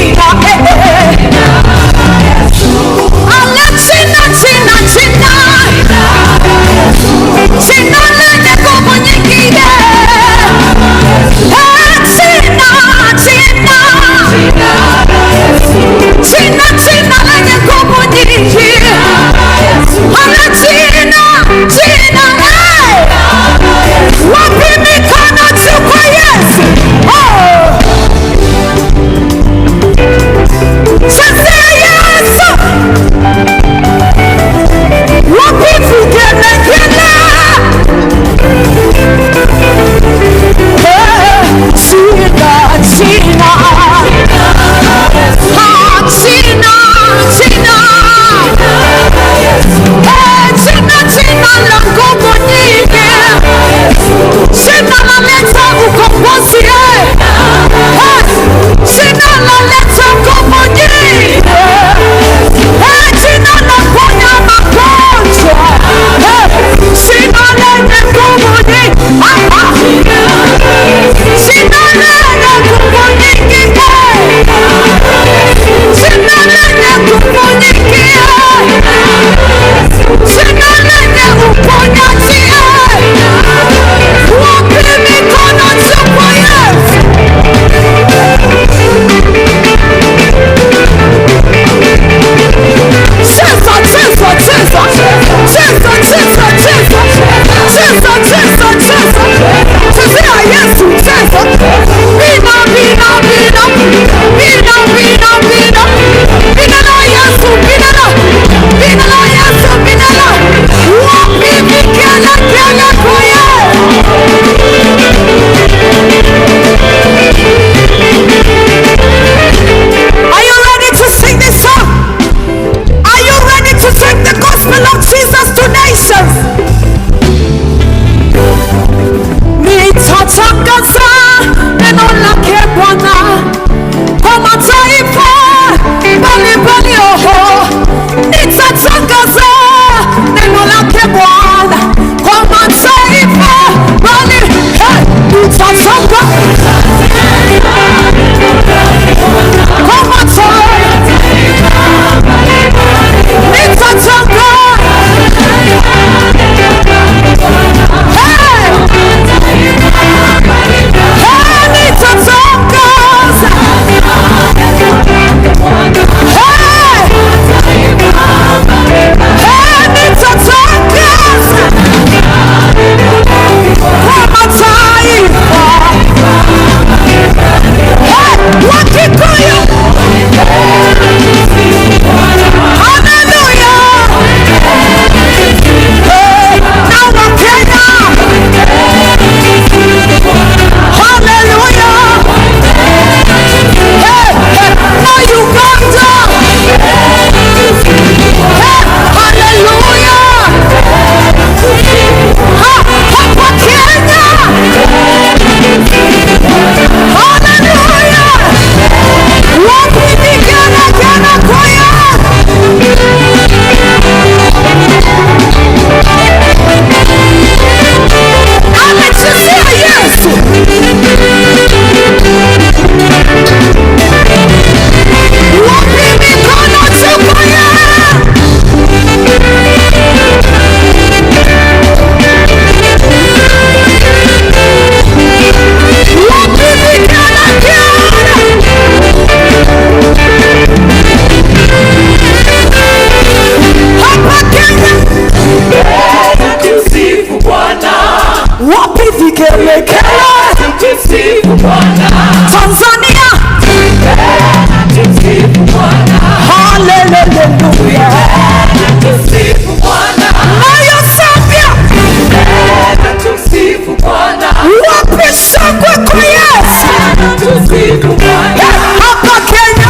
Hapa Kenya.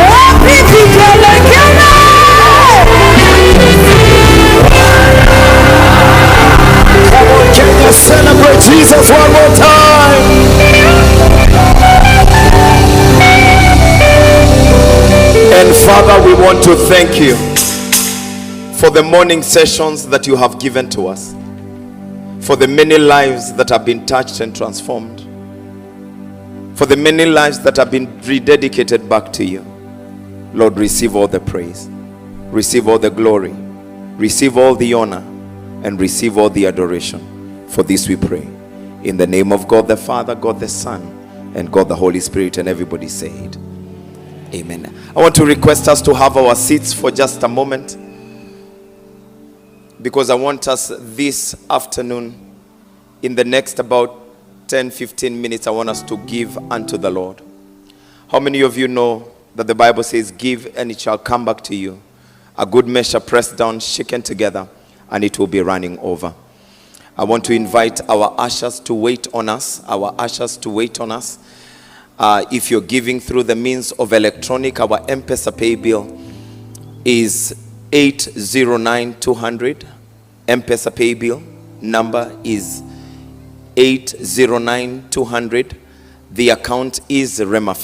Wapi vigelegele? Come on, Kenya, celebrate Jesus one more time. And Father, we want to thank you for the morning sessions that you have given to us, for the many lives that have been touched and transformed, for the many lives that have been rededicated back to you. Lord, receive all the praise, receive all the glory, receive all the honor, and receive all the adoration. For this we pray in the name of God the Father, God the Son, and God the Holy Spirit. And everybody said amen. I want to request us to have our seats for just a moment, because I want us this afternoon, in the next about 10-15 minutes, I want us to give unto the Lord. How many of you know that the Bible says, give and it shall come back to you, a good measure pressed down, shaken together, and it will be running over. I want to invite our ushers to wait on us. If you're giving through the means of electronic, our M-Pesa pay bill is 809-200. M-Pesa pay bill number is 809-200. The account is Rhema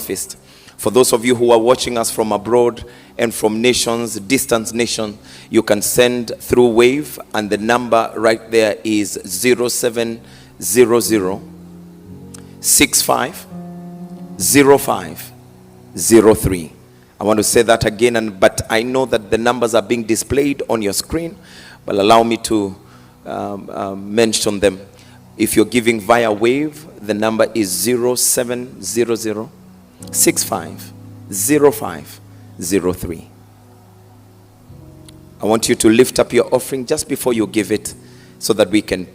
Feast. For those of you who are watching us from abroad and from nations, distant nation, you can send through Wave, and the number right there is 0700-650503. I want to say that again, but I know that the numbers are being displayed on your screen, but allow me to mention them. If you're giving via Wave, the number is 0700-650503. I want you to lift up your offering just before you give it, so that we can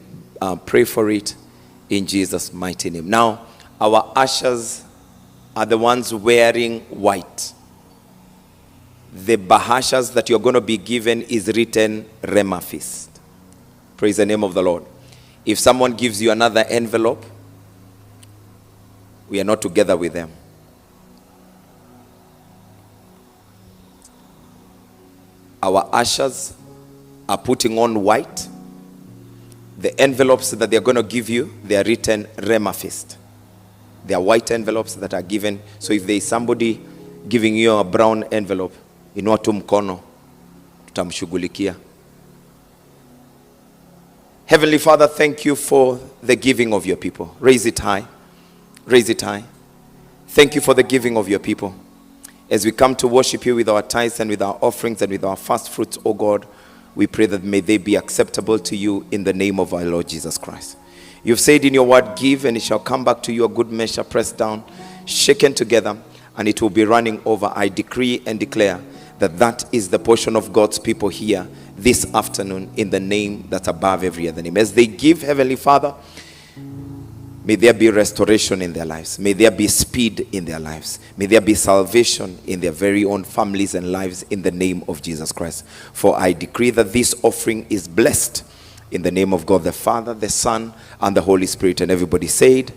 pray for it in Jesus' mighty name. Now, our ushers are the ones wearing white. The bahashas that you're going to be given is written Rhema Feast. Praise the name of the Lord. If someone gives you another envelope, we are not together with them. Our ushers are putting on white. The envelopes that they're going to give you, they are written Rhema Feast. They are white envelopes that are given. So if there is somebody giving you a brown envelope, inua tu mkono, tutamshughulikia. Heavenly Father, thank you for the giving of your people. Raise it high. Raise it high. Thank you for the giving of your people. As we come to worship you with our tithes and with our offerings and with our first fruits, oh God, we pray that may they be acceptable to you in the name of our Lord Jesus Christ. You've said in your word, give and it shall come back to you, a good measure pressed down, shaken together, and it will be running over. I decree and declare that that is the portion of God's people here this afternoon, in the name that's above every other name. As they give, Heavenly Father, may there be restoration in their lives. May there be speed in their lives. May there be salvation in their very own families and lives, in the name of Jesus Christ. For I decree that this offering is blessed in the name of God the Father, the Son, and the Holy Spirit. And everybody said,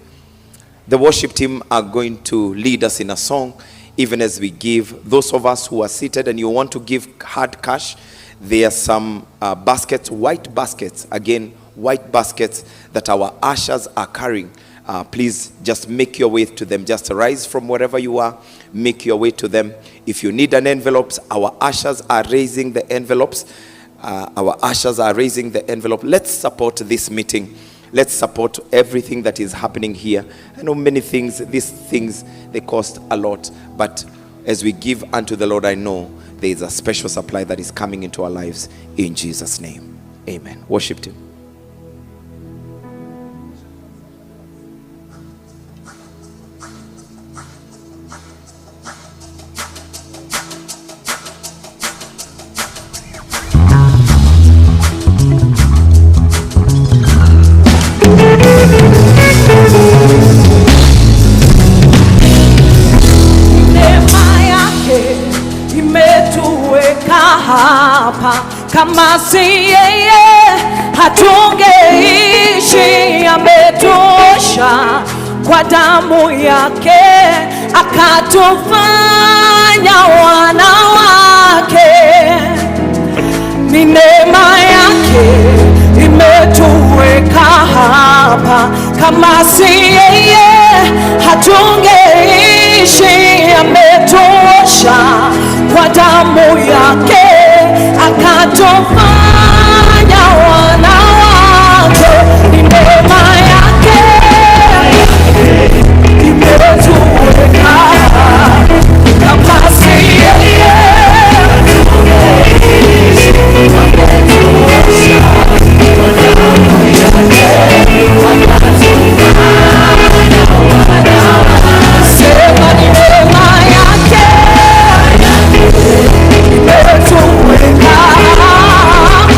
the worship team are going to lead us in a song, even as we give. Those of us who are seated and you want to give hard cash, there are some baskets, white baskets, again, white baskets that our ushers are carrying. Please just make your way to them. Just rise from wherever you are, make your way to them. If you need an envelope, our ushers are raising the envelopes. Let's support this meeting. Let's support everything that is happening here. I know many things, these things, they cost a lot. But as we give unto the Lord, I know there is a special supply that is coming into our lives, in Jesus' name. Amen. Worship team. Neema yake imetuweka hapa, kama si yeye hatungeishi. Ametosha kwa damu yake, akatufanya wana wake. Ni neema yake imetuweka hapa, kama si yeye hatungeishi. Ametosha kwa damu yake, akatufanya wana wake. Ni neema yake imetuweka hapa, kama si yeye hatungeishi. Ametosha kwa damu yake, akatufanya wana wake. Sema ni neema yake imetuweka hapa,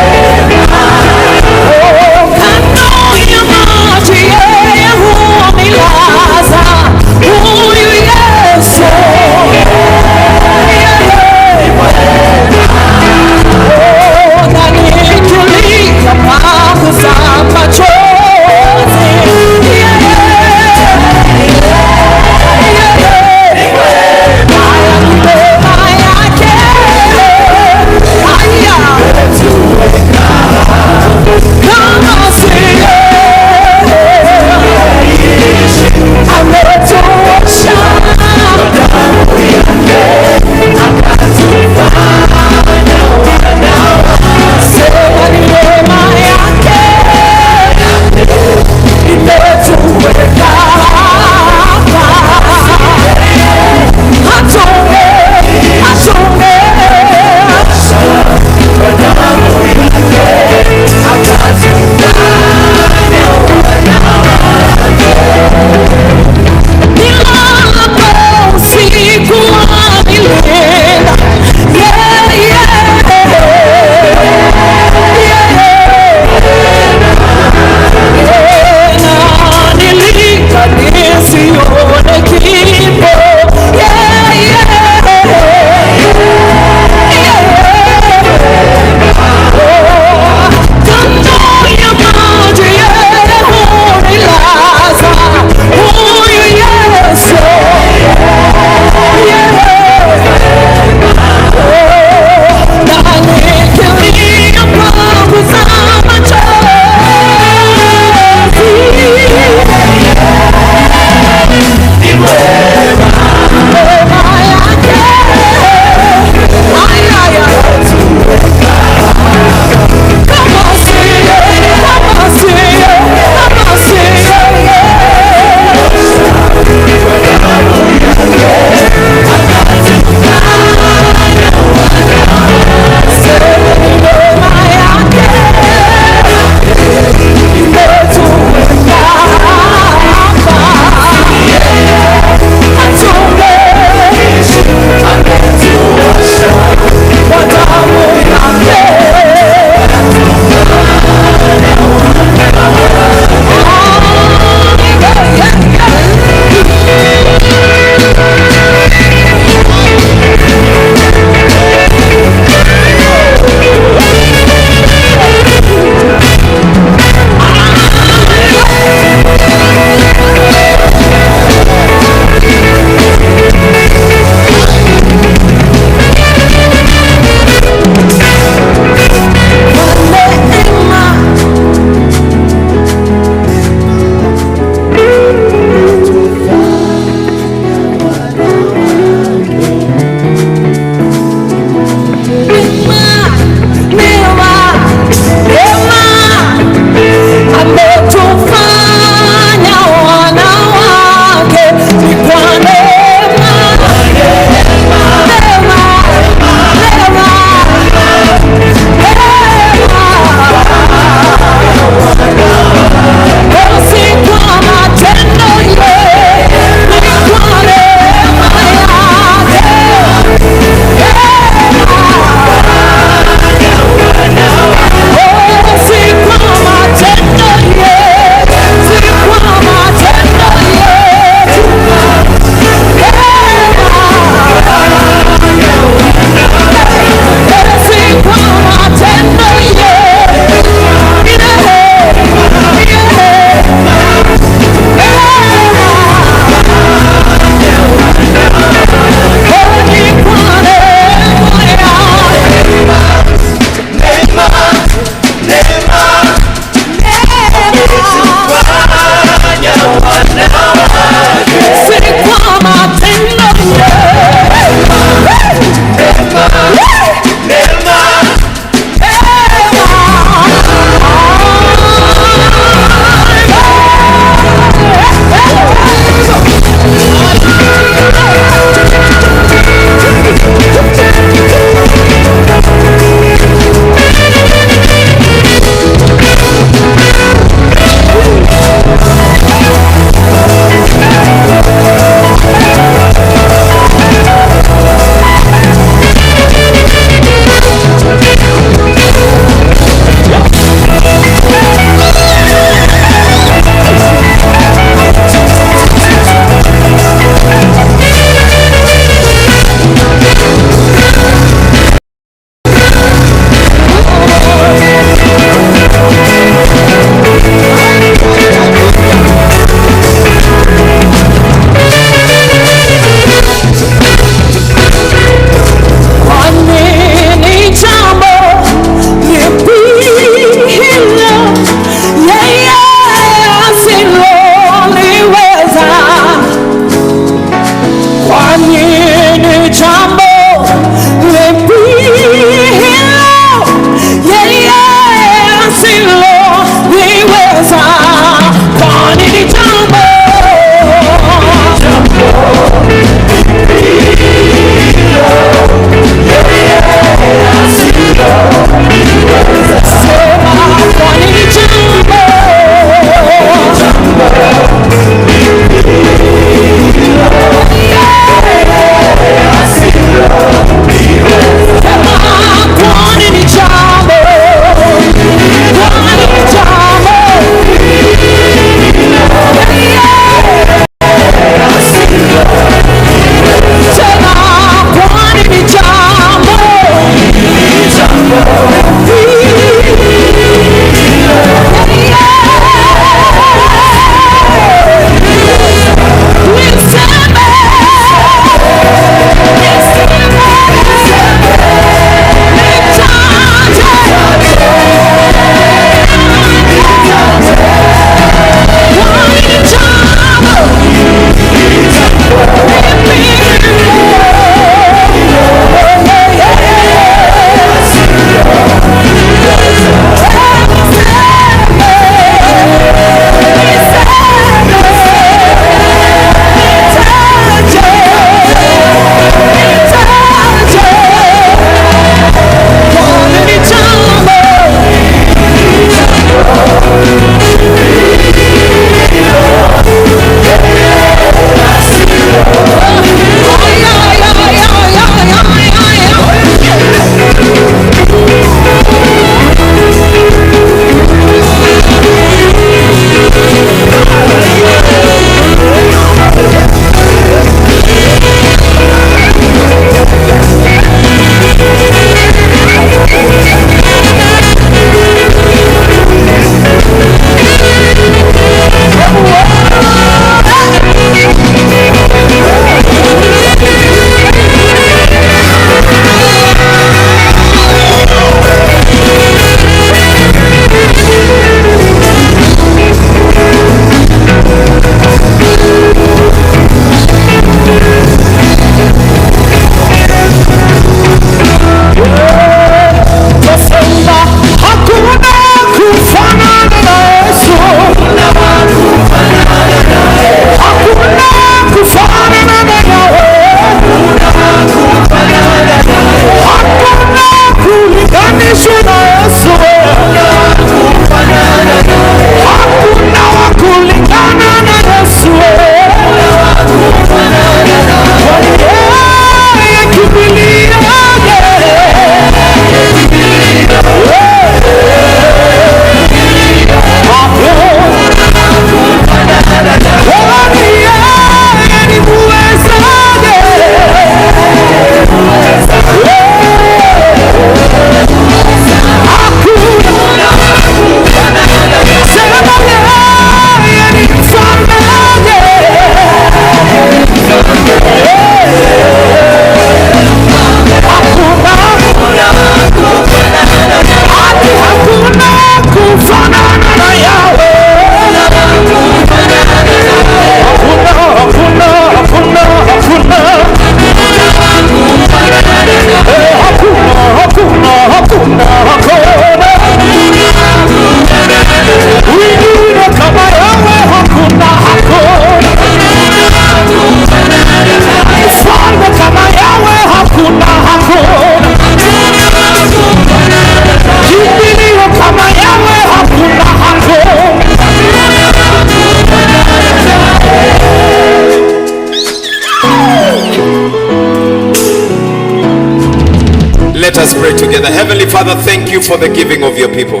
Let us pray together. Heavenly Father, thank you for the giving of your people.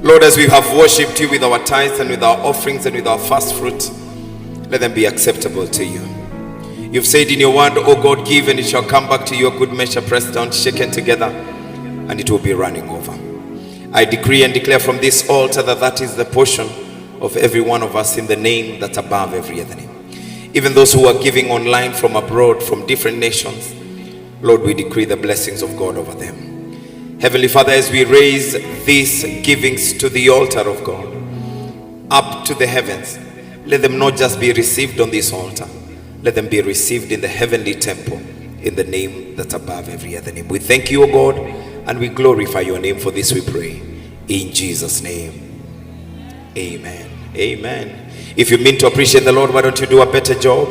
Lord, as we have worshipped you with our tithes and with our offerings and with our first fruit, let them be acceptable to you. You've said in your word, O God, give and it shall come back to you, a good measure, pressed down, shaken together, and it will be running over. I decree and declare from this altar that that is the portion of every one of us in the name that's above every other name. Even those who are giving online from abroad, from different nations, Lord, we decree the blessings of God over them. Heavenly Father, as we raise these givings to the altar of God, up to the heavens, let them not just be received on this altar, let them be received in the heavenly temple, in the name that's above every other name. We thank you, O God, and we glorify your name. For this we pray in Jesus' name. Amen. Amen. If you mean to appreciate the Lord, why don't you do a better job?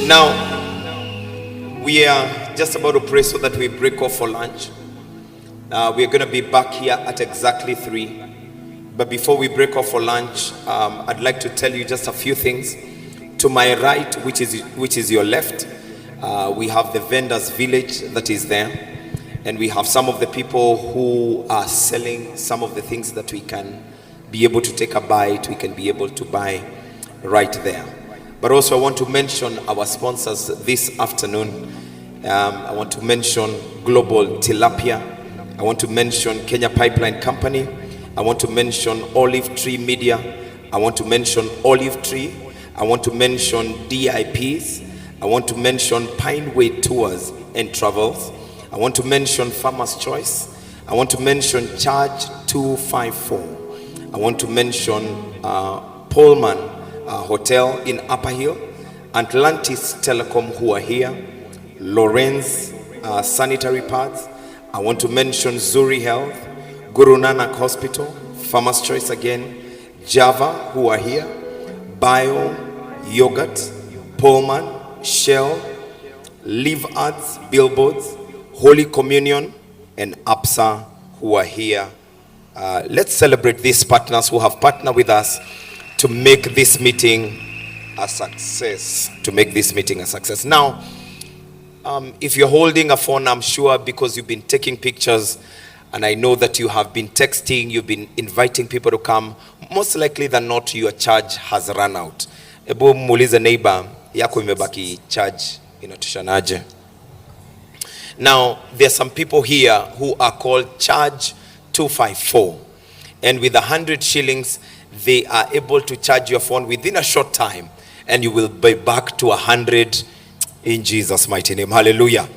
Now, we are just about to pray so that we break off for lunch. We are going to be back here at exactly 3. But before we break off for lunch, I'd like to tell you just a few things. To my right, which is your left, we have the vendors village that is there. And we have some of the people who are selling some of the things that we can be able to take a bite, we can be able to buy right there. But also I want to mention our sponsors this afternoon. I want to mention Global Tilapia. I want to mention Kenya Pipeline Company. I want to mention Olive Tree Media. I want to mention Olive Tree. I want to mention DIPs. I want to mention Pineway Tours and Travels. I want to mention Farmer's Choice. I want to mention Charge 254. I want to mention Pullman Hotel in Upper Hill, Atlantis Telecom who are here, Lorenz Sanitary Pads. I want to mention Zuri Health, Guru Nanak Hospital, Farmer's Choice again, Java who are here, Bio Yogurt, Pullman, Shell, Live Arts, Billboards, Holy Communion, and APSA who are here. Let's celebrate these partners who have partnered with us to make this meeting a success. Now, if you're holding a phone, I'm sure because you've been taking pictures, and I know that you have been texting, you've been inviting people to come, most likely than not, your charge has run out. Ebu muulize neighbor, yako imebaki charge inatoshanaje? Now, there are some people here who are called Charge 254. And with 100 shillings, they are able to charge your phone within a short time. And you will be back to 100 in Jesus' mighty name. Hallelujah.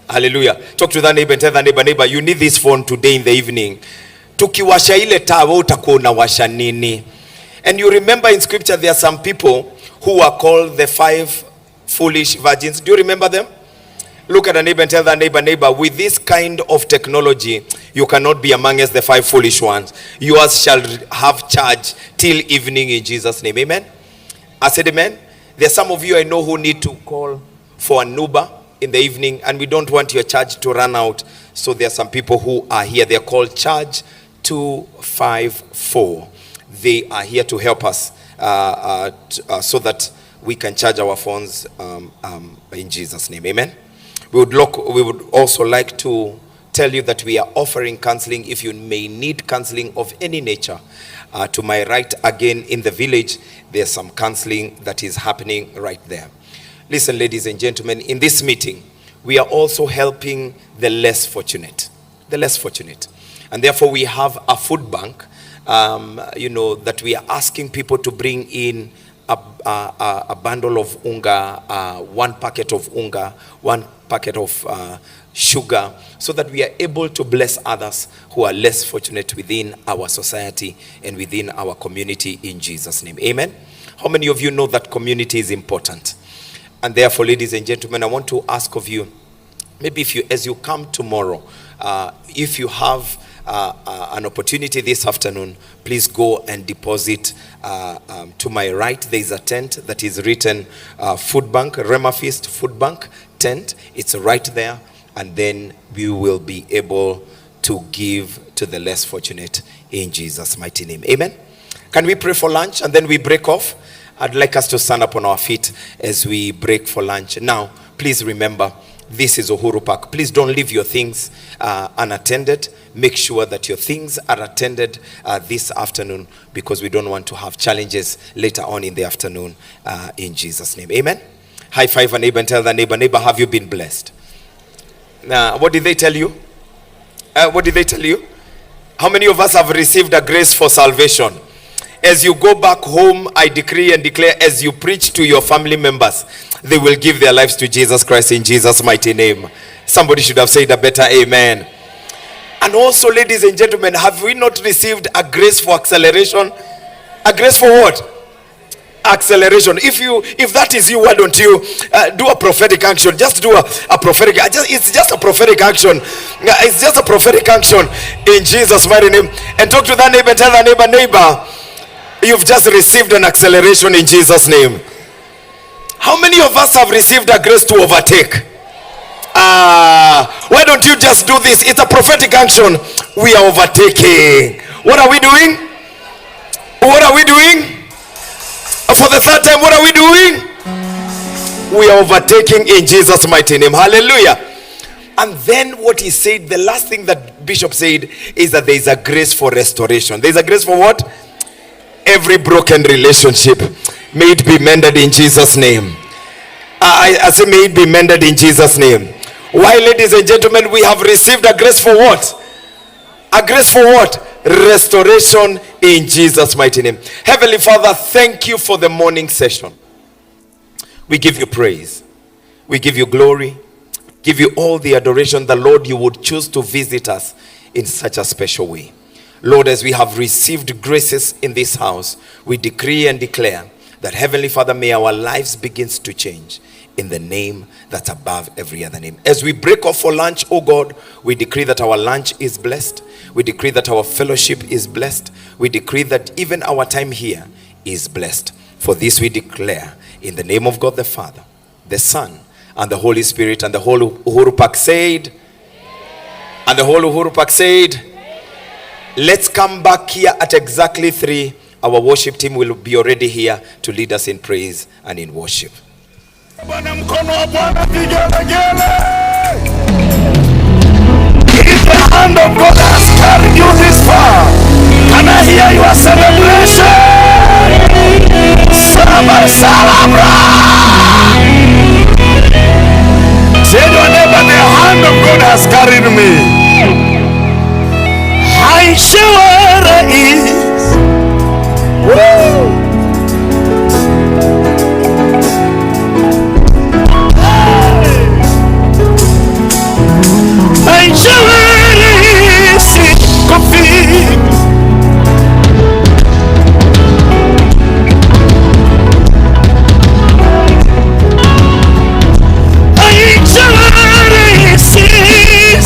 Hallelujah. Talk to that neighbor and tell that neighbor, you need this phone today in the evening. Tukiwasha ile taa wewe utakuwa unawasha nini? And you remember in scripture there are some people who are called the 5 foolish virgins. Do you remember them? Look at a neighbor and tell that neighbor, with this kind of technology, you cannot be amongst the 5 foolish ones. Yours shall have charge till evening in Jesus' name. Amen. I said amen. There are some of you I know who need to call for an Uber in the evening, and we don't want your charge to run out. So there are some people who are here. They're called Charge 254. They are here to help us so that we can charge our phones in Jesus' name. Amen. We would also like to tell you that we are offering counseling if you may need counseling of any nature. To my right, again in the village, there's some counseling that is happening right there. Listen, ladies and gentlemen, in this meeting, we are also helping the less fortunate. The less fortunate. And therefore, we have a food bank, that we are asking people to bring in a bundle of unga, 1 packet of unga, 1 packet of sugar, so that we are able to bless others who are less fortunate within our society and within our community in Jesus' name. Amen. How many of you know that community is important? And therefore, ladies and gentlemen, I want to ask of you, maybe as you come tomorrow, if you have an opportunity this afternoon, please go and deposit. To my right, there is a tent that is written Food Bank, Rhema Feast Food Bank tent. It's right there, and then we will be able to give to the less fortunate in Jesus' mighty name. Amen. Can we pray for lunch and then we break off? I'd like us to stand up on our feet as we break for lunch. Now, please remember, this is Uhuru Park. Please don't leave your things unattended. Make sure that your things are attended this afternoon, because we don't want to have challenges later on in the afternoon, in Jesus' name. Amen. High five a neighbor and tell the neighbor, have you been blessed? What did they tell you? What did they tell you? How many of us have received a grace for salvation? As you go back home, I decree and declare, as you preach to your family members, they will give their lives to Jesus Christ in Jesus' mighty name. Somebody should have said a better amen. And also, ladies and gentlemen, have we not received a grace for acceleration? A grace for what? Acceleration. If that is you, why don't you do a prophetic action? Just do a prophetic. It's just a prophetic action. It's just a prophetic action in Jesus' mighty name. And talk to that neighbor and tell that neighbor, you've just received an acceleration in Jesus' name. How many of us have received a grace to overtake? Why don't you just do this? It's a prophetic action. We are overtaking. What are we doing? What are we doing? For the third time, what are we doing? We are overtaking in Jesus' mighty name. Hallelujah. And then what he said, the last thing that Bishop said, is that there is a grace for restoration. There is a grace for what? Every broken relationship, may it be mended in Jesus' name. I say, may it be mended in Jesus' name. Why, ladies and gentlemen, we have received a grace for what? A grace for what? Restoration in Jesus' mighty name. Heavenly Father, thank you for the morning session. We give you praise. We give you glory. Give you all the adoration. The Lord, you would choose to visit us in such a special way. Lord, as we have received graces in this house, we decree and declare that, Heavenly Father, may our lives begin to change in the name that's above every other name. As we break off for lunch, oh God, we decree that our lunch is blessed. We decree that our fellowship is blessed. We decree that even our time here is blessed. For this we declare in the name of God the Father, the Son, and the Holy Spirit. And the whole Uhuru Park said, and the whole Uhuru Park said, let's come back here at exactly 3. Our worship team will be already here to lead us in praise and in worship. If the hand of God has carried you this far, can I hear your celebration? Celebrate! Say to your neighbor, the hand of God has carried me. I sure is. Woo! I sure is coffee. I sure is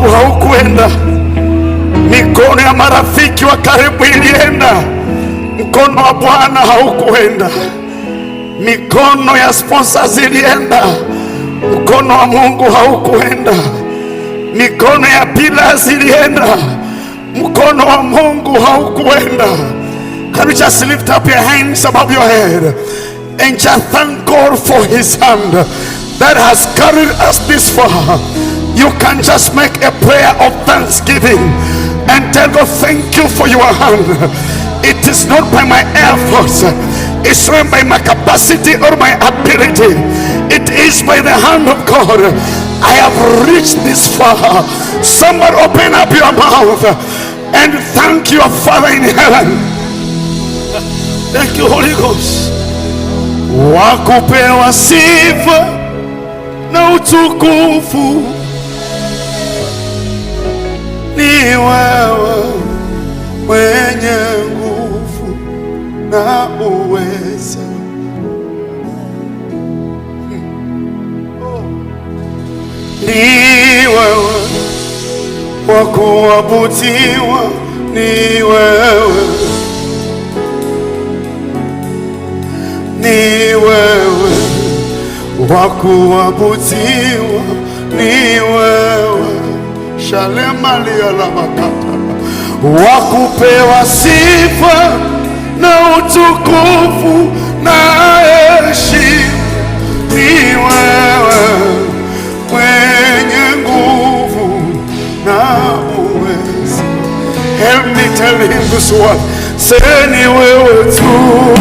wangu haukwenda, mikono ya marafiki wa karibu ilienda, mkono wa Bwana haukwenda. Mikono ya sponsors ilienda, mkono wa Mungu haukwenda. Mikono ya pillars ilienda, mkono wa Mungu haukwenda. Can you just lift up your hands above your head and just thank God for His hand that has carried us this far? You can just make a prayer of thanksgiving and tell God, thank you for your hand. It is not by my efforts, it's not by my capacity or my ability. It is by the hand of God. I have reached this far. Somebody open up your mouth and thank your Father in heaven. Thank you, Holy Ghost. Wakupewa sifa na utukufu ni wewe, mwenye nguvu na uweza. Ni wewe wa kuabudiwa, ni wewe, ni wewe wa kuabudiwa, ni wewe. Shalema liya la makata, wa kupewa sifa na utukufu na heshima, ni wewe, mwenye nguvu na uweza. Help me tell him this one. Say ni wewe tu,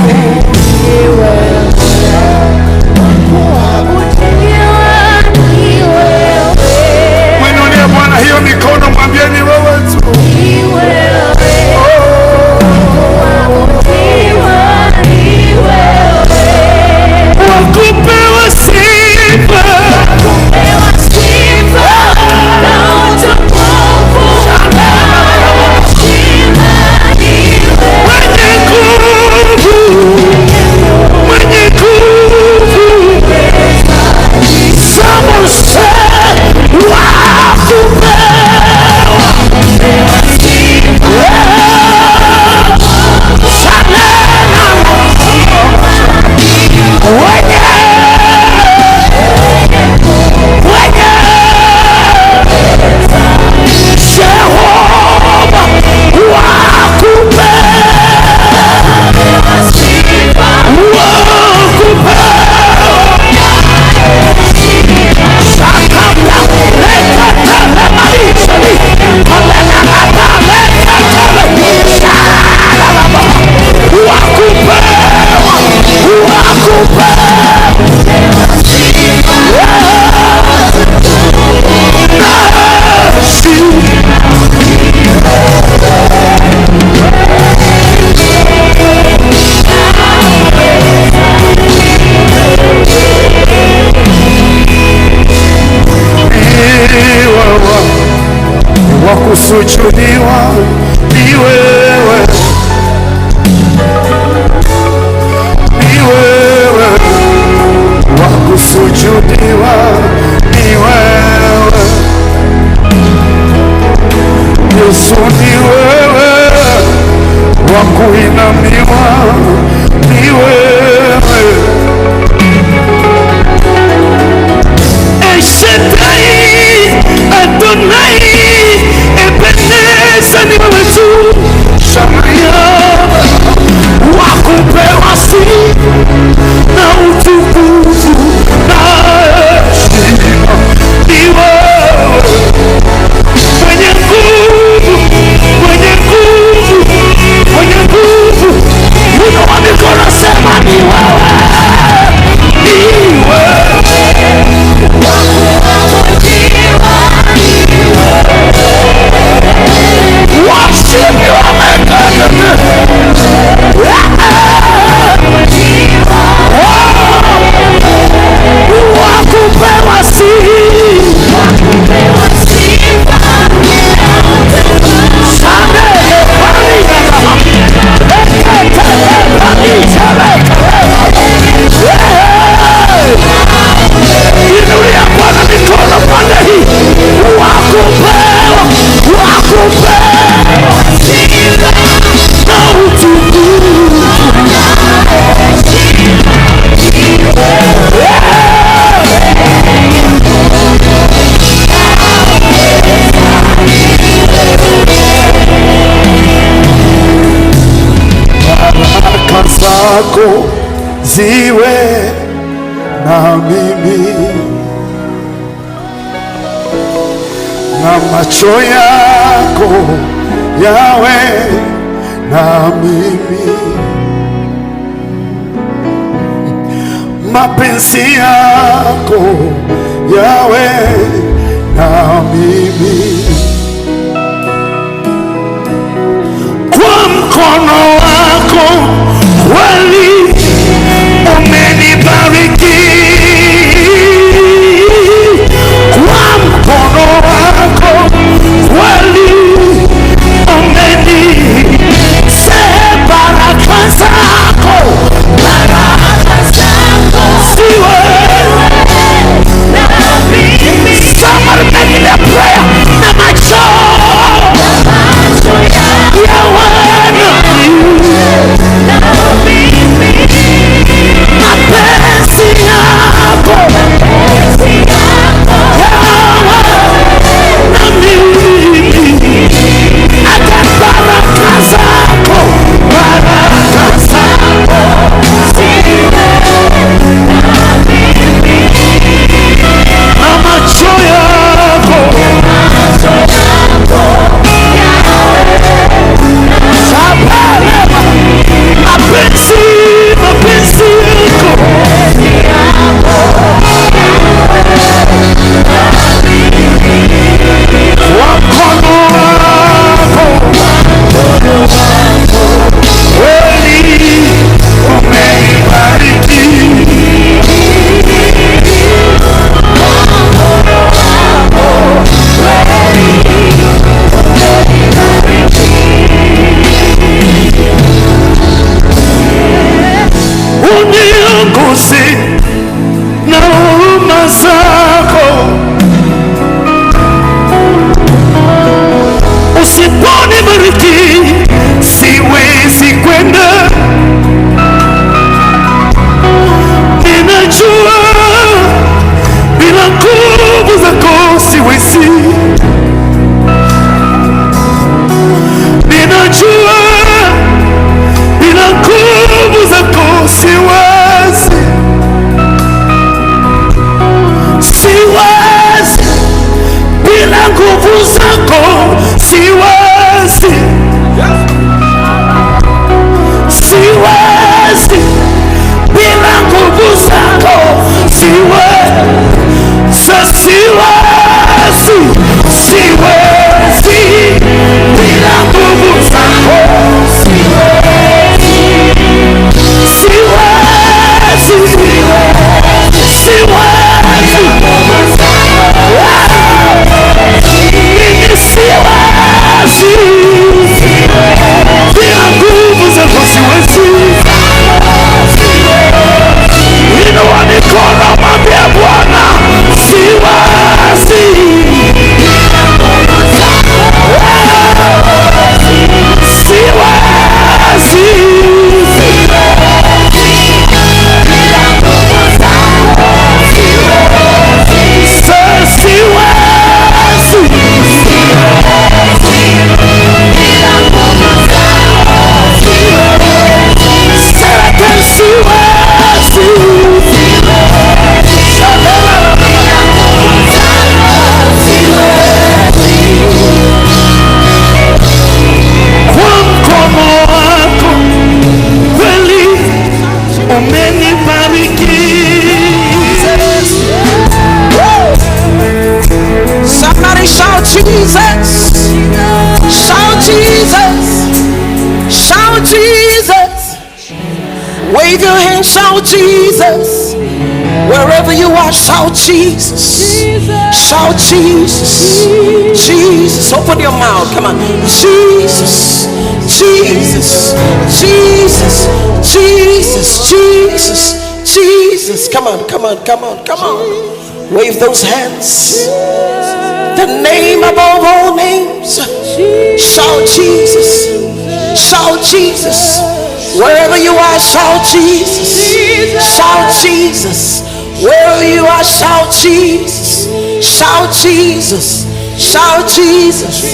ni wewe. Mwinulie Bwana hiyo mikono, mwambie ni wewe tu. Wakupewa sifa na utukufu na heshima, mwenye nguvu, mwenye nguvu. Someone say, wakupewa wakusujudiwa, ni wewe, ni wewe, wakusujudiwa, ni wewe, Yesu ni wewe, wakuinamiwa, ni wewe, El Shaddai, Adonai, Ebeneza ni wewe tu. Shamaya, wakupewa sifa na utukufu na heshima, ni wewe, mwenye nguvu, mwenye nguvu, mwenye nguvu. Inua mikono, sema ni wewe, ni wewe. zako ziwe na mimi, na macho yako yawe na mimi, mapenzi yako yawe na mimi, kwa mkono wako kweli umenibariki, kwa mkono wako kweli baraka zako ziwe na mimi. Somebody make it a prayer. Na macho yawe na mimi, mapenzi yako yawe na mimi, hata baraka zako ziwe na mimi, na macho yako mapenzi yako kwa mkono wako kweli umenibariki, uniongoze na huruma zako, usiponibariki siwezi kwenda. Ninajua bila nguvu zako siwezi, ninajua bila nguvu zako siwezi, siwezi bila nguvu zako siwezi, siwezi bila nguvu zako siwezi, siwezi bila nguvu zako siwezi, bila nguvu zako siwezi. Inua mikono, mwambie Bwana siwezi, Wave your hands, shout Jesus. Wherever you are, shout Jesus. Shout Jesus. Jesus. Open your mouth. Come on. Jesus. Jesus. Jesus. Jesus. Jesus. Jesus. Come on. Come on. Come on. Come on. Wave those hands. The name above all names. Shout Jesus. Shout Jesus. Wherever you are, shout Jesus. Shout Jesus. Wherever you are, shout Jesus. Shout Jesus. Shout Jesus.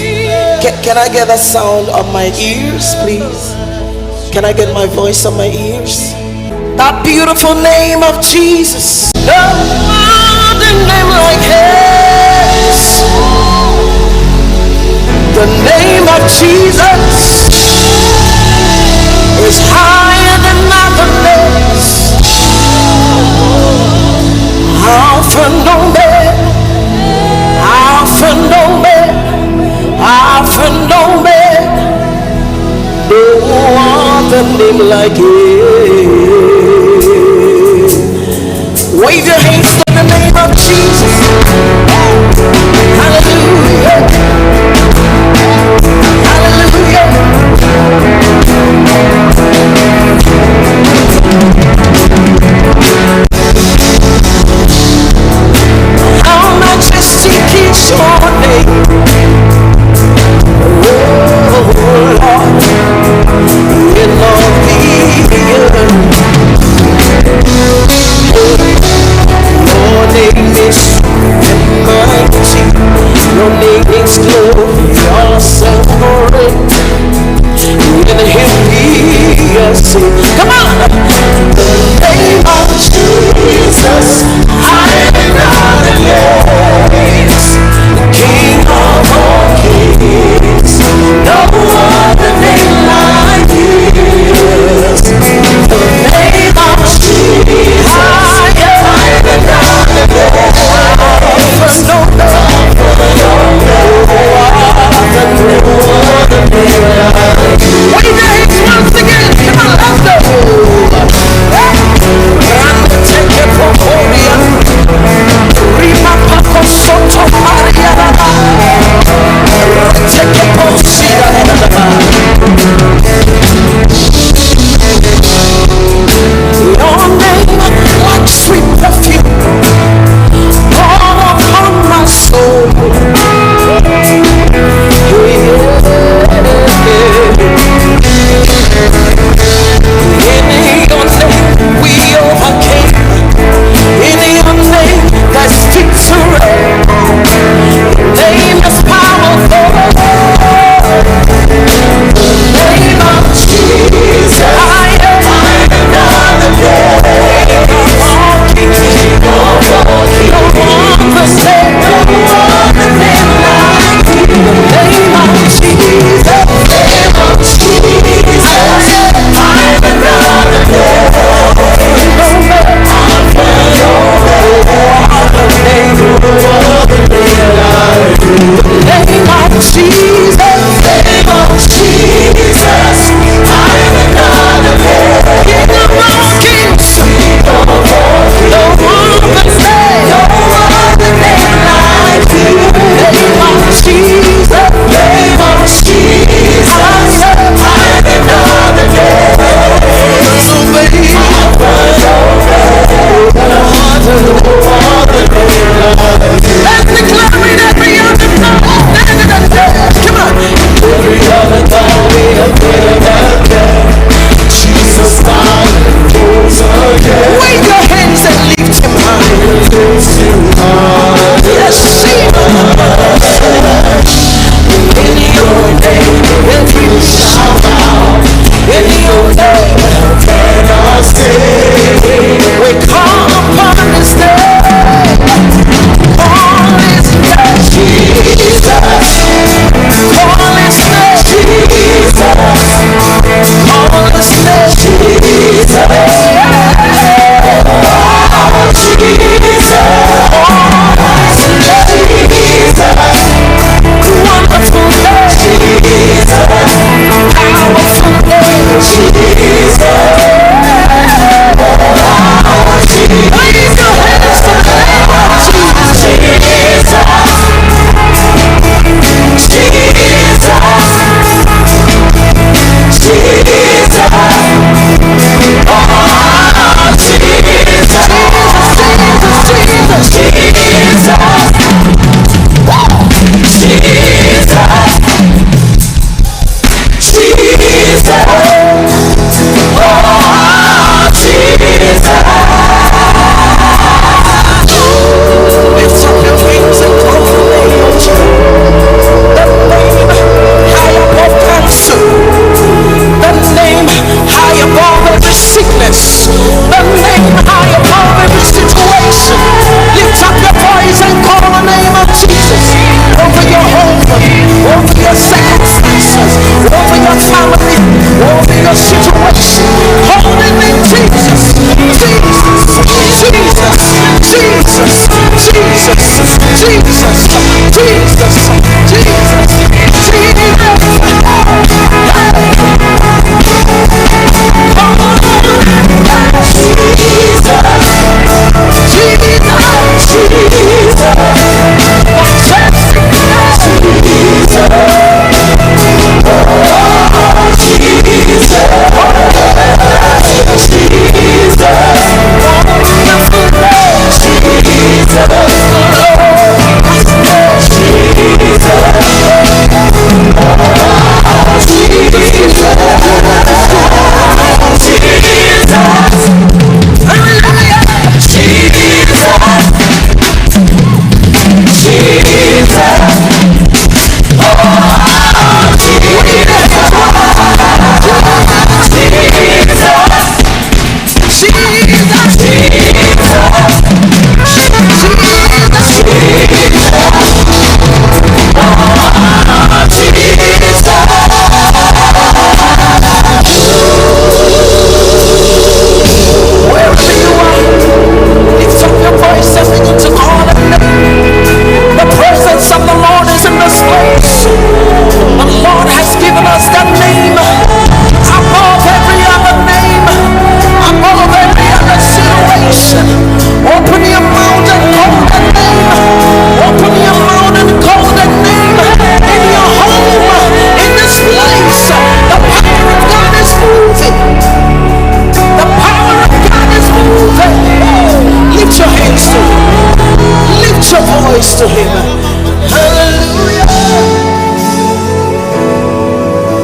Can I get a sound on my ears, please? Can I get my voice on my ears? That beautiful name of Jesus. No other name like his. The name of Jesus is higher than other names. Alpha and Omega, Alpha and Omega, Alpha and Omega. No other name like it. Wave your hands to the name of Jesus. Hallelujah. Hallelujah. Our majesty keeps your name. Oh Lord, in all the earth. Your name is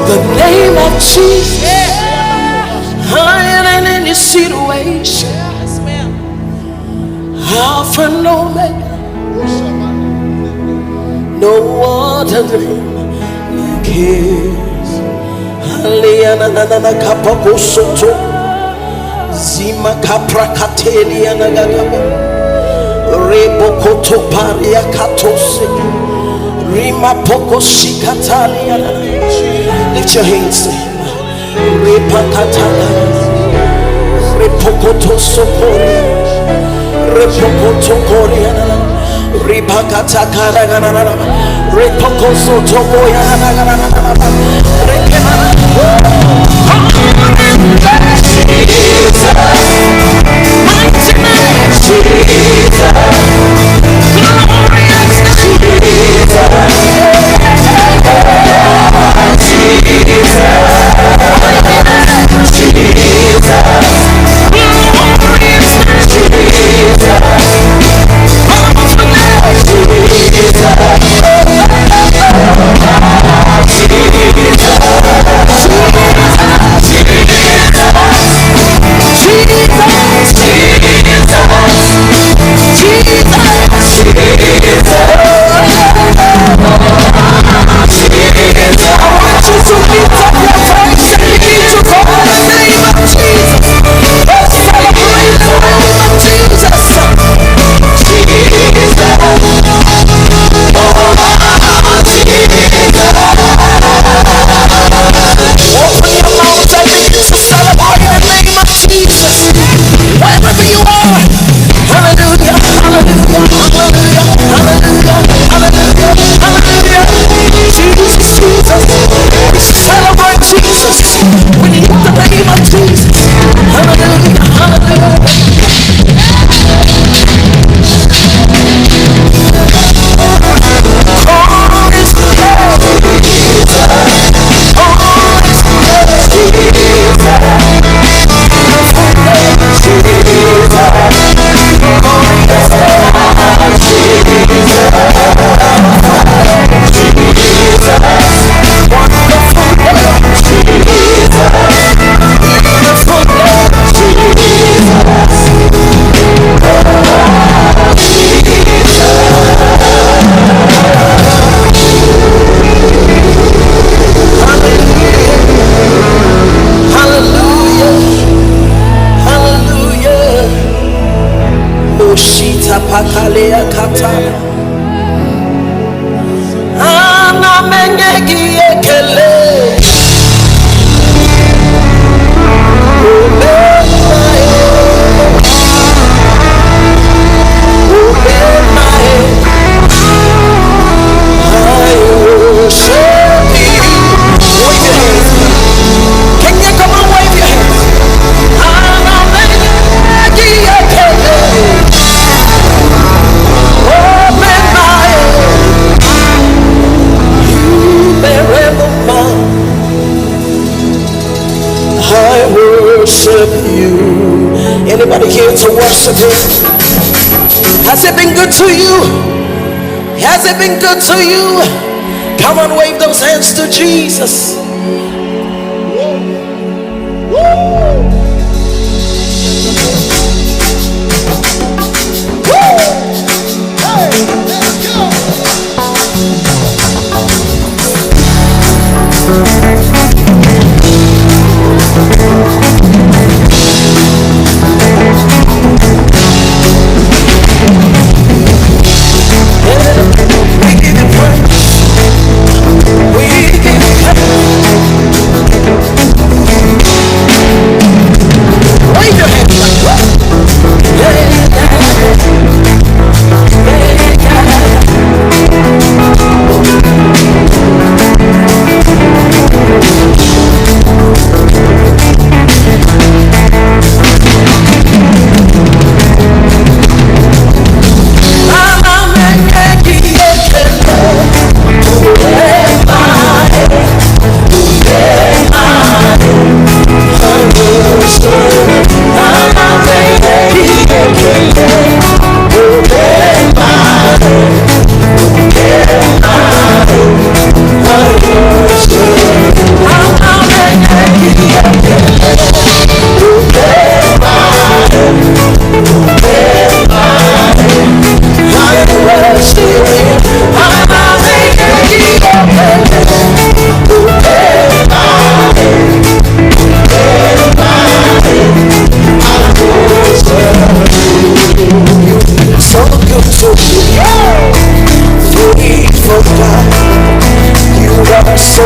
The name of Jesus, higher than any situation. Alpha and Omega, no other name like His. Hallelujah, na kapako soto, zima kapra kateli anagagaba, rebo koto paria katose, rima poko shikatali anagagaba. Lift your hands to Him. Repa katala, repokoto sokori, repokoto koriana, repakata karagana, repokoso tokoyana, rekena. Jesus, mighty name, Jesus, glorious name, Jesus, pakalea katana ana mengegi ekele you. Anybody here to worship Him? Has it been good to you? Has it been good to you? Come on, wave those hands to Jesus.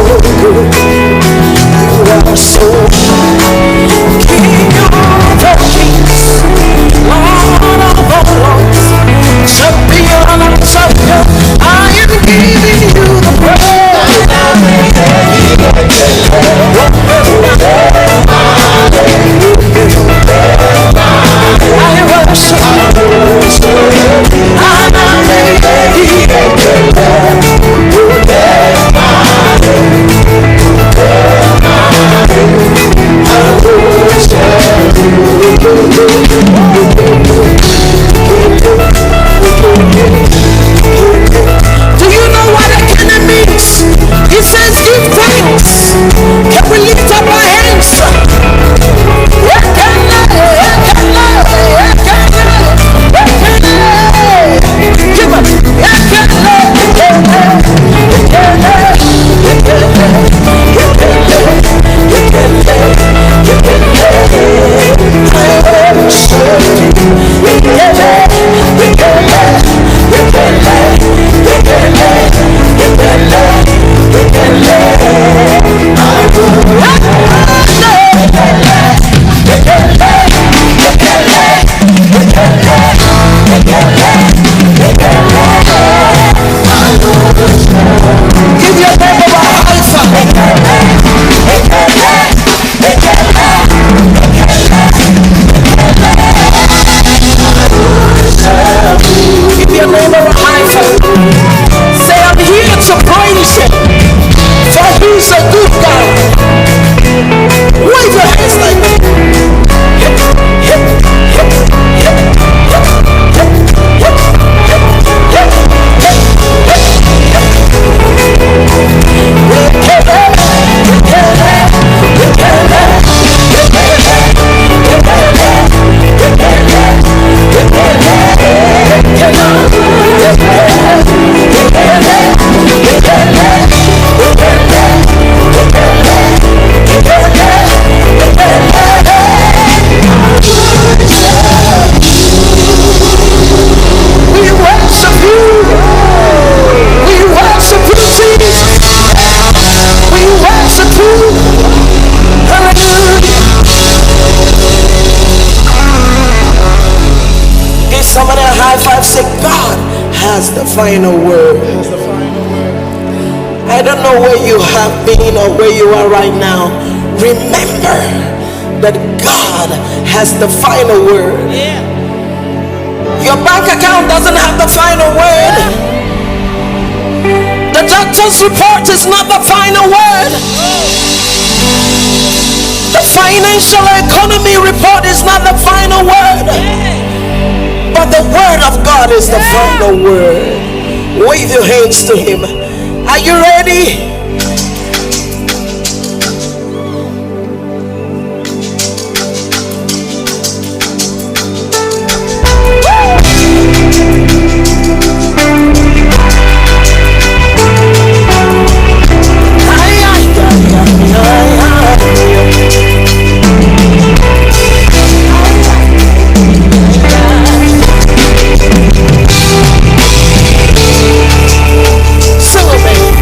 good. You are so King of all kings, Lord of all lords, champion of champions. I am giving you the praise. I worship. Do you know what a canon means? It says give thanks. Can we lift up our hands? The final word. I don't know where you have been or where you are right now. Remember that God has the final word. Your bank account doesn't have the final word. The doctor's report is not the final word. The financial economy report is not the final word. But the word of God is the final word. Wave your hands to him. Are you ready? Selman.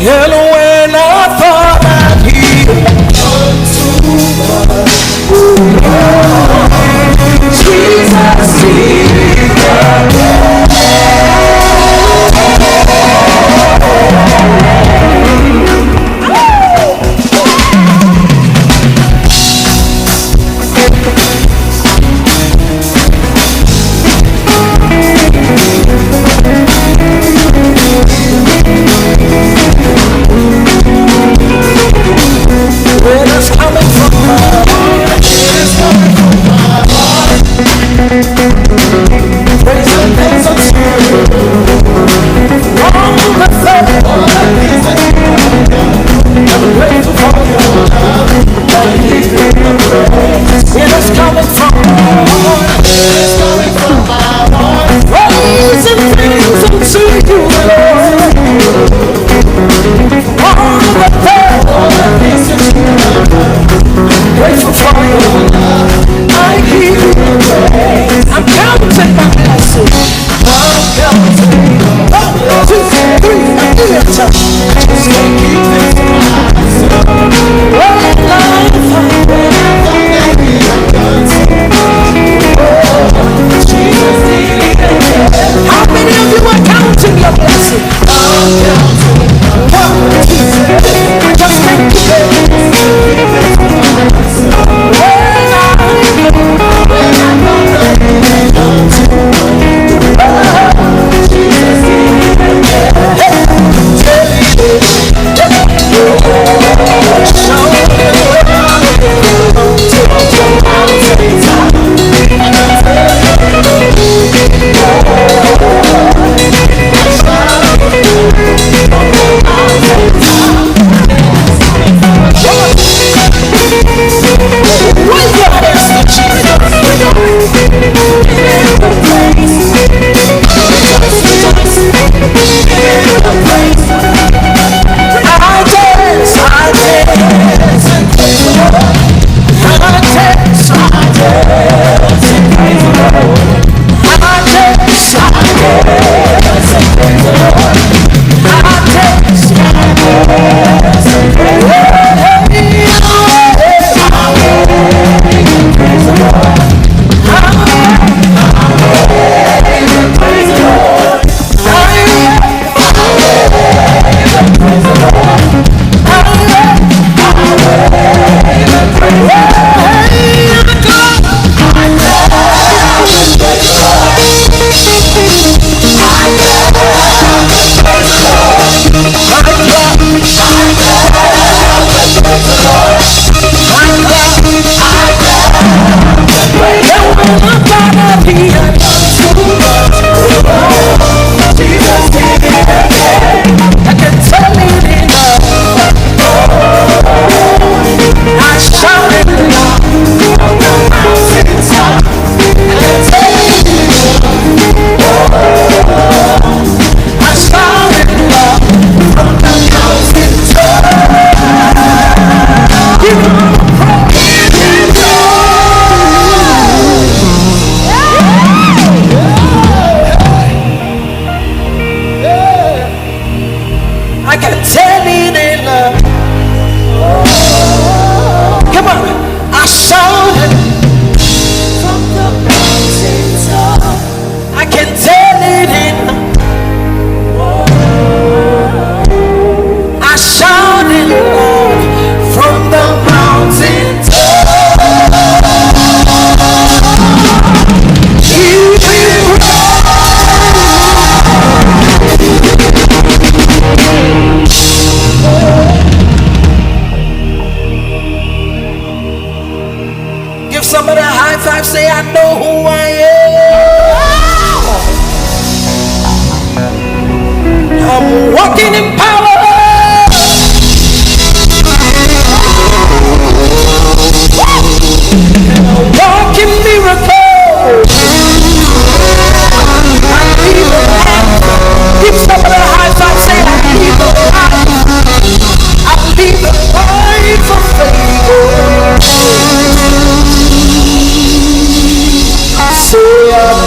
And when I thought that he Jesus,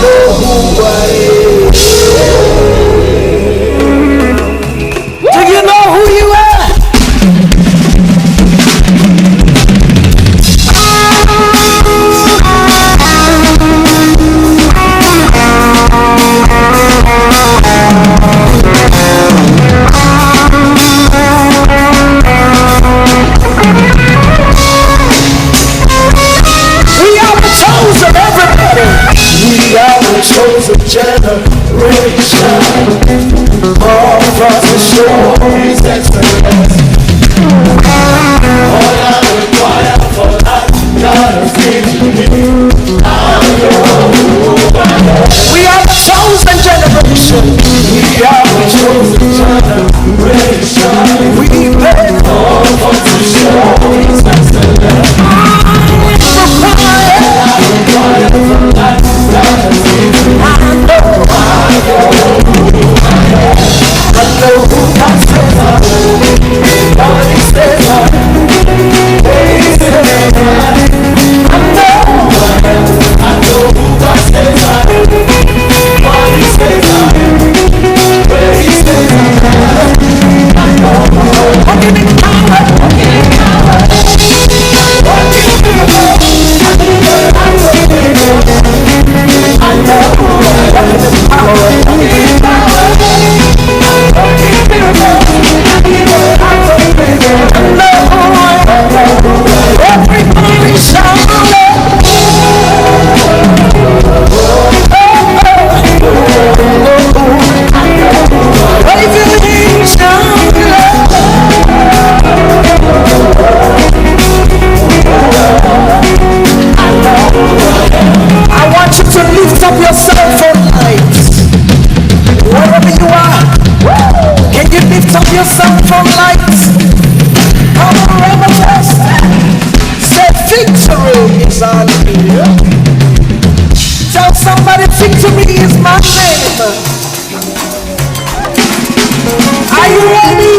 know who I am. Do you know who you are? Chosen generation, all from the shore His excellence. All I require for life, God has given me. We are the chosen generation. We are the chosen generation. We live all from the shore His excellence. Yourself from light. Come on, Rhema test. Say victory is hallelujah. Tell somebody victory is my name. Are you ready?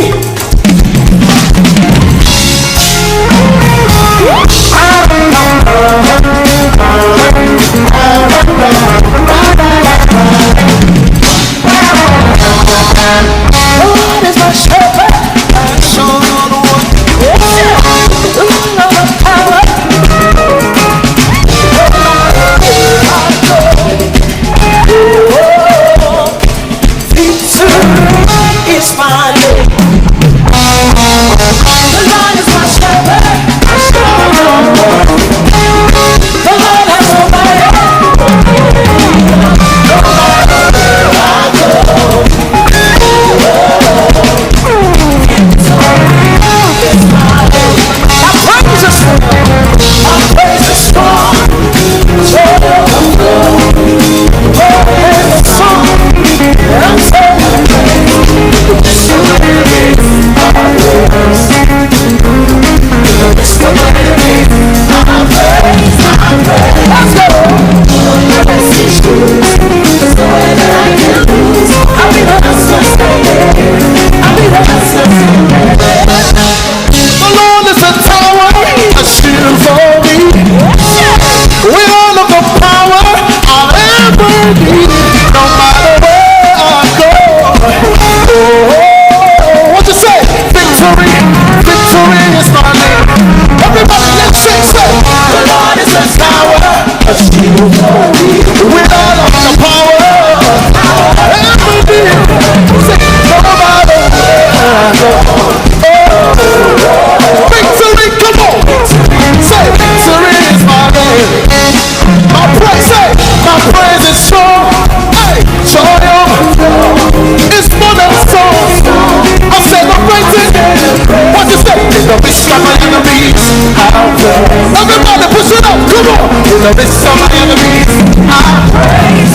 God is my shepherd. I shall not want. The Lord of power. Victory is my name. The Lord is my shepherd. I shall not want. The Lord has provided. No matter where I go. Everybody push it up, come on. In the midst of my enemies, I praise.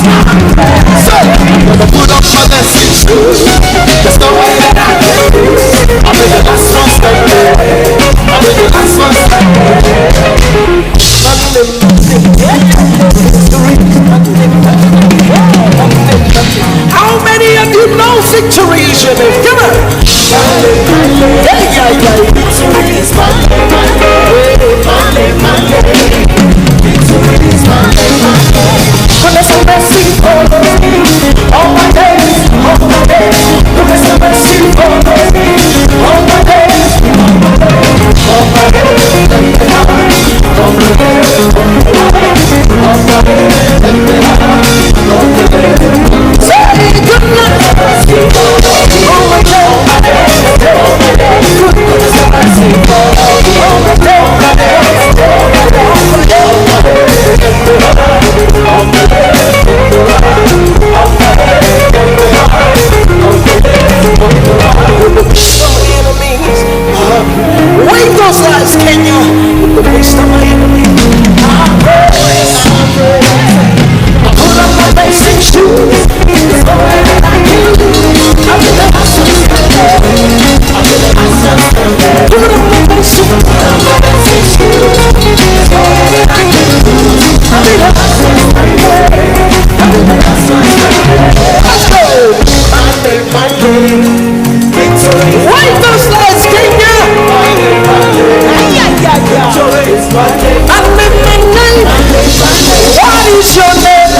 Say, I'm gonna put up my blessings. There's no way that I can lose. I'm in the last one standing. I'm in the last one standing. How many of you know victory is your name? Come on. Victory is my name, my name, my name, my name. Victory is my name, my name. Goodness and mercy follows me. All my days, goodness and mercy follows me. All my days, all my days, say goodness and mercy follows me. All my days, goodness and mercy follows me. All my wait those lies, Kenya. The waste of my enemies. I put on my basic shoes. It's all that I can do. I'm in the house of the Lord. I'm in the house of the Lord. Put on my basic shoes. It's all that I can do. I'm in the house of the Lord. I'm in the house of the Lord. Let's go. My day. Wait those lies, Kenya. I'm in my name. What is your name?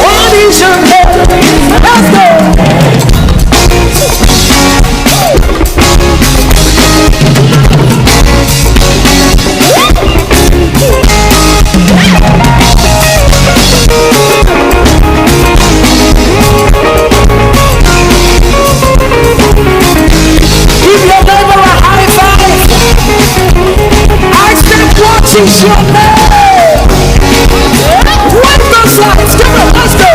What is your name? Let's go. Give your neighbor a high five. I said, what is your name? What those lights? Come on, let's go.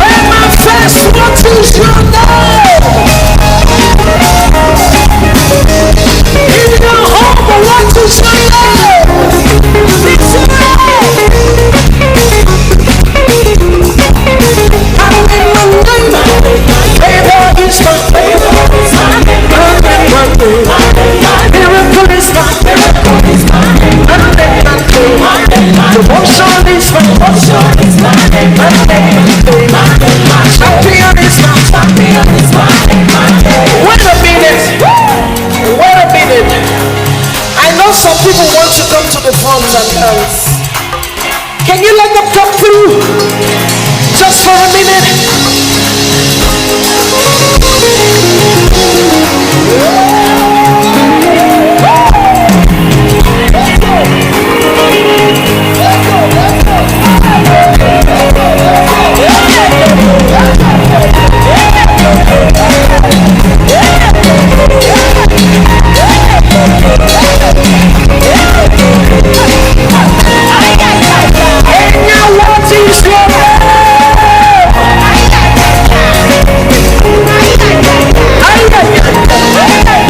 Rhema first, what is your name? In your home, what is your name? It's your name. I'm in my name. Favor is my favor. Miracle is my miracle. Devotion is my devotion. Champion is my champion. Wait a minute. I know some people want to come to the front and dance. Can you let them come through? Just for a minute. Hey!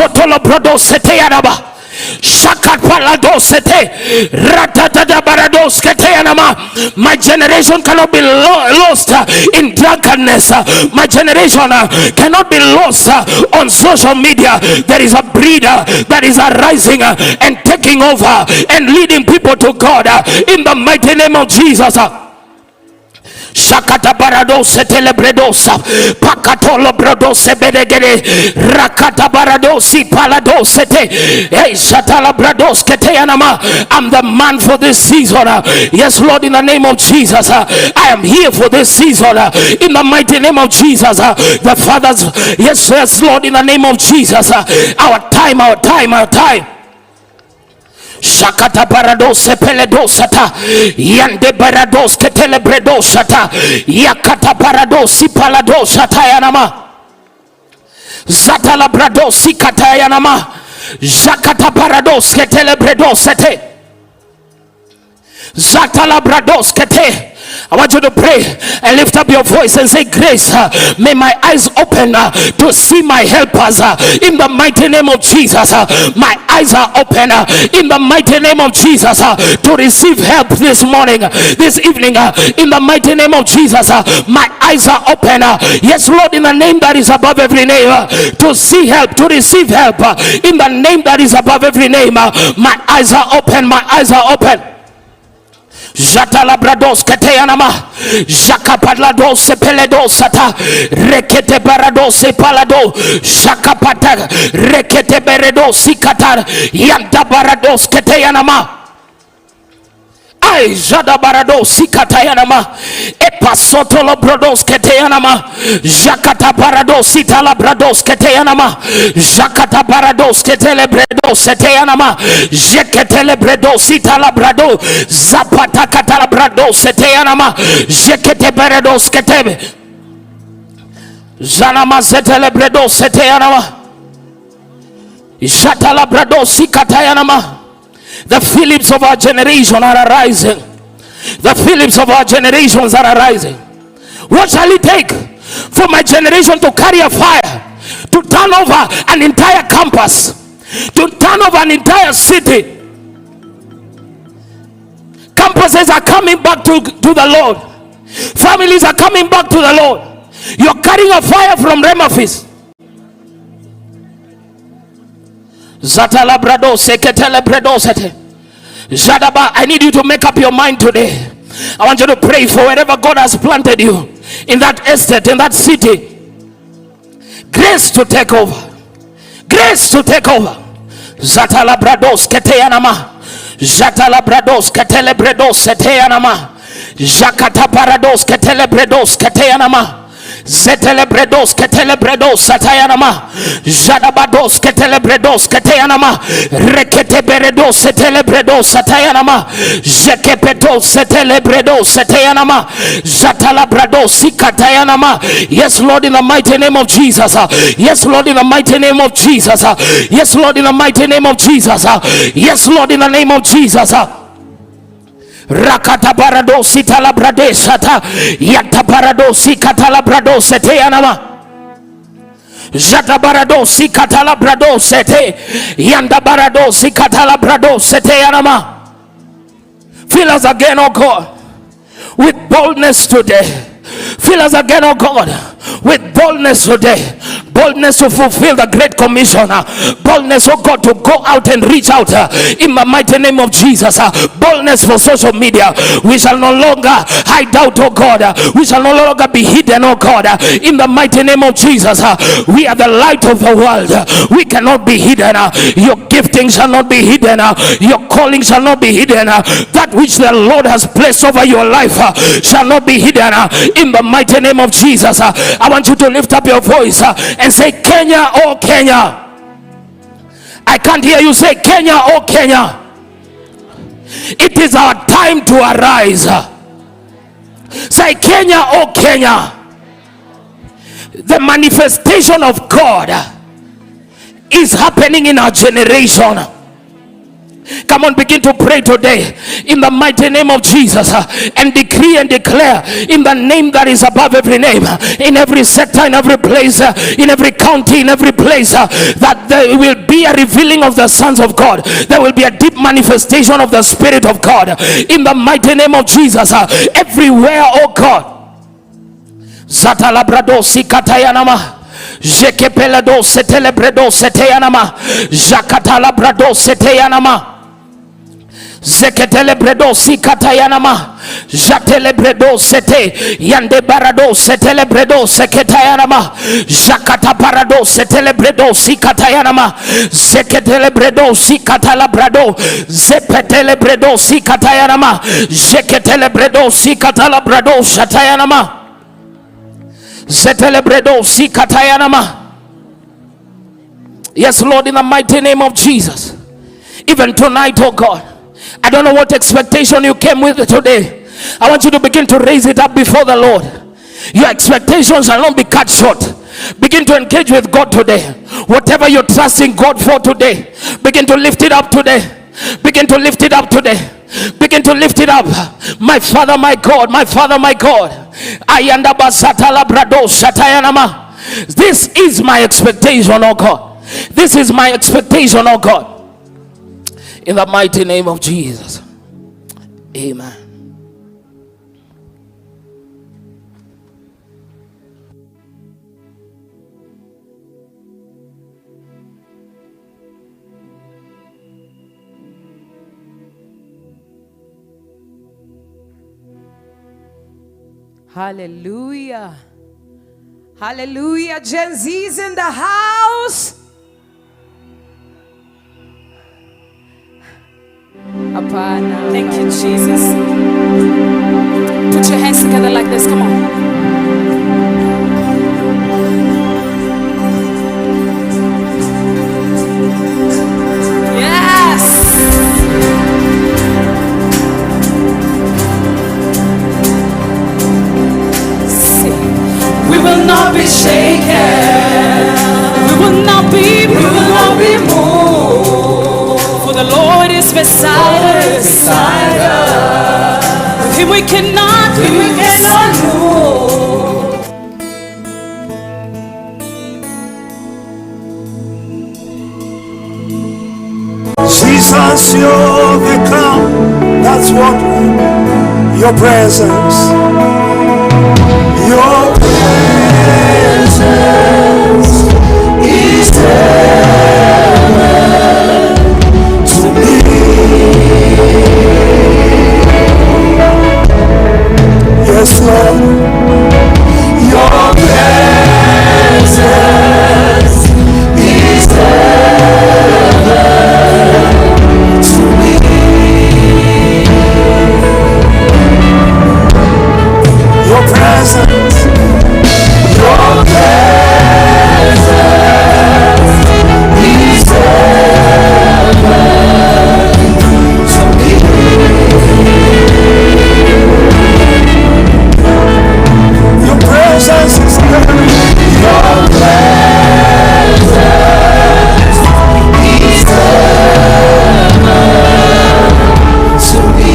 Sotolo brodo sete yanaba. My generation cannot be lost in drunkenness. My generation cannot be lost on social media. There is a breeder that is arising and taking over and leading people to God in the mighty name of Jesus. Shakata baradose telebredosa pakatolo bradose bedegede rakata baradosi paladose te hey shatala brados keteyanama. I'm the man for this season. Yes, Lord, in the name of Jesus. I am here for this season in the mighty name of Jesus. The fathers, yes, Lord, in the name of Jesus. Our time. Shakata paradose peledosata yande parados ketelebredosata yakata paradosi paladosata yanama zatala bradosi katayanama jakata parados ketelebredosete zatala brados kete. I want you to pray and lift up your voice and say, grace, may my eyes open to see my helpers in the mighty name of Jesus. My eyes are open in the mighty name of Jesus to receive help this morning, this evening, in the mighty name of Jesus. My eyes are open, yes, Lord, in the name that is above every name, to see help, to receive help in the name that is above every name. My eyes are open, my eyes are open. Jatala brados keteyanama jakapadlados peledosata rekete barados palado jakapata rekete beredos katar yanta barados keteyanama ay jada barados katayanama epasotolo brados keteyanama jakata barados itala brados keteyanama jakata barados ketelebrados keteyanama jeketelebrados itala brado zapata katala brados keteyanama jekete barados ketebe zanama zetelebrados keteyanama jatala brados katayanama. The Philips of our generation are arising. The Philips of our generations are arising. What shall it take for my generation to carry a fire, to turn over an entire campus, to turn over an entire city? Campuses are coming back to the Lord. Families are coming back to the Lord. You're carrying a fire from Rhema feast. Zatala brado seketele bredo sete. Jadaba, I need you to make up your mind today. I want you to pray for wherever God has planted you, in that estate, in that city. Grace to take over. Grace to take over. Zatala brados keteyanama. Zatala brados ketele bredos seteyanama. Jakata parados ketele bredos keteyanama. Zetelebredos ketelebredos satayanama jadabados ketelebredos keteyanama reketeberedos setelebredos satayanama jekepetos setelebredos satayanama zatalabrados sikatayanama. Yes, Lord, in the mighty name of Jesus. Yes, Lord, in the mighty name of Jesus. Yes, Lord, in the mighty name of Jesus. Yes, Lord, in the name of Jesus. Rakata baradosi talabradesata yata baradosi katalabradose teyanama jata baradosi katalabradose te yanda baradosi katalabradose teyanama. Fill us again, oh God, with boldness today. Fill us again, oh God, with boldness today. Boldness to fulfill the Great Commission. Boldness, oh God, to go out and reach out in the mighty name of Jesus. Boldness for social media. We shall no longer hide out, oh God. We shall no longer be hidden, oh God, in the mighty name of Jesus. We are the light of the world. We cannot be hidden. Your gifting shall not be hidden. Your calling shall not be hidden. That which the Lord has placed over your life shall not be hidden in the mighty name of Jesus. I want you to lift up your voice and say, Kenya, oh Kenya. I can't hear you say, Kenya, oh Kenya. It is our time to arise. Say, Kenya, oh Kenya. The manifestation of God is happening in our generation. Come on, begin to pray today in the mighty name of Jesus, and decree and declare in the name that is above every name, in every sector, in every place, in every county, in every place, that there will be a revealing of the sons of God. There will be a deep manifestation of the Spirit of God in the mighty name of Jesus, everywhere, oh God. Zatalabrado sikatayanama, Jekepelado setelebredo seteyanama, Jakatalabrado seteyanama, Zeketelebrado sikatayanama, Jatelebredo sete, Yandebarado setelebredo seketayanama, Jakataparado setelebredo sikatayanama, Zeketelebrado sikatalabrado, Zepetelebrado sikatayanama, Jeketelebrado sikatalabrado shatayanama, Zetelebredo sikatayanama. Yes, Lord, in the mighty name of Jesus. Even tonight, oh God, I don't know what expectation you came with today. I want you to begin to raise it up before the Lord. Your expectations shall not be cut short. Begin to engage with God today. Whatever you're trusting God for today, begin to lift it up today. Begin to lift it up today. Begin to lift it up. My Father, my God, my Father, my God. This is my expectation, oh God. This is my expectation, oh God. In the mighty name of Jesus. Amen. Hallelujah. Hallelujah. Gen Z's in the house. Apana. Thank you, Jesus. Put your hands together like this. Come on. Yes. We will not be shaken. We will not be moved. For the Lord is beside us. Him we cannot move. Jesus, you're the crown. That's what your presence. Your presence is heaven to me. Yes, Lord. Your presence is heaven to me. Your presence. Your presence is heaven to me. Your presence is heaven. Your presence is heaven to me.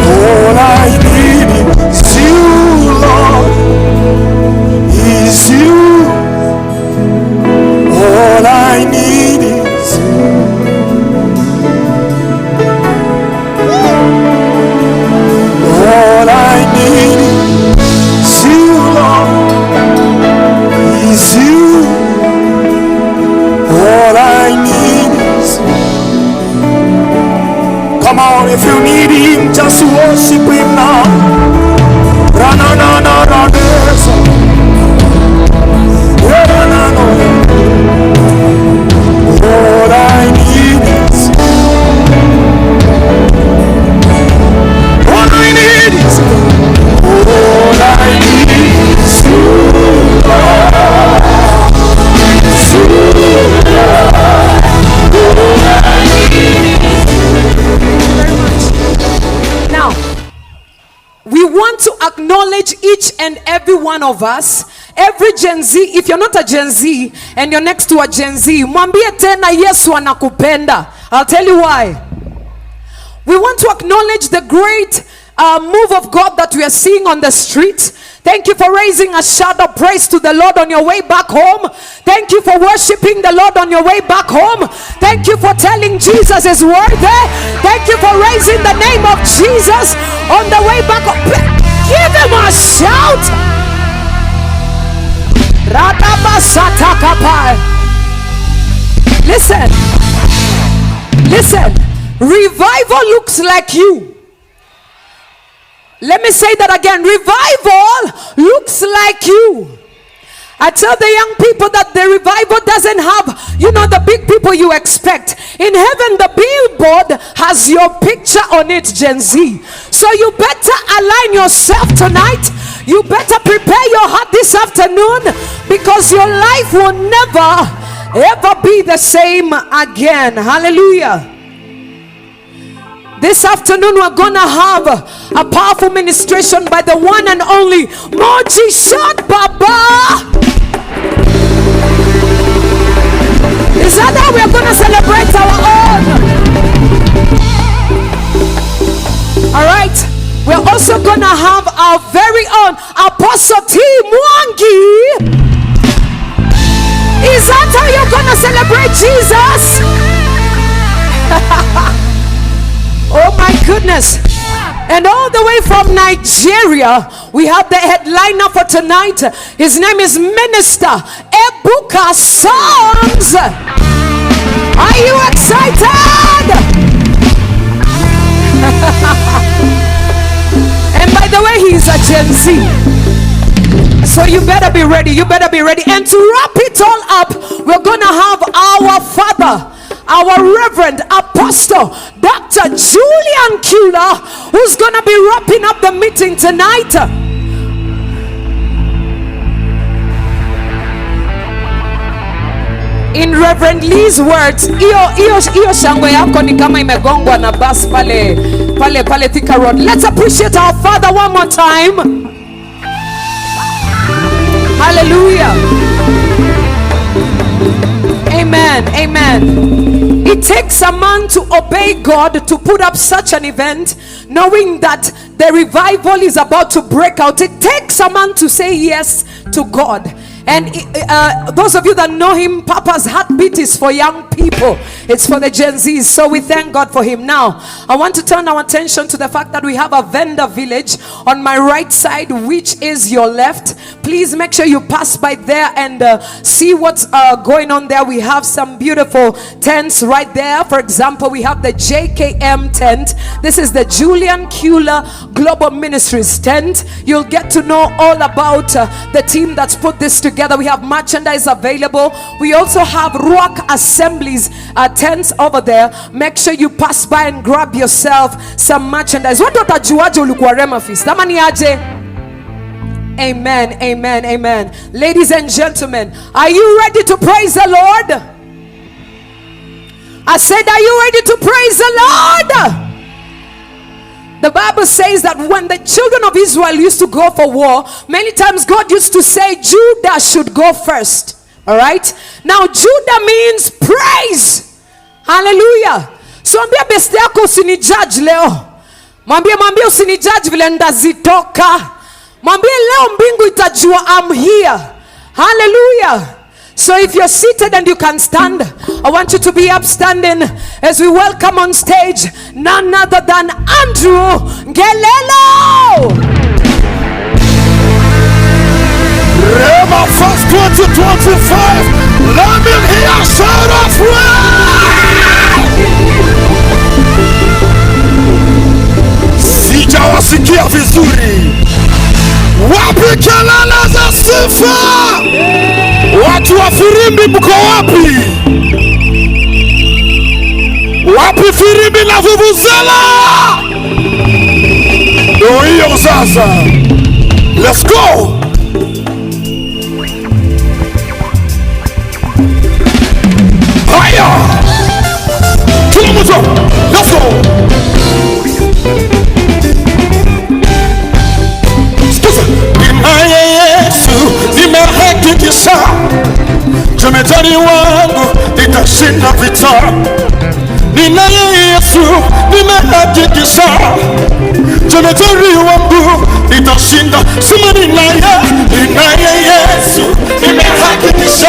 All I need is you, Lord. Is you. All I need is you. All I need is you, Lord. Is you. All I need is you. Come on, if you need him, just worship him now. All I need is all I need is all I need is you, Lord. Is you, Lord. All I need is Now, we want to acknowledge each and every one of us. Every Gen Z, if you're not a Gen Z and you're next to a Gen Z, mwambie tena Yesu anakupenda. I'll tell you why. We want to acknowledge the great move of God that we are seeing on the street. Thank you for raising a shout of praise to the Lord on your way back home. Thank you for worshiping the Lord on your way back home. Thank you for telling Jesus is worthy. Thank you for raising the name of Jesus on the way back home. Give him a shout. Listen. Revival looks like you. Let me say that again. Revival looks like you. I tell the young people that the revival doesn't have, the big people you expect. In heaven, the billboard has your picture on it, Gen Z. So you better align yourself tonight. You better prepare your heart this afternoon, because your life will never, ever be the same again. Hallelujah. This afternoon we're gonna have a powerful ministration by the one and only Moji Shot Baba. Is that how we're gonna celebrate our own? Alright, we're also gonna have our very own Apostle T. Mwangi. Is that how you're gonna celebrate Jesus? Oh my goodness. And all the way from Nigeria, we have the headliner for tonight. His name is Minister Ebuka Songs. Are you excited? And by the way, he's a Gen Z. So you better be ready. You better be ready. And to wrap it all up, we're going to have our father, our Reverend Apostle Dr. Julian Kula, who's gonna be wrapping up the meeting tonight. In Reverend Lee's words, iyo shangwe yako ni kama imegongwa na bus pale Thika Road. Let's appreciate our father one more time. Hallelujah. Amen. Amen. It takes a man to obey God to put up such an event, knowing that the revival is about to break out. It takes a man to say yes to God. And those of you that know him, Papa's heartbeat is for young people. It's for the Gen Zs. So we thank God for him. Now, I want to turn our attention to the fact that we have a vendor village on my right side, which is your left. Please make sure you pass by there and see what's going on there. We have some beautiful tents right there. For example, we have the JKM tent. This is the Julian Kula Global Ministries tent. You'll get to know all about the team that's put this together. We have merchandise available. We also have Ruach Assemblies tents over there. Make sure you pass by and grab yourself some merchandise. What watajuaje ulikuwa Rhema Feast? Ama ni aje? Amen, amen, amen. Ladies and gentlemen, are you ready to praise the Lord? I said, are you ready to praise the Lord? The Bible says that when the children of Israel used to go for war, many times God used to say Judah should go first. All right? Now Judah means praise. Hallelujah. So ambia besti yako usinijudge leo. Mwambie usinijudge vile ndazitoka. Mwambie leo mbingu itajua I'm here. Hallelujah. So if you're seated and you can stand, I want you to be upstanding as we welcome on stage none other than Andrew Gelelo. Rhema Fest 2025. Let me hear a shout of sijawasikia vizuri. Wapi kelele za sifa? Watu wa firimbi mko wapi? Wapi firimbi na vuvuzela? Ndio hiyo sasa. Let's go. Haya. Kila mtu. Let's go. Nimaye Yesu, nimehakikisha jemedari wangu itashinda vita. ninaye Yesu, nimehakikisha jemadari wangu nitashinda. Sema ninaye Yesu, nimehakikisha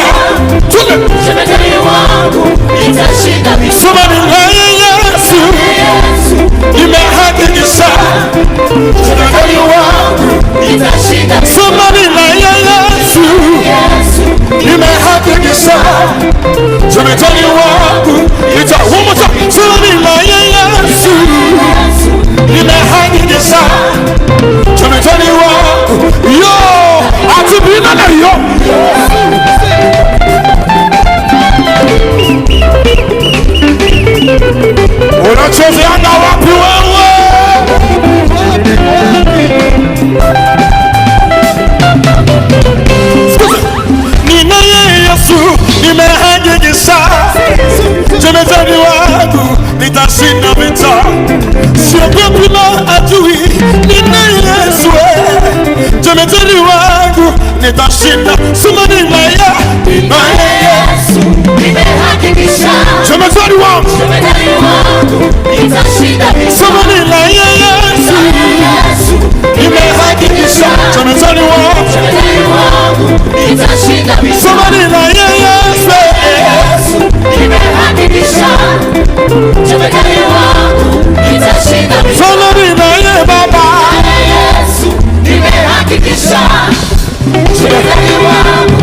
jemadari wangu nitashinda. Sema ninaye Yesu, nimehakikisha jemadari wangu nitashinda. Sema ninaye Yesu, nimehakikisha jemadari wangu nitashinda. Sema ninaye Yesu, nimehakikisha jemadari wangu yo atubina na yo. Unachozeanga wapi wewe? Ninaye Yesu, nimehakikisha jemadari wangu nitashinda vita. Siogopi maadui, ninaye Yesu, jemadari wangu nitashinda. Sema ninaye Yesu, nimehakikisha jemadari wangu nitashinda. Sema ninaye Yesu, nimehakikisha jemadari wangu nitashinda. Sema ninaye Yesu, nimehakikisha jemadari wangu nitashinda. Sema ninaye Baba Yesu, nimehakikisha jemadari wangu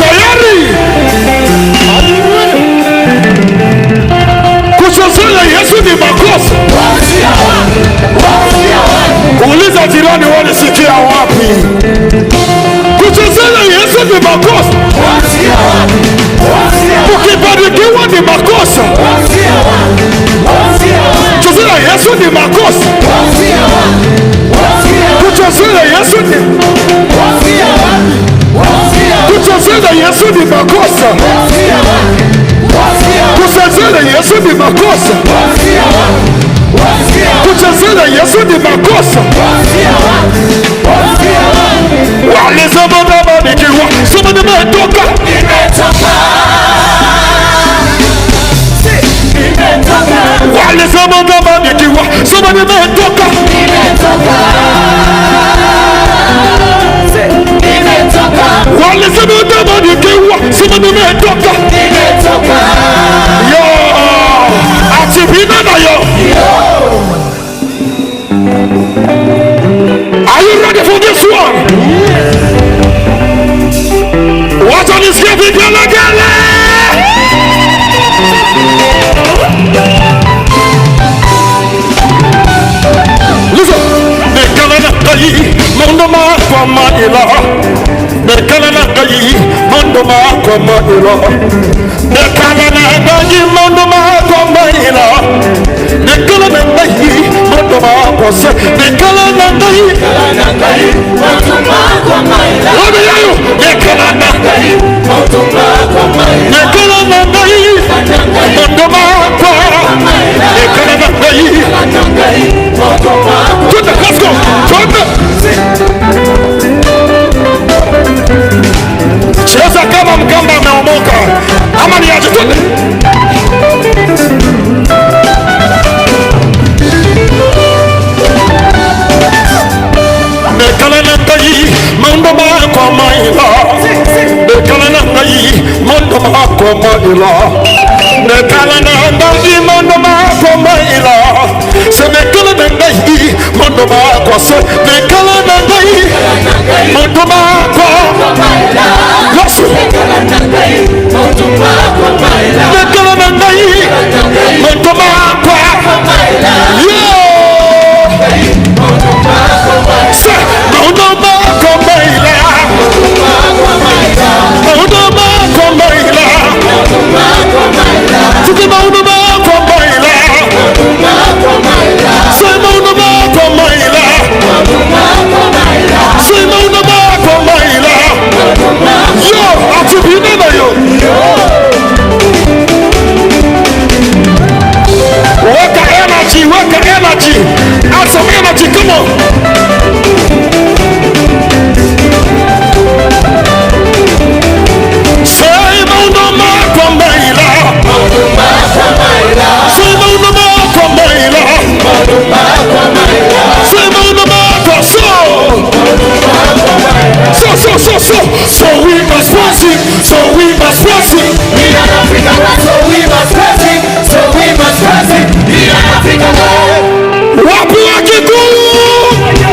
tayari kuchezea Yesu ni makosa. Uliza jirani, walisikia wapi? Kuchezea Yesu ni makosa. Ukibarikiwa ni makosa. Kuchezea Yesu ni makosa. Kuchezea Yesu ni kuchezea Yesu ni makosa. Kuchezea Yesu ni makosa. Kuchezea Yesu ni makosa. Walisema nabarikiwa, sema nimetoka. Walisema nabarikiwa, sema nimetoka. Walisema nabarikiwa, sema nimetoka. Yo, atibina na yo. Are you ready for this one? What on is getting Gelelo? Listen, the Gelelo Mondoma kwa maila. The Gelelo Mondoma kwa maila. The Gelelo Mondoma kwa maila. The Gelelo Mondoma kwa se. The Gelelo Mondoma kwa maila. What are you? The Gelelo Mondoma kwa maila. The Gelelo Mondoma kwa maila. The Gelelo let's go. Cheza kama mgamba ameomoka. Ama ni aje twende. Gelelo Mondoma kwa maila. Gelelo Mondoma kwa maila. Gelelo Mondoma kwa maila. Gelelo Mondoma kwa se. Gelelo Mondoma kwa maila. Yes. Mondoma kwa maila. Gelelo Mondoma kwa maila. Yeah. Mondoma kwa maila. Mondoma kwa maila. Tuki Mondoma kwa maila. Say Mondoma kwa maila. Say Mondoma kwa maila. Yo, atubina na yo. Weka energy. Add some energy, come on. Say Mondoma kwa maila. Say Mondoma kwa maila. Say Mondoma kwa so we must praise him. So we must praise him. In Africa, so we must praise him. So we must praise him. In Africa, wapi wakikuu.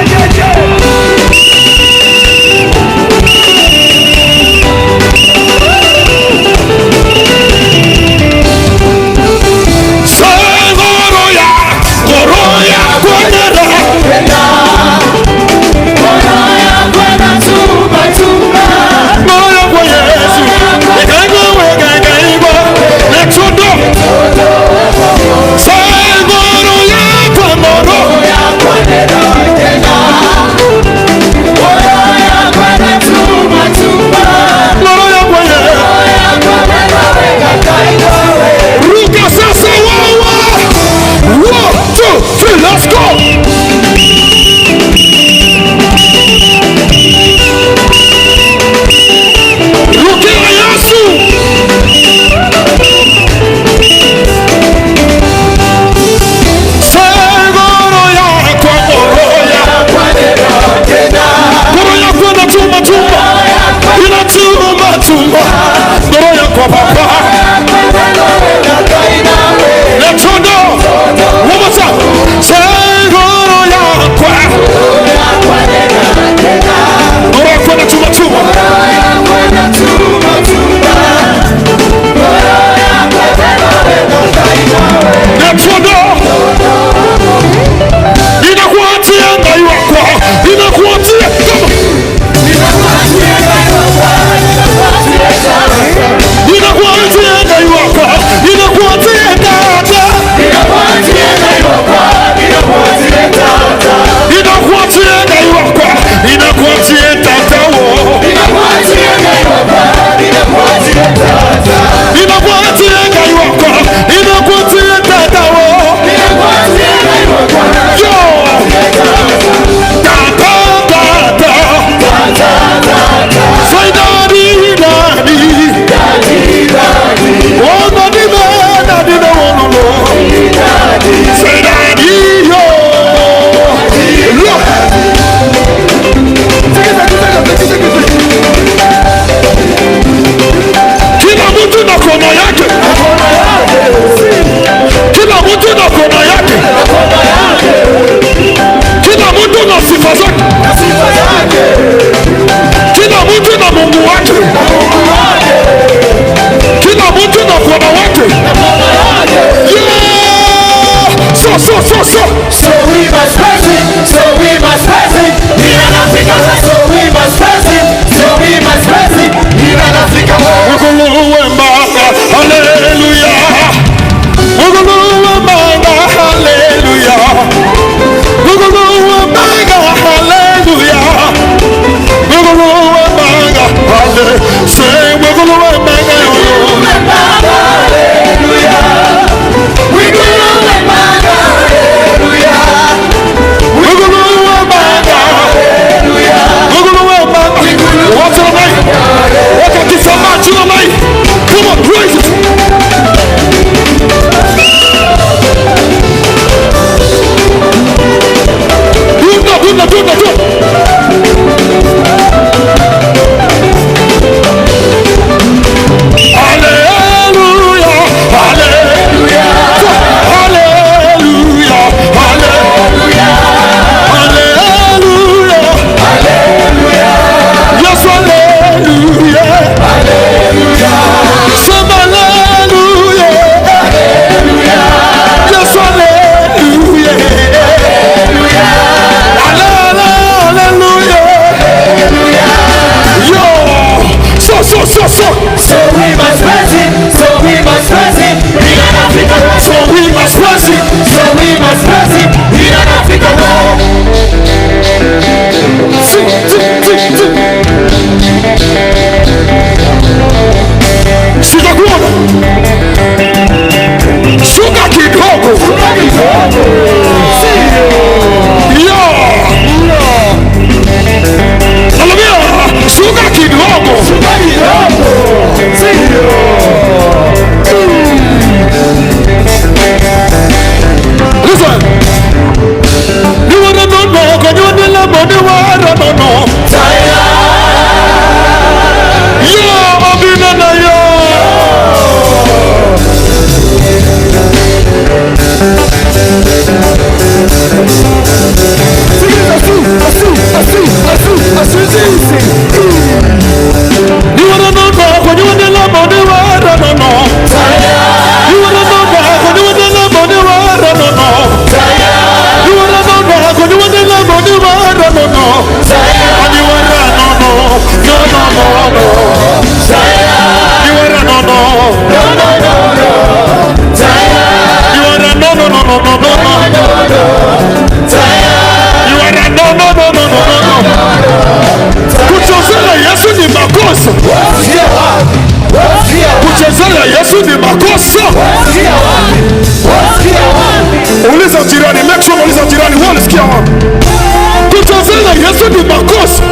Let's go! Rukia Yesu! Segoro yako moroya moroya kwenda chuma ina chuma moroya kwa baba. Let's go! One more time. Segoro yako moroya kwenda chuma hallelujah. Ugulu manga, hallelujah. Ugulu manga, hallelujah. Ugulu manga, hallelujah. Say ugulu manga, hallelujah. Ugulu manga, hallelujah. Ugulu manga, hallelujah. Ugulu manga. What's your name? What can you say about your name? Come on, praise it. Do it. Hallelujah, hallelujah, hallelujah, hallelujah, hallelujah, hallelujah. Yes, hallelujah, hallelujah. Some hallelujah, hallelujah. Yes, hallelujah, hallelujah, hallelujah, hallelujah. Yo, so. So we must praise him, so we must praise him, in an African world. So we must praise him, So we must praise him, in an African world. sing. Sitakuona shuka kidogo. Yo, haleluya, shuka kidogo. Listen, you wanna know, can you want to love money? No. Yo, Obinana, yo. You wanna know when you want to love money? No. You wanna know when you want to love money? No. You wanna know when you want to love money? No. And you wanna no. You wanna no. You wanna no. Kuchezea Yesu ni makosa. Kuchezea Yesu ni makosa. Uliza jirani, make sure uliza jirani, unasikia wapi? Kuchezea Yesu ni makosa.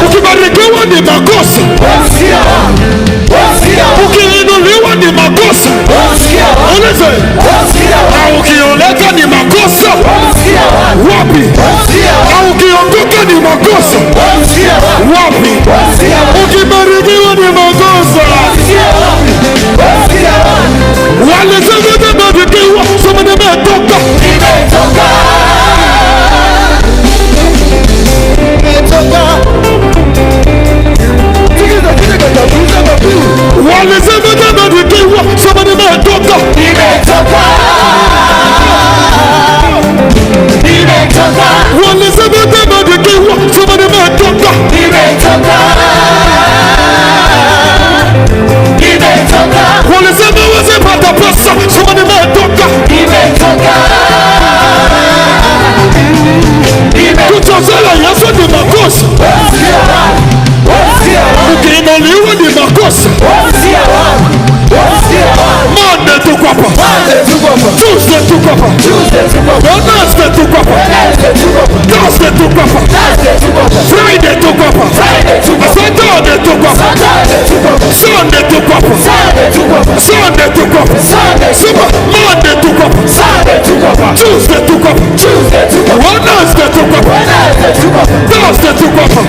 Ukibarikiwa ni makosa. Ukiinuliwa ni makosa. Uliza. Na ukioleka ni makosa. Wapi? Na ukiondoka ni makosa. Wapi? Ukibarikiwa ni makosa. Walisema nimebarikiwa, sema nimetoka. Walisema nimebarikiwa, sema nimetoka. Walisema nimebarikiwa, sema nimetoka. Walisema wasipata pesa, sema nimetoka. Kuchezea Yesu ni makosa. Ukiinuliwa ni makosa. Monday tuko hapa. Tuesday tuko hapa. Wednesday tuko hapa. Thursday tuko hapa. Friday tuko hapa. Saturday tuko hapa. Sunday tuko hapa. Sunday tuko hapa. Monday tuko hapa. Tuesday tuko hapa. Wednesday tuko hapa. Thursday tuko hapa.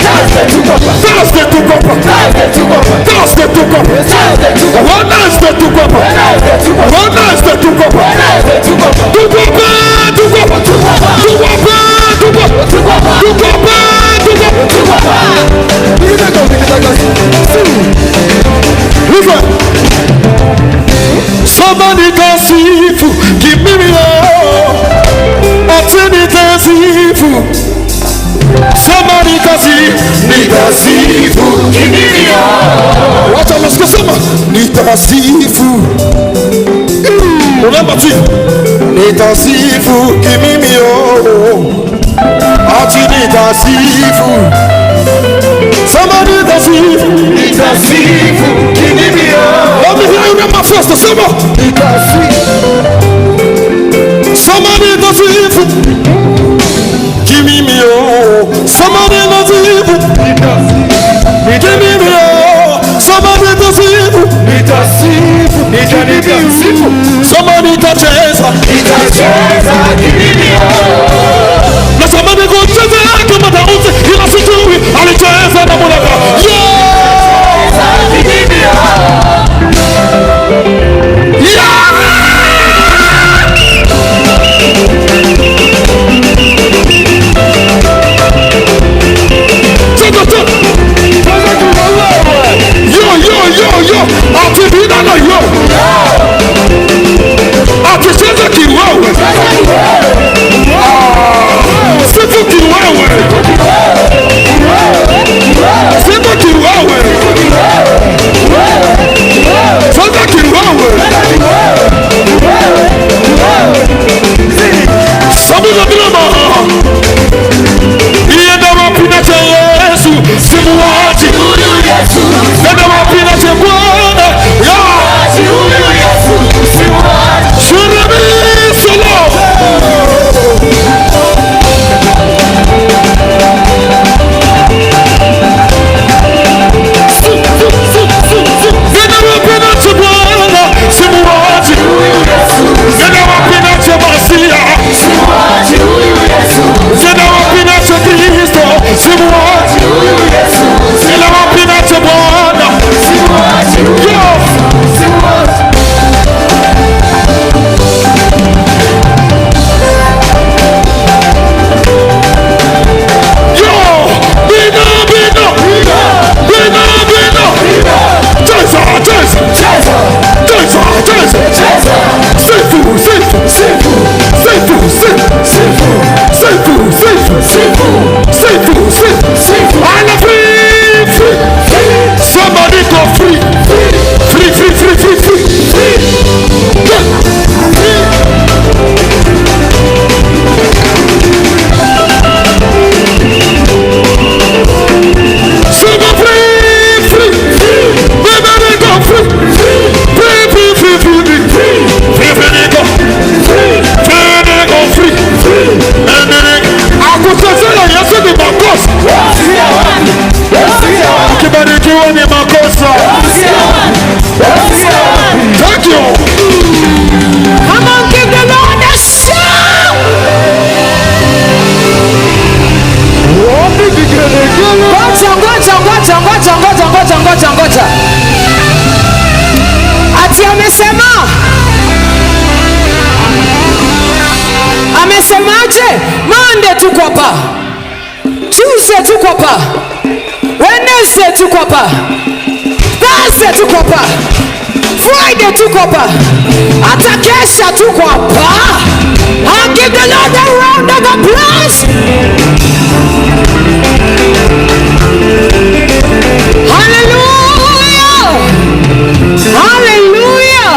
Thursday tuko hapa. Thursday tuko hapa. Wednesday tuko hapa. Wednesday tuko hapa. Somebody can see you, give me nitasifu. Somebody kasi nitasifu kimbilio. Wacha nasikia sema nitasifu. Remember too. Nitasifu kimimio. Ati nitasifu. Somebody nitasifu. Nitasifu kimimio. Let me hear you remember first. Nitasifu. Somebody nitasifu. Kimimio. Somebody nitasifu. Kimimio. Somebody nitasifu. Nitasifu. Nitasifu. Somebody nitacheza. Nitacheza kimimio. Na somebody go cheza kama Daudi ila sijui alicheza na Mungu. Cheza kimimio. Yo, ati bina na yo. Ati cheza kiwewe. Sifu kiwewe. Sifu kiwewe. Cheza kiwewe. Sabu za bilama. Ienda wapina cha Yesu. Simu waji. Ienda wapina cha Bwana. Ya. Shurami solo. Ienda wapina cha Bwana. Simu waji. Ienda wapina cha Masia. Ienda wapina cha Kristo. Simu waji. Ienda wapina cha Bwana. Somebody go free. Free. Ukibarikiwa ni makosa. Thank you. Come on, give the Lord a shout. Ngoja. Ati amesemaje? Monday tuko hapa, Tuesday tuko hapa, Wednesday tuko hapa, Thursday tuko hapa, Friday tuko hapa, hata kesha tuko hapa. I'll give the Lord a round of applause. Hallelujah.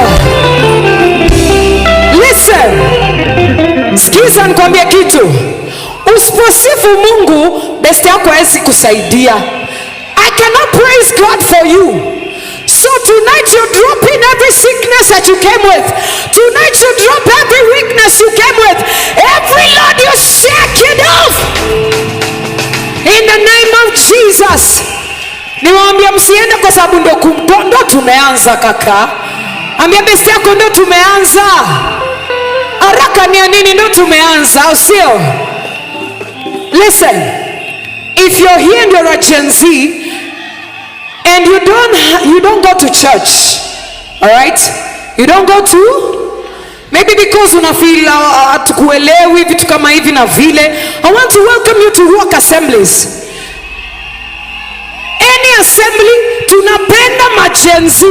Listen, sikiza nikwambie kitu. Usiposifu Mungu, besti yako hawezi kusaidia. I cannot praise God for you. So tonight you're dropping every sickness that you came with. Tonight you drop every weakness you came with. Every Lord you shake it off. In the name of Jesus. Niwaambia msiende kwa sababu ndo tumeanza kaka. Ambia besti yako ndo tumeanza. Haraka ni nini? Ndo tumeanza, au sio? Listen. If you're here and you're a Gen Z and you don't go to church, all right? You don't go to, maybe because unafeel hatukuelewi vitu kama hivi na vile. I want to welcome you to Rock Assemblies. Any assembly, tunapenda ma Gen Z.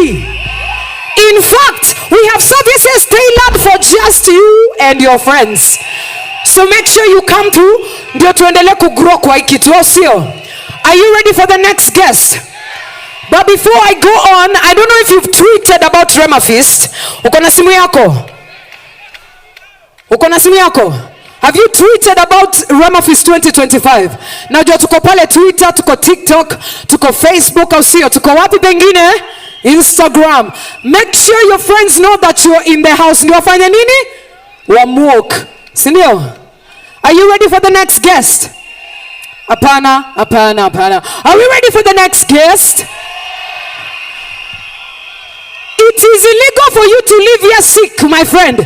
In fact, we have services tailored for just you and your friends. So make sure you come through. Ndio tuendelee kugrow kwa hiki tu, sio? Are you ready for the next guest? But before I go on, I don't know if you've tweeted about Rhema Feast. Uko na simu yako? Uko na simu yako? Have you tweeted about Rhema Feast 2025? Najua tuko pale Twitter, tuko TikTok, tuko Facebook, au sio? Tuko wapi pengine? Instagram. Make sure your friends know that you are in the house. Ndio wafanya nini? Wamwalk. Si ndio? Are you ready for the next guest? Apana. Are we ready for the next guest? It is illegal for you to live here sick, my friend.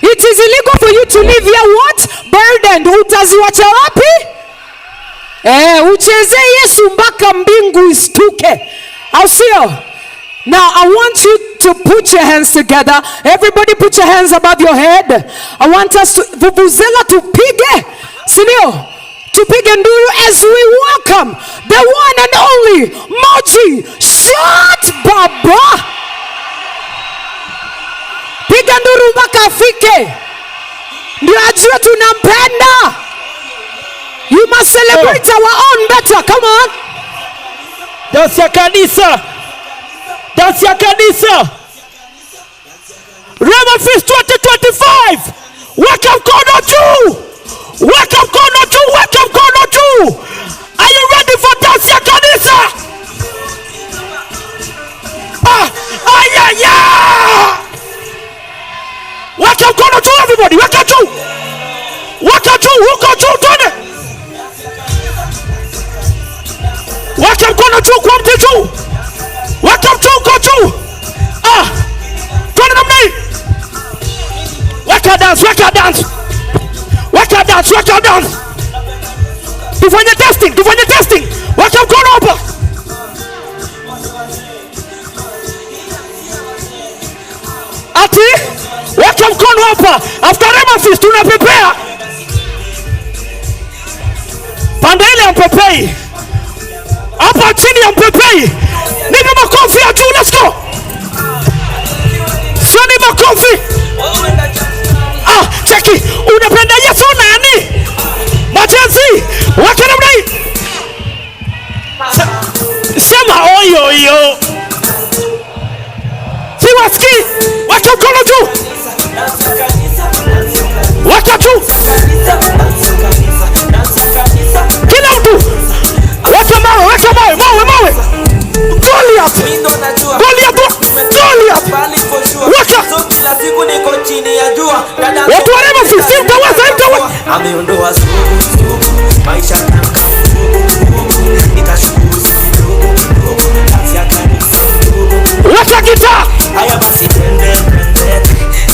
It is illegal for you to live here what? Burdened. Utaziwacha wapi? Ucheze Yesu mpaka mbingu istuke. Au sio? Now I want you to put your hands together. Everybody put your hands above your head. I want us to vuvuzela tupige. Sindio? Tupige nduru as we welcome the one and only Moji Shot Baba. Piga nduru mpaka afike. Ndio ajue tunampenda. You must celebrate our own better. Come on. Dansi ya kanisa. Dansi ya kanisa. Rhema Feast 2025. Wake up corner 2. Wake up corner 2. Wake up corner 2. Are you ready for dansi ya kanisa? Wake up corner 2, everybody. Wake up 2. Wake up 2. Who got 2? Turn it. Wake up corner 2. Quantity 2. Wake up 2. Go 2. Turn it up me. Wake up dance. Wake up dance. Wake up dance. Wake up dance. Tufanye testing. Tufanye testing. Wake up corner up. Ati. Wake up corner hapa. After Rhema Feast tunapepea. Pande ile ampepei. Hapa chini ampepei. Nipe makofi ya juu. Let's go. Sio ni makofi. Cheki. Unapenda Yesu nani? Majenzi. Wake up right. Sema oyo. Siwaski. Wake up corner juu. Waka tu. Kila mtu. Weka mawe. Goliath. Waka. Watu wa Rhema Feast mtawaza. Ameondoa sugu. Maisha yangu. Nitashukuru. Dansi ya kanisa. Waka gitaa. Haya basi twende.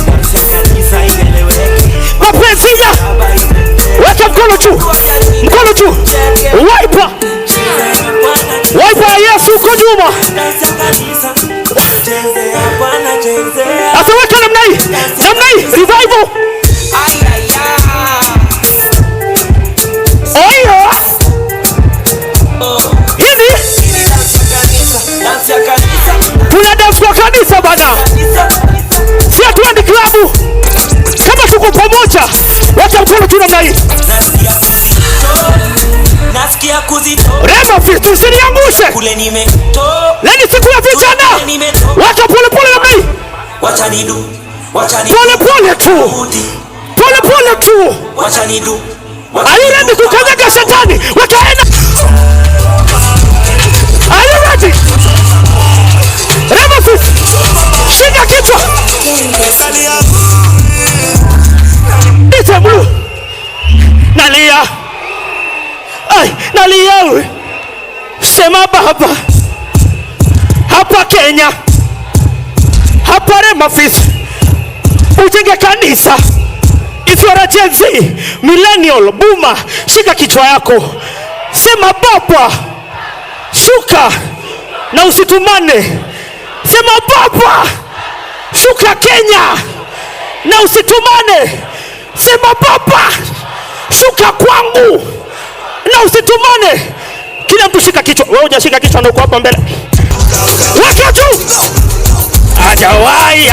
Dansi ya kanisa ieleweke. Mapenzi ya. Weka mkono juu. Wiper ya Yesu uko nyuma. Asa weka namna hii. Revival. Oyo. Hivi. Tuna dance kwa kanisa bana. Si atuendi klabu. Kama tuko pamoja. Weka mkono tu namna hii. Nasikia kuzito. Rhema Feast usiniangushe. Kule nimeto. Leni siku ya vijana. Wacha pole namna hii. Wacha nidu. Pole tu. Wacha nidu. Are you ready kukanyaga shetani? Wakaenda. Are you ready? Rhema Feast. Shika kichwa. Nitemlu. Nalia. Nalia. Sema Baba. Hapa Kenya. Hapa Rhema Feast. Ujenge kanisa. If you are a Gen Z, millennial, boomer, shika kichwa yako. Sema Baba. Shuka na usitumane. Sema Baba. Shuka Kenya na usitumane. Sema Baba. Shuka kwangu na usitumane. Kila mtu shika kichwa. Wewe hujashika kichwa ndio uko hapa mbele. Weka juu. Hajawahi.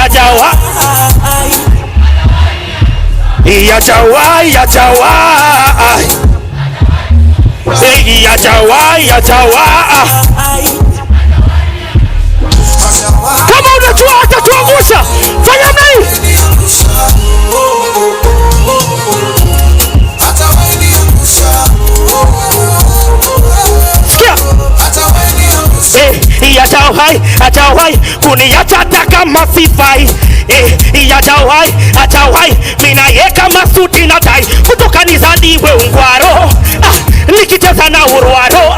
Hajawai kuniacha hata kama sifai. Hajawai mina yeka masudi na tai. Kutoka nizaliwe ungwaro, nikicheza na urwaro,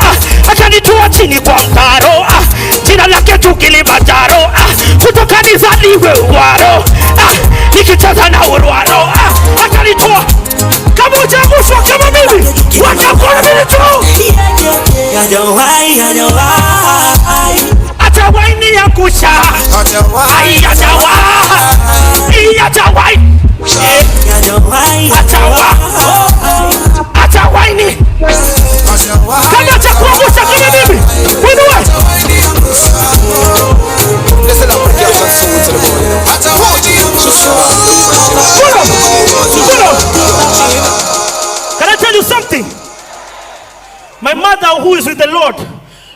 akanitoa chini kwa mtaro, jina lake tu Kilimanjaro. Kutoka nizaliwe ungwaro, nikicheza na urwaro, akanitoa. Kama ujaguswa kama mimi, watakona mimi tu. Hajawai ni ya kusha. Hajawai ni kama chakuangusha kama mimi. Winua. Can I tell you something? My mother, who is with the Lord,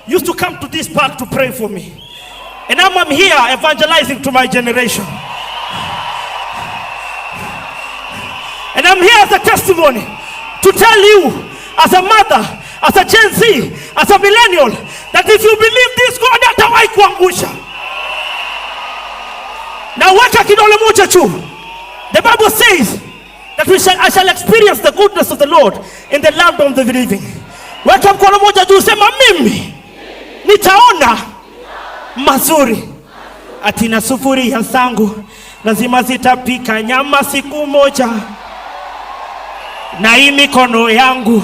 used to come to this park to pray for me. And now I'm here evangelizing to my generation. And I'm here as a testimony to tell you, as a mother, as a Gen Z, as a millennial, that if you believe this, God hatawai kuangusha. Now weka kidole moja tu. The Bible says that I shall experience the goodness of the Lord in the land of the living. Weka mkono moja juu, sema mimi nitaona mazuri. Atina sufuria zangu lazima zitapika nyama siku moja, na hii mikono yangu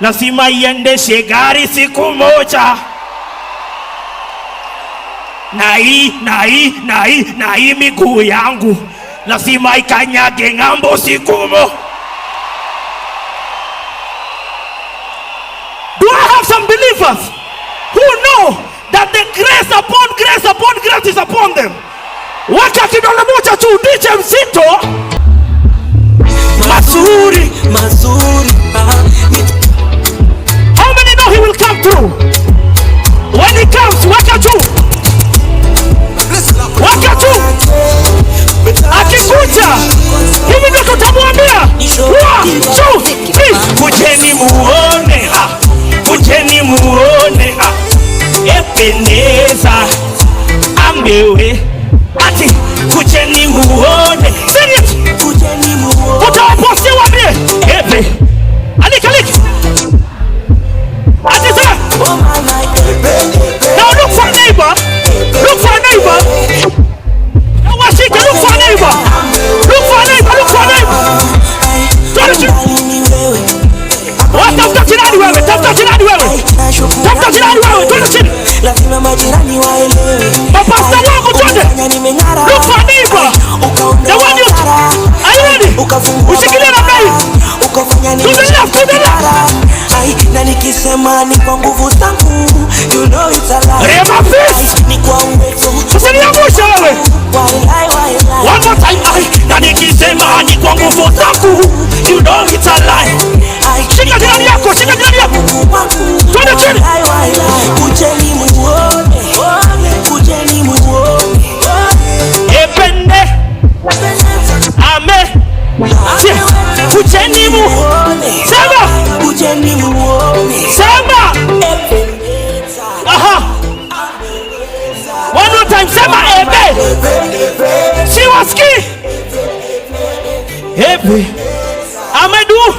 lazima iendeshe gari siku moja, na hii miguu yangu lazima ikanyage ng'ambo siku moja. Do I have some believers who know that the grace upon grace upon grace is upon them? Waka kidole moja tu, DJ Mzito. Mazuri. How many know he will come through? When he comes, waka tu. Akikuja hivi ndio tutamwambia 1, 2, 3. Kujeni muone, Ebeneza amewe. Ati kujeni muone. Serious. Utawaposti wambie Ebe Aliki Ati sasa. Now look for a neighbor. Look for a neighbor. Now washike, look for a neighbor. Look for a neighbor. Look for a neighbor. Tafuta jirani wewe. Tafuta jirani wewe. Twende chini. Lazima majirani waelewe. Mapasta wangu twende. Look for a neighbor. The one you. Are you ready? Ushikilie namna hii. Ukafanya nini? To the left. Na nikisema ni kwa nguvu zangu, you know it's a lie. Rhema fist. Ni kwa uwezo. Usiniangushe wewe. One more time. Na nikisema ni kwa nguvu zangu, you know it's a lie. Shika jirani yako. Twende chini. Kujeni muone. Epende. Ame. Kujeni muone. Sema. Kujeni muone. Sema. Aha. One more time. Sema ebe. Siwaski. Ebe. Amedu.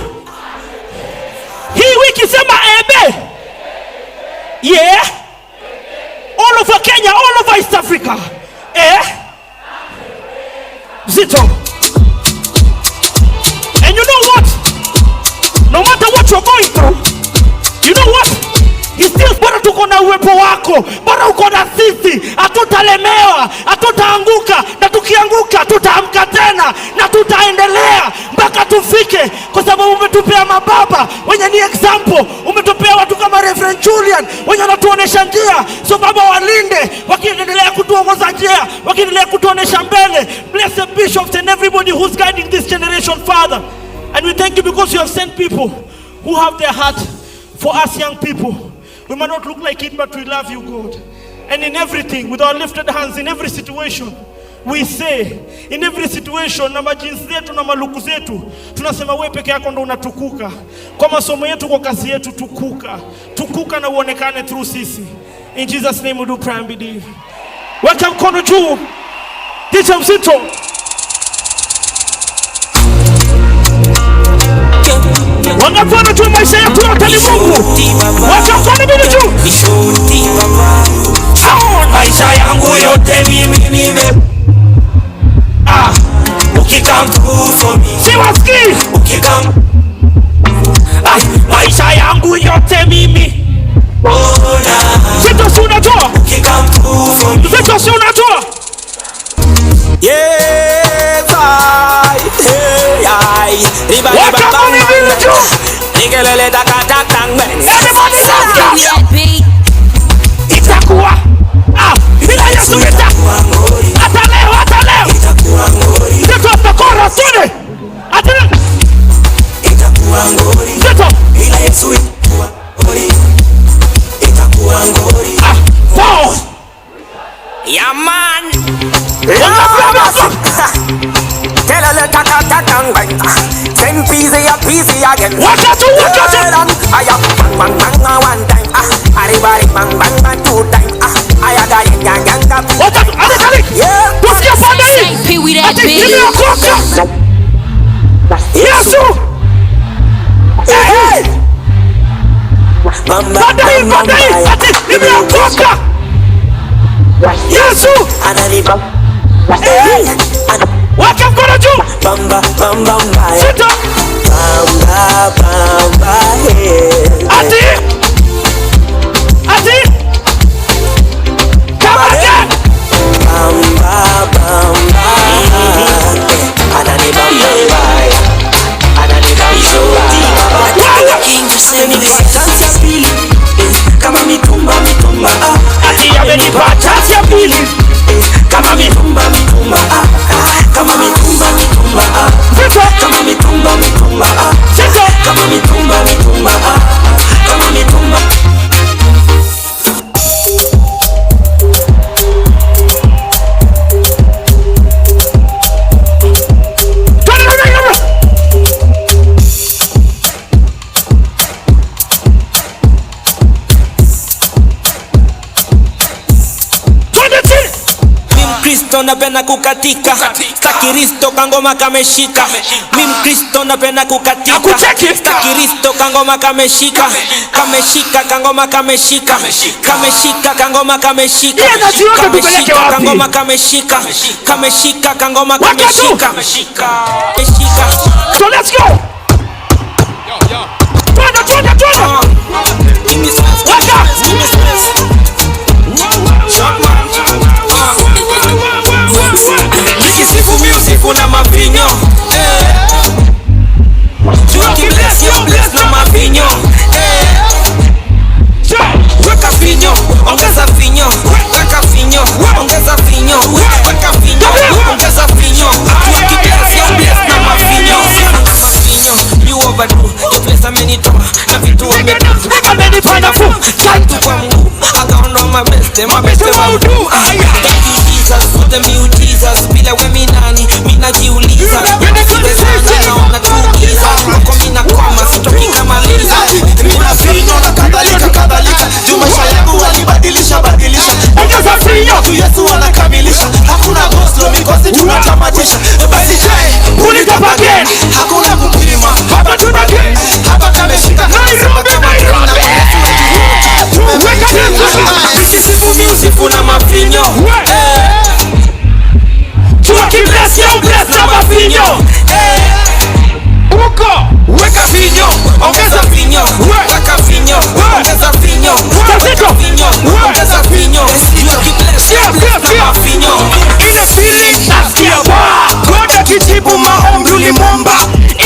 Hii wiki sema ebe. Yeah. All over Kenya, all over East Africa. Zito. And you know what? No matter what you're going through, you know what? He still bora tuko na uwepo wako. Bora uko na sisi. Hatutalemewa, hatutaanguka, na tukianguka tutaamka tena na tutaendelea mpaka tufike, kwa sababu umetupea mababa wenye ni example. Umetupea watu kama Reverend Julian wenye wanatuonesha njia. So Baba walinde wakiendelea kutuongoza njia, wakiendelea kutuonesha mbele. Bless the bishops and everybody who's guiding this generation, Father. And we thank you because you have sent people who have their heart for us young people. We might not look like it, but we love you, God. And in everything, with our lifted hands, in every situation, we say, in every situation, na majinsi zetu na maluku zetu, tunasema wewe peke yako ndo unatukuka. Kwa masomo yetu, kwa kazi yetu, tukuka na uonekane through sisi. In Jesus' name we do pray and believe. Weka mkono juu. Ticha mzito. Wangapi wanajua maisha yetu yote ni Mungu? Weka mkono mbele juu. Maisha yangu yote mimi nime ukikam through for me. Siwasikii. Ukikam maisha yangu yote mimi Zito si unajua? ukikam through for me. Zito si unajua? Yes, riba Weka mkono mbele juu. Gelelo Everybody dance. Itakuwa bila Yesu itakuwa hata leo itakuwa ngori. Zito atakora tune atile Itakuwa ngori. Zito Bila Yesu itakuwa ngori. Itakuwa ngori. Pause. Yeah man. Gelelo peasy again. Wakatu. I am bang one time. Arriba bang two time. I aga yang. Wakatu. Alikali. Yeah. Tusikia pande hii. Ati nimeokoka. Yesu. Hey. Pande hii. Ati nimeokoka. Yesu. Analipa. Hey. Weka mkono juu. Bamba. Zito. Bamba. Ati. Come again. Bamba. Chance ya pili kama mitumba Ati amenipa chance ya pili kama mitumba kama mitumba Zito. kama mitumba Zito. kama mitumba kama mitumba. Kristo napenda kukatika. Stakiristo kangoma kameshika. Mimi Kristo napenda kukatika. Stakiristo kangoma kameshika. Kameshika kangoma kameshika. Kameshika kangoma kameshika. Kameshika kangoma kameshika. Kameshika kangoma kameshika. Kameshika. So let's go. Twende. Give me space. Give me space. Nikisifu musifu na mavinyo. Jua kibless yo bless na mavinyo. Weka vinyo, ongeza vinyo. Weka vinyo, ongeza vinyo. Weka vinyo, ongeza vinyo. Jua kibless yo bless na mavinyo. Mavinyo, you overdo. You bless a many toa. Na vitu wamedu. Amenipa nafuu. Chantu kwa Mungu. Akaondo mabeste maudu. Jesus, for the new Jesus. Bila we minani, mina jiuliza. Siwezana naona tugiza. Wako mina kwama, sitoki kama liza. Mina finyo na kadhalika. Juu maisha yangu walibadilisha. Ongeza vinyo. Tu Yesu anakamilisha. Hakuna goslo mikosi tunatamatisha. Basi je, Kulitapa again. hakuna kupima. Hapa tunage. Hapa kameshika. Nairobi. Weka Yesu. Nikisifu musifu na mavinyo. Jua kibless yo bless na mavinyo. Uko. Weka vinyo, ongeza vinyo. Weka vinyo, ongeza vinyo. Weka vinyo, ongeza vinyo. Jua kibless yo bless na mavinyo. Ile feeling nasikia poa. God akitibu maombi ulimwomba.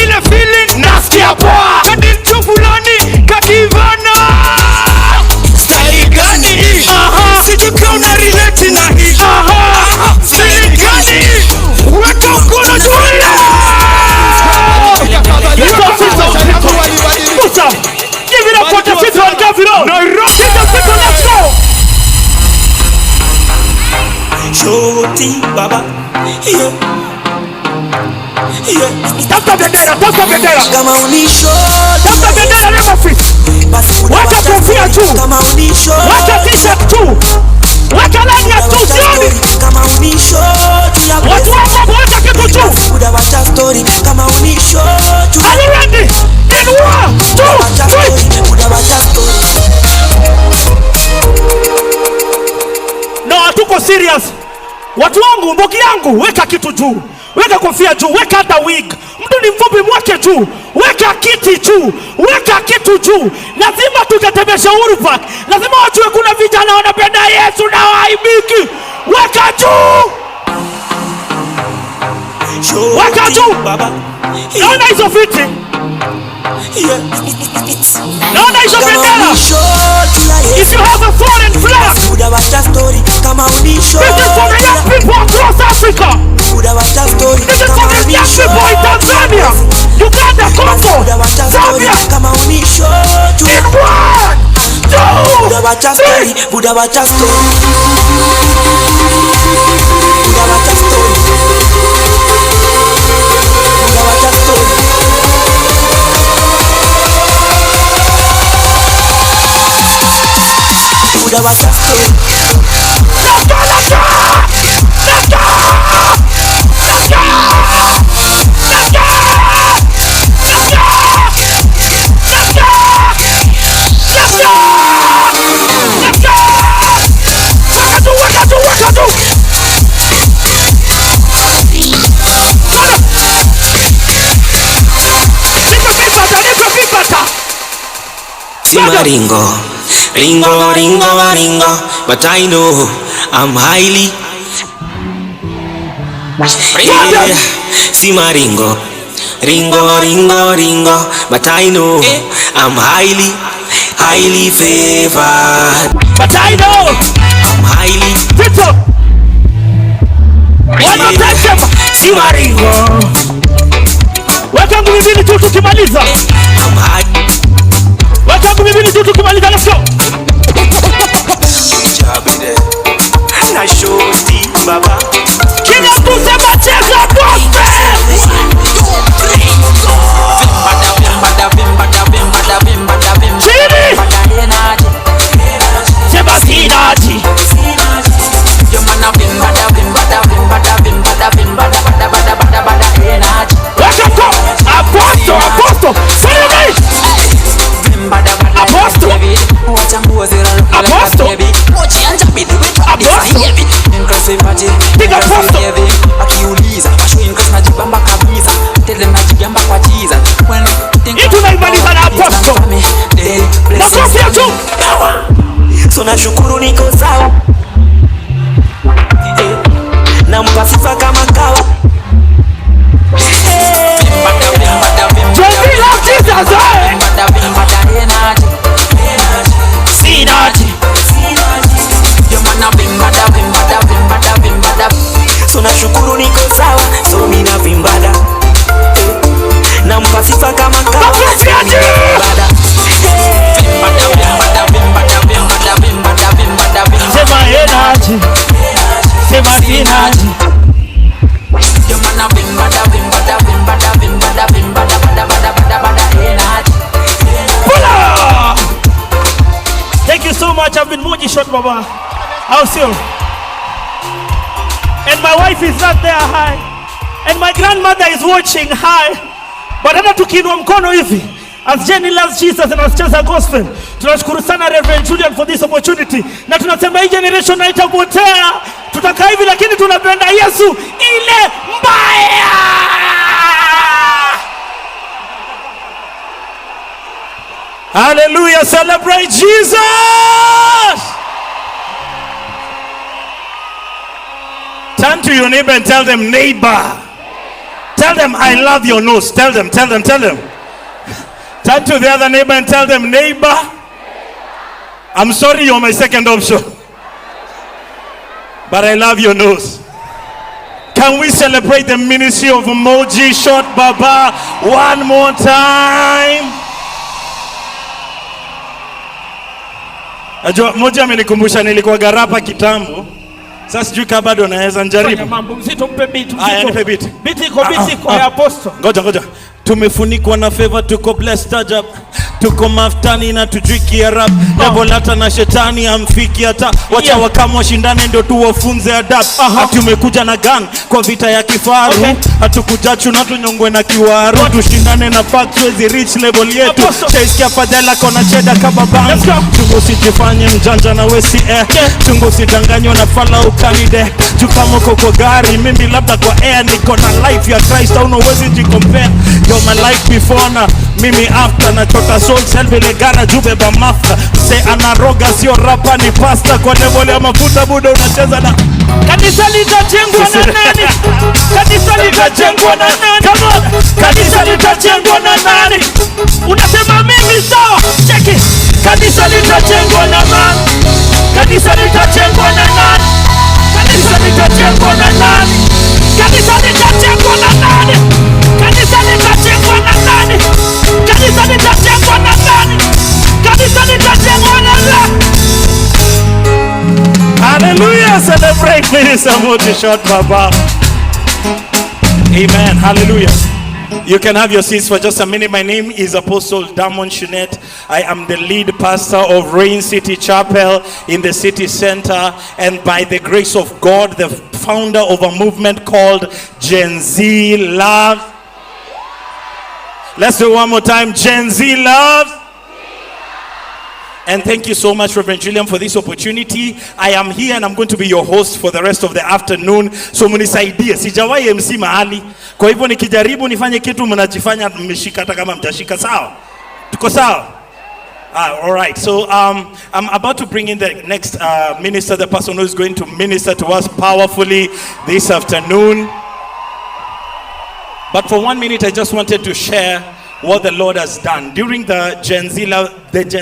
Ile feeling nasikia poa. Kadincho fulani kakivana. Style gani hii? Sijui kama una relate na hii. Style gani hii? Weka mkono juu. Musa, give it up for the Zito and Gaviro. Zito, let's go. Shoti baba, yeah. Tafuta bendera, tafuta bendera. Kama unisho, tafuta bendera Rhema Fist. Wacha kofia juu. Kama unisho, wacha t-shirt juu. Wacha lanyard juu sioni. Kama unisho, watu wangu wacha kitu juu. Buda wacha story. Kama unisho, are you ready? In 1, 2, 3. Buda wacha story. No, hatuko serious. Watu wangu, mbogi yangu, weka kitu juu. Weka kofia juu, weka hata wig. Mtu ni mfupi mwake juu. Weka kiti juu. Weka kitu juu. Lazima tutetebesha Uhuru Park. Lazima wajue kuna vijana wanapenda Yesu na waibiki. Weka juu. Weka juu. Naona hizo viti. Naona hizo bendera. If you have a foreign flag, this is for the young people across Africa. This is for the young people in Tanzania, Uganda, Congo, Zambia. In 1, 2, 3. Buda wacha story. Buda wacha story. Buda wacha story. Buda wacha story. Ringo, ringo, ringo, ringo, but I know I'm highly. Yeah. Sima ringo, ringo, ringo, ringo, but I know I'm highly, highly favored. But I know I'm highly. Victor, one more time, Sima ringo. Weka nguvini tu tukimaliza. I'm high. Weka nguvini tu tukimaliza. Let's go. Na shoti baba. Kila mtu sema cheza gospel. Chini. Sema sinaji. Weka go. Apostle, apostle. Follow me. Apostle. Apostle. Big apostle. Hii tunaimaliza na apostle. Makofi ya juu. So nashukuru niko sawa. Nampa sifa kama kawa. Jovi love Jesus. Sinaji. So nashukuru niko sawa. So mina vimbada. Nampa sifa kama kawa. Sema energy. Sema sinaji. Thank you so much. I've been Moji shot Baba. How's you? And my wife is not there. Hi. And my grandmother is watching. Hi. But hata tukiinua mkono hivi, as Jenny loves Jesus and as Chesa Gospel, tunashukuru sana Reverend Julian for this opportunity. Na tunasema hii generation haitapotea. Tutakaa hivi lakini tunapenda Yesu ile mbaya. Hallelujah, celebrate Jesus. Turn to your neighbor and tell them, neighbor. Tell them, I love your nose. Tell them, tell them, tell them. Turn to the other neighbor and tell them, neighbor, I'm sorry you're my second option, but I love your nose. Can we celebrate the ministry of Moji Shot Baba one more time? Ajua moja amenikumbusha nilikuwa garapa kitambo. Sasa sijui kama bado naweza Fanya njaribu. mambo mzito, mpe beat. Aya, nipe beat. Beat iko ya apostle. Ngoja. Tumefunikwa na favor, tuko blessed ajab. Tuko maftani na tujui Kiarabu. Levolata na shetani amfiki hata. Wacha wakamu washindane ndio tuwafunze adabu. Tumekuja na gun kwa vita ya kifaru. Hatukuja chuna tunyongwe na kiwaru. Tushindane na facts wezi reach level yetu. Chase fadhela kona cheda kama bank. Tungo usijifanye mjanja na wesi Tungo usidanganywa na fala ukanide. Tukamo koko gari mimi labda kwa air. Niko na life ya Christ au wezi jicompare. You're my life before na mimi after. Na chota soul self ile gara jube ba mafta. Say anaroga sio rapa ni pasta. Kwa level ya mafuta buda unacheza na. Kanisa litajengwa na nani? Kanisa litajengwa na nani? Come on. Kanisa litajengwa na nani? Unasema mimi sawa. Check it. Kanisa litajengwa na nani? Kanisa litajengwa na nani? Kanisa litajengwa na nani? Kanisa litajengwa na nani? Kanisa litajengwa na nani? Kanisa litajengwa na nani? Kanisa litajengwa na nani? Hallelujah, celebrate Minister Moti Short Baba. Amen, hallelujah. You can have your seats for just a minute. My name is Apostle Damon Shunet. I am the lead pastor of Rain City Chapel in the city center, and by the grace of God, the founder of a movement called Gen Z Love. Let's do it one more time. Gen Z Love. And thank you so much, Reverend Julian, for this opportunity. I am here and I'm going to be your host for the rest of the afternoon. So munisaidie, sijawahi MC mahali. Kwa hivyo nikijaribu nifanye kitu mnajifanya mmeshika hata kama mtashika, sawa? Tuko sawa? All right. So I'm about to bring in the next minister, the person who is going to minister to us powerfully this afternoon. But for 1 minute, I just wanted to share what the Lord has done. During the Gen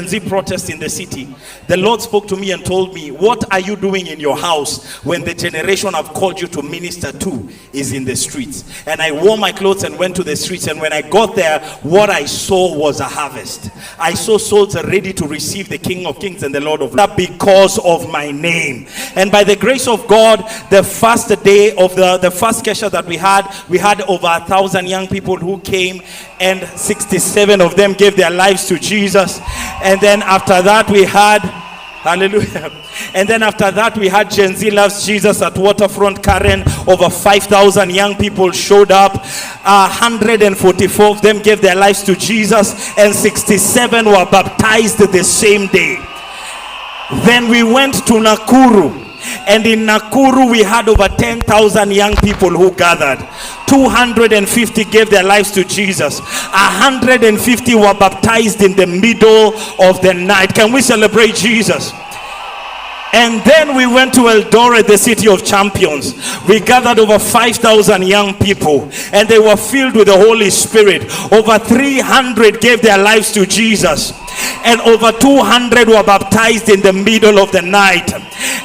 Z protest in the city, the Lord spoke to me and told me, what are you doing in your house when the generation I've called you to minister to is in the streets? And I wore my clothes and went to the streets, and when I got there, what I saw was a harvest. I saw souls ready to receive the King of Kings and the Lord of Lords because of my name. And by the grace of God, the first day of the first kesha that we had over 1,000 young people who came, and 67 of them gave their lives to Jesus. And then after that we had, hallelujah, and then after that we had Gen Z Loves Jesus at Waterfront Karen. Over 5,000 young people showed up. 144 of them gave their lives to Jesus, and 67 were baptized the same day. Then we went to Nakuru, and in Nakuru we had over 10,000 young people who gathered. 250 gave their lives to Jesus. 150 were baptized in the middle of the night. Can we celebrate Jesus? And then we went to Eldoret, the city of champions. We gathered over 5,000 young people, and they were filled with the Holy Spirit. Over 300 gave their lives to Jesus, and over 200 were baptized in the middle of the night.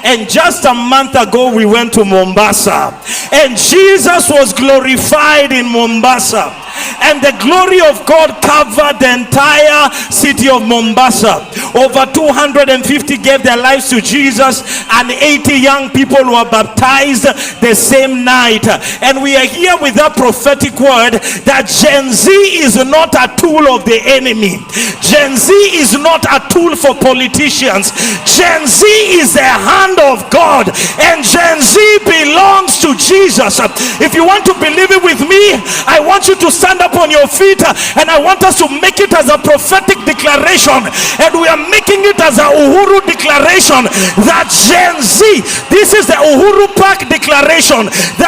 And just a month ago we went to Mombasa, and Jesus was glorified in Mombasa, and the glory of God covered the entire city of Mombasa. Over 250 gave their lives to Jesus, and 80 young people were baptized the same night. And we are here with that prophetic word that Gen Z is not a tool of the enemy. Gen Z is not a tool for politicians. Gen Z is the hand of God, and Gen Z belongs to Jesus. If you want to believe it with me, I want you to stand up on your feet, and I want us to make it as a prophetic declaration, and we are making it as a Uhuru declaration that Gen Z, this is the Uhuru Park declaration, that